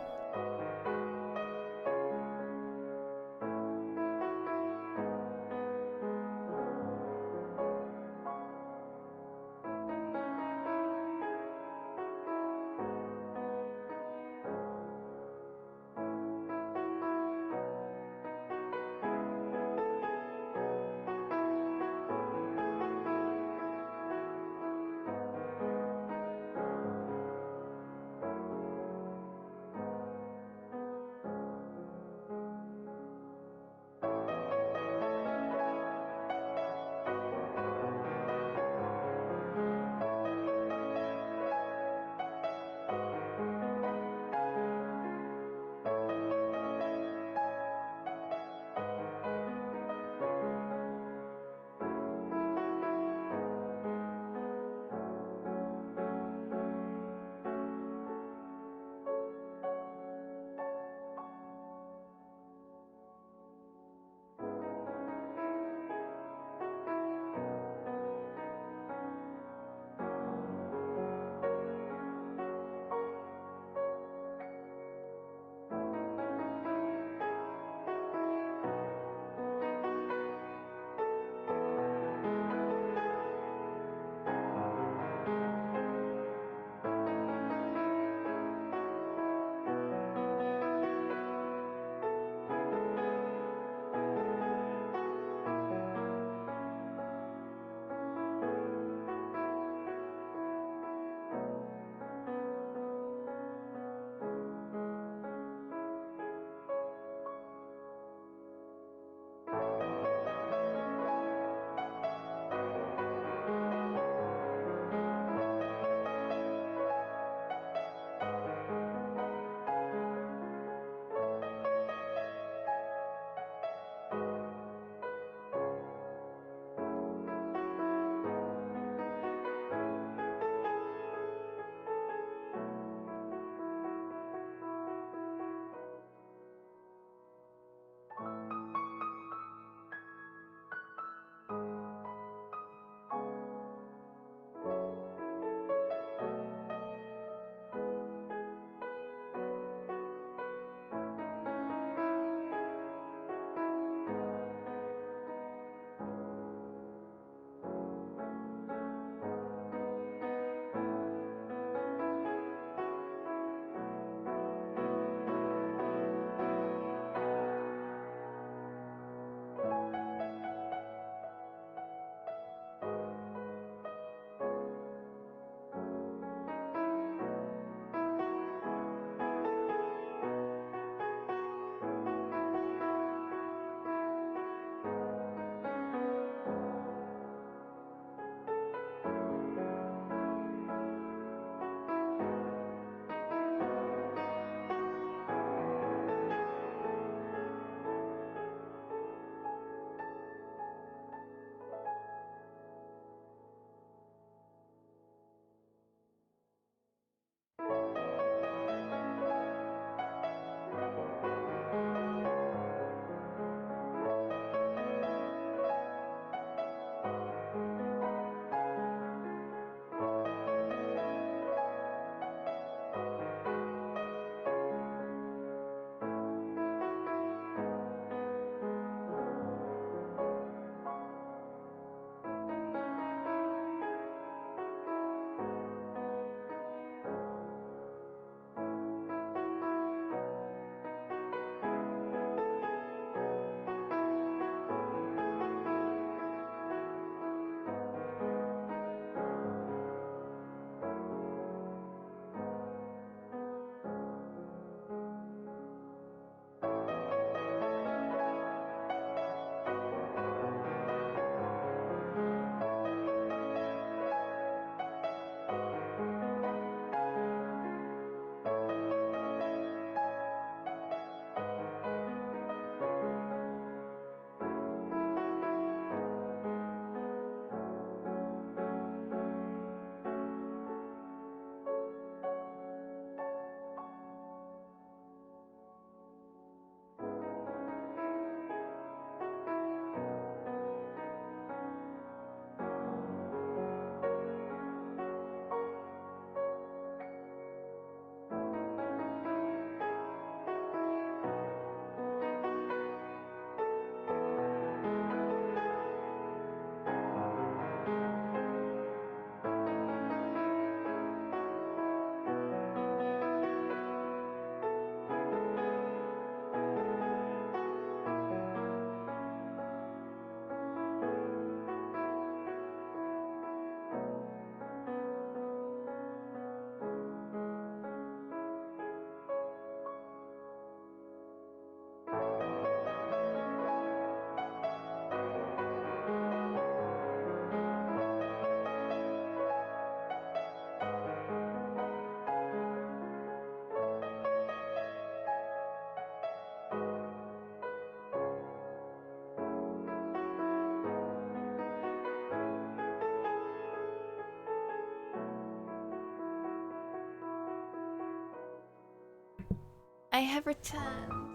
I have returned.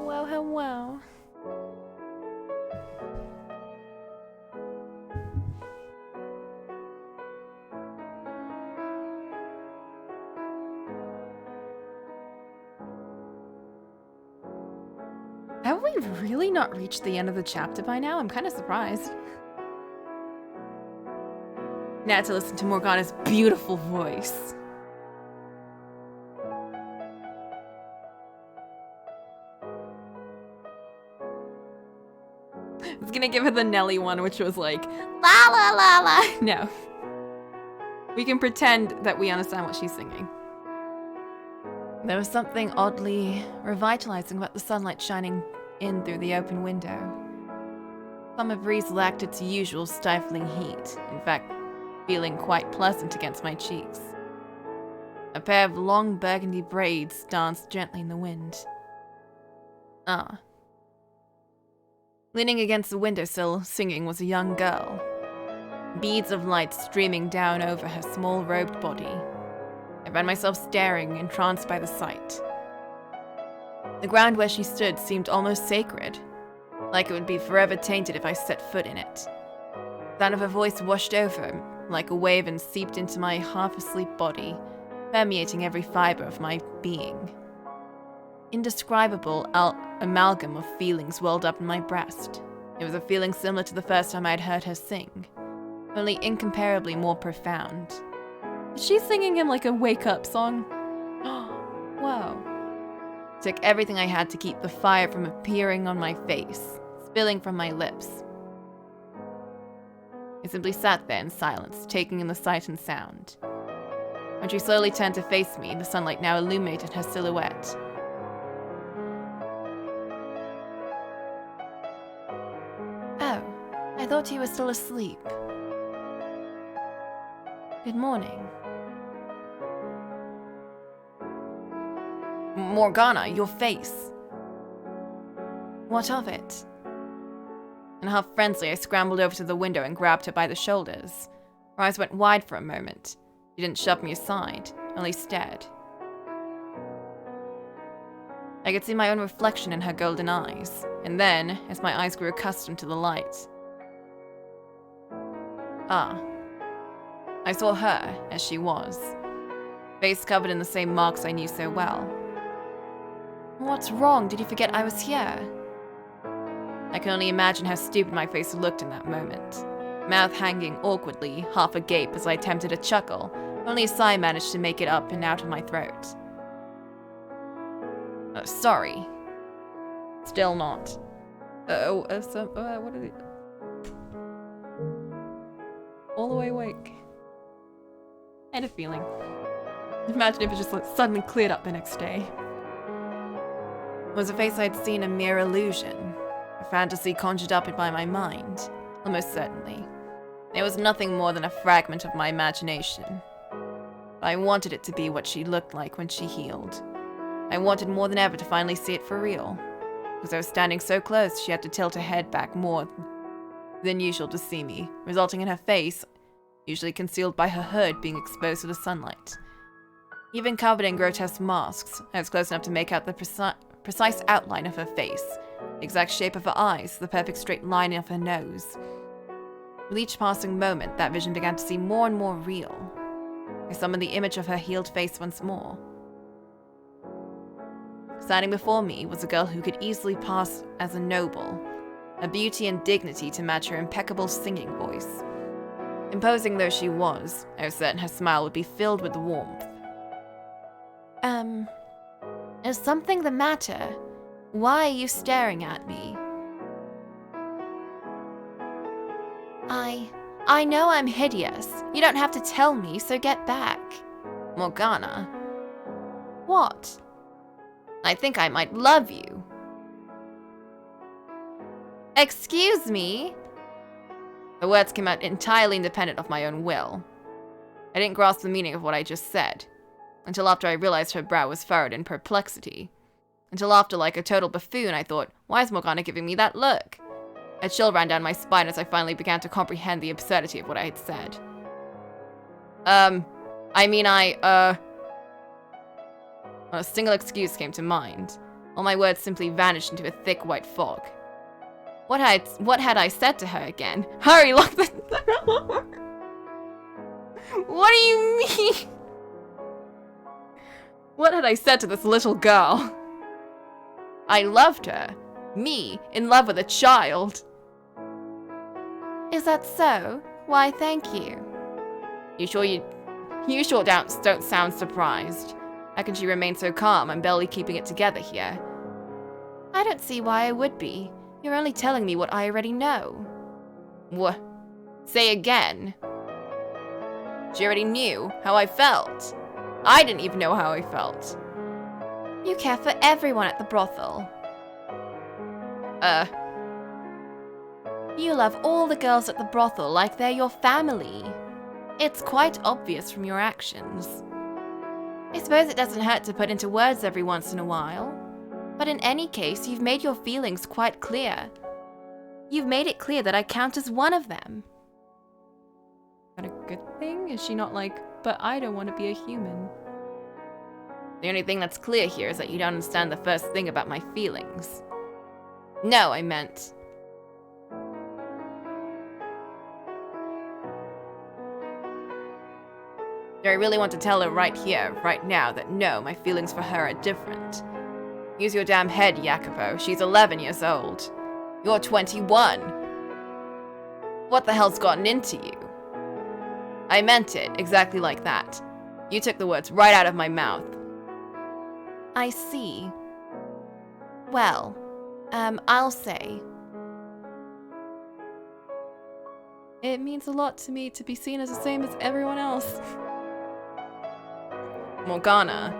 Wow, how wow. Have we really not reached the end of the chapter by now? I'm kind of surprised. Now to listen to Morgana's beautiful voice. I was gonna give her the Nelly one, which was like, la la la la. No. We can pretend that we understand what she's singing. There was something oddly revitalizing about the sunlight shining in through the open window. Summer breeze lacked its usual stifling heat, in fact, feeling quite pleasant against my cheeks. A pair of long burgundy braids danced gently in the wind. Ah. Leaning against the windowsill, singing, was a young girl. Beads of light streaming down over her small robed body. I found myself staring, entranced by the sight. The ground where she stood seemed almost sacred, like it would be forever tainted if I set foot in it. The sound of her voice washed over like a wave and seeped into my half-asleep body, permeating every fiber of my being. Indescribable amalgam of feelings welled up in my breast. It was a feeling similar to the first time I had heard her sing, only incomparably more profound. Is she singing him like a wake-up song? Wow. It took everything I had to keep the fire from appearing on my face, spilling from my lips. I simply sat there in silence, taking in the sight and sound. When she slowly turned to face me, the sunlight now illuminated her silhouette. Oh, I thought you were still asleep. Good morning. Morgana, your face. What of it? And half frenziedly, I scrambled over to the window and grabbed her by the shoulders. Her eyes went wide for a moment. She didn't shove me aside, only stared. I could see my own reflection in her golden eyes, and then, as my eyes grew accustomed to the light, I saw her as she was, face covered in the same marks I knew so well. What's wrong? Did you forget I was here? I can only imagine how stupid my face looked in that moment, mouth hanging awkwardly, half agape as I attempted a chuckle. Only a sigh managed to make it up and out of my throat. Sorry. Still not. What is it? All the way awake. I had a feeling. Imagine if it just suddenly cleared up the next day. Was a face I'd seen a mere illusion, a fantasy conjured up by my mind? Almost certainly. It was nothing more than a fragment of my imagination. But I wanted it to be what she looked like when she healed. I wanted more than ever to finally see it for real. Because I was standing so close, she had to tilt her head back more than usual to see me, resulting in her face, usually concealed by her hood, being exposed to the sunlight. Even covered in grotesque masks, I was close enough to make out the precise outline of her face, the exact shape of her eyes, the perfect straight line of her nose. With each passing moment, that vision began to seem more and more real. I summoned the image of her healed face once more. Standing before me was a girl who could easily pass as a noble, a beauty and dignity to match her impeccable singing voice. Imposing though she was, I was certain her smile would be filled with warmth. Is something the matter? Why are you staring at me? I know I'm hideous. You don't have to tell me, so get back. Morgana, What? I think I might love you. Excuse me? The words came out entirely independent of my own will. I didn't grasp the meaning of what I just said, until after I realized her brow was furrowed in perplexity. Until after, like a total buffoon, I thought, why is Morgana giving me that look? A chill ran down my spine as I finally began to comprehend the absurdity of what I had said. I mean, a single excuse came to mind. All my words simply vanished into a thick white fog. What had I said to her again? Hurry, lock the door! What do you mean? What had I said to this little girl? I loved her. Me, in love with a child. Is that so? Why, thank you. You sure don't sound surprised. How can she remain so calm? I'm barely keeping it together here. I don't see why I would be. You're only telling me what I already know. What? Say again. She already knew how I felt. I didn't even know how I felt. You care for everyone at the brothel. You love all the girls at the brothel like they're your family. It's quite obvious from your actions. I suppose it doesn't hurt to put into words every once in a while. But in any case, you've made your feelings quite clear. You've made it clear that I count as one of them. Is that a good thing? Is she not like, but I don't want to be a human? The only thing that's clear here is that you don't understand the first thing about my feelings. No, I meant... Do I really want to tell her right here, right now, that no, my feelings for her are different? Use your damn head, Jacopo. She's 11 years old. You're 21. What the hell's gotten into you? I meant it, exactly like that. You took the words right out of my mouth. I see. Well, I'll say. It means a lot to me to be seen as the same as everyone else. Morgana.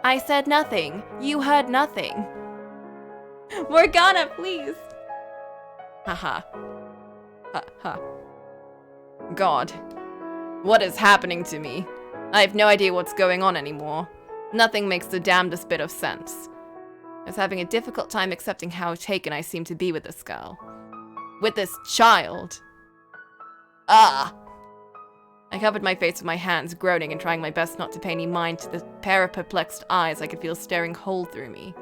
I said nothing. You heard nothing. Morgana, please! Haha. Ha ha. God. What is happening to me? I have no idea what's going on anymore. Nothing makes the damnedest bit of sense. I was having a difficult time accepting how taken I seem to be with this girl. With this child. Ah! I covered my face with my hands, groaning and trying my best not to pay any mind to the pair of perplexed eyes I could feel staring whole through me.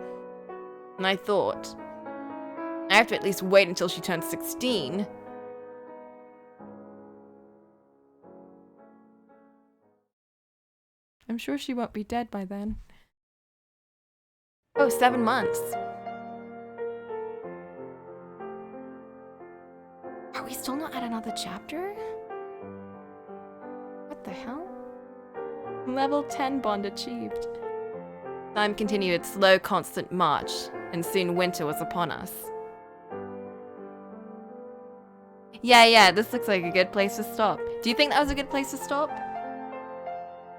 And I thought, I have to at least wait until she turns 16. I'm sure she won't be dead by then. Oh, 7 months. Are we still not at another chapter? What the hell? Level 10 bond achieved. Time continued its slow, constant march, and soon winter was upon us. Yeah, this looks like a good place to stop. Do you think that was a good place to stop?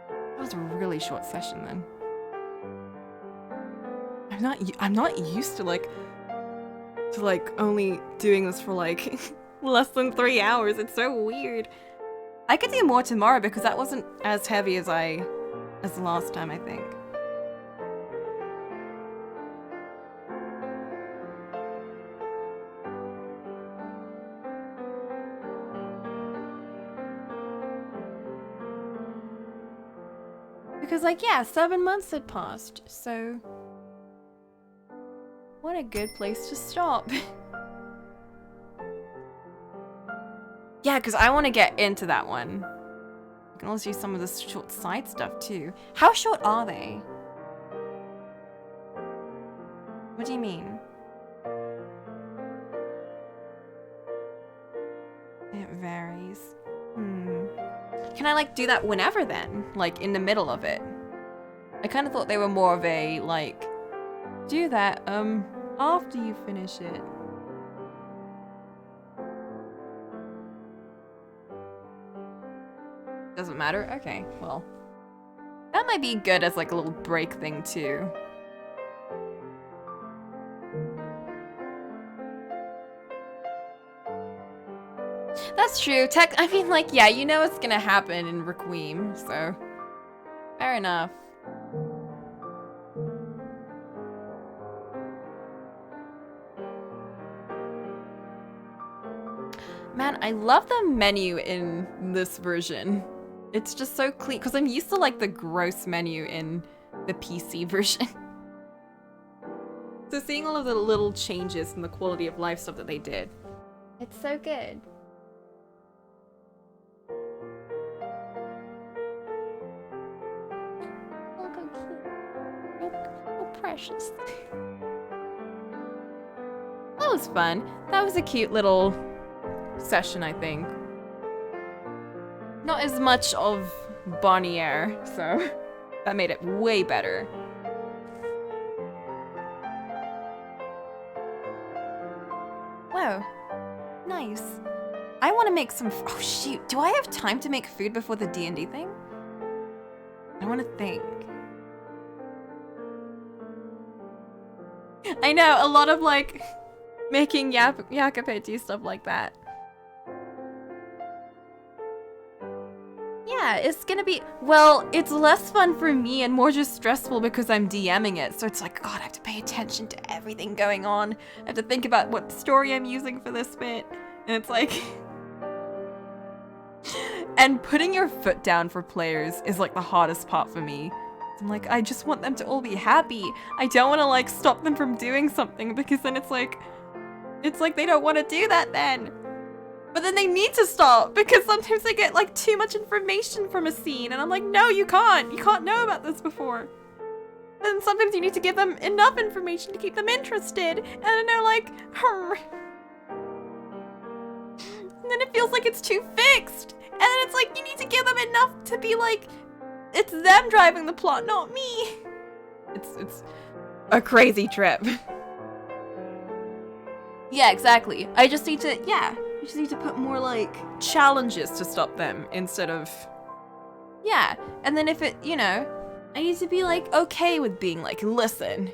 That was a really short session then. I'm not used to like only doing this for like less than 3 hours. It's so weird. I could do more tomorrow because that wasn't as heavy as the last time, I think. Because like, yeah, 7 months had passed, so what a good place to stop. Yeah, because I want to get into that one. I can also use some of this short side stuff too. How short are they? What do you mean? It varies. Can I like do that whenever then? Like in the middle of it? I kind of thought they were more of a like, do that after you finish it. Doesn't matter? Okay, well. That might be good as like a little break thing too. That's true. I mean, like, yeah, you know what's gonna happen in Requiem, so fair enough. Man, I love the menu in this version. It's just so clean, because I'm used to like the gross menu in the PC version. So seeing all of the little changes in the quality of life stuff that they did, it's so good. Look how cute. So precious. That was fun. That was a cute little session, I think. Not as much of Bonnier, so that made it way better. Whoa, nice. I want to make some. Oh shoot! Do I have time to make food before the D&D thing? I want to think. I know a lot of like making yakapeti stuff like that. Yeah, it's gonna be, well, it's less fun for me and more just stressful because I'm DMing it. So it's like, God, I have to pay attention to everything going on. I have to think about what story I'm using for this bit. And it's like... and putting your foot down for players is like the hardest part for me. I'm like, I just want them to all be happy. I don't want to like stop them from doing something because then it's like they don't want to do that then. But then they need to stop because sometimes they get like too much information from a scene and I'm like, no, you can't know about this before. And sometimes you need to give them enough information to keep them interested and then they're like, and then it feels like it's too fixed. And then it's like, you need to give them enough to be like, it's them driving the plot, not me. It's a crazy trip. Yeah, exactly. I just need to, you just need to put more, like, challenges to stop them instead of... Yeah, and then if it, you know, I need to be, like, okay with being like, listen.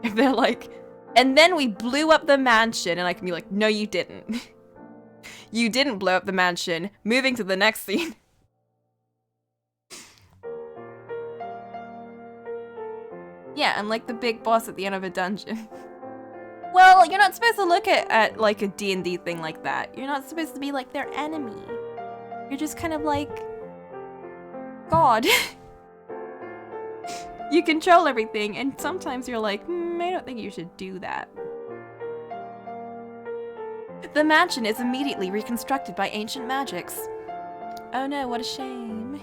If they're like... And then we blew up the mansion, and I can be like, no, you didn't. You didn't blow up the mansion. Moving to the next scene. Yeah, I'm like the big boss at the end of a dungeon. Well, you're not supposed to look at like a D&D thing like that. You're not supposed to be like their enemy. You're just kind of like God. You control everything, and sometimes you're like, I don't think you should do that. The mansion is immediately reconstructed by ancient magics. Oh no, what a shame.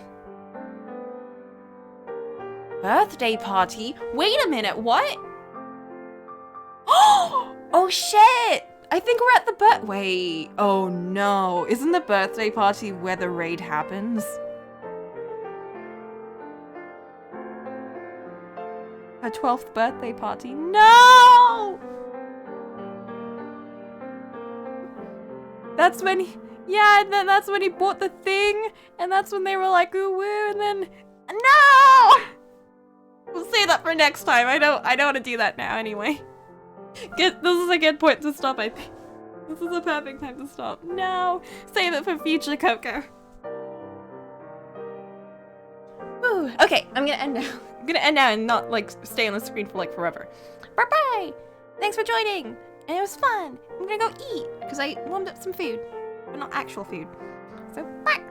Birthday party? Wait a minute, what? Oh shit! I think we're at the wait. Oh no. Isn't the birthday party where the raid happens? Her 12th birthday party. No! That's when and then that's when he bought the thing, and that's when they were like, ooh woo, and then no! We'll save that for next time. I don't want to do that now anyway. This is a good point to stop, I think. This is a perfect time to stop. No! Save it for future Coco. Ooh, okay, I'm gonna end now. I'm gonna end now and not, like, stay on the screen for, like, forever. Bye-bye! Thanks for joining! And it was fun! I'm gonna go eat, because I warmed up some food. But not actual food. So, bye!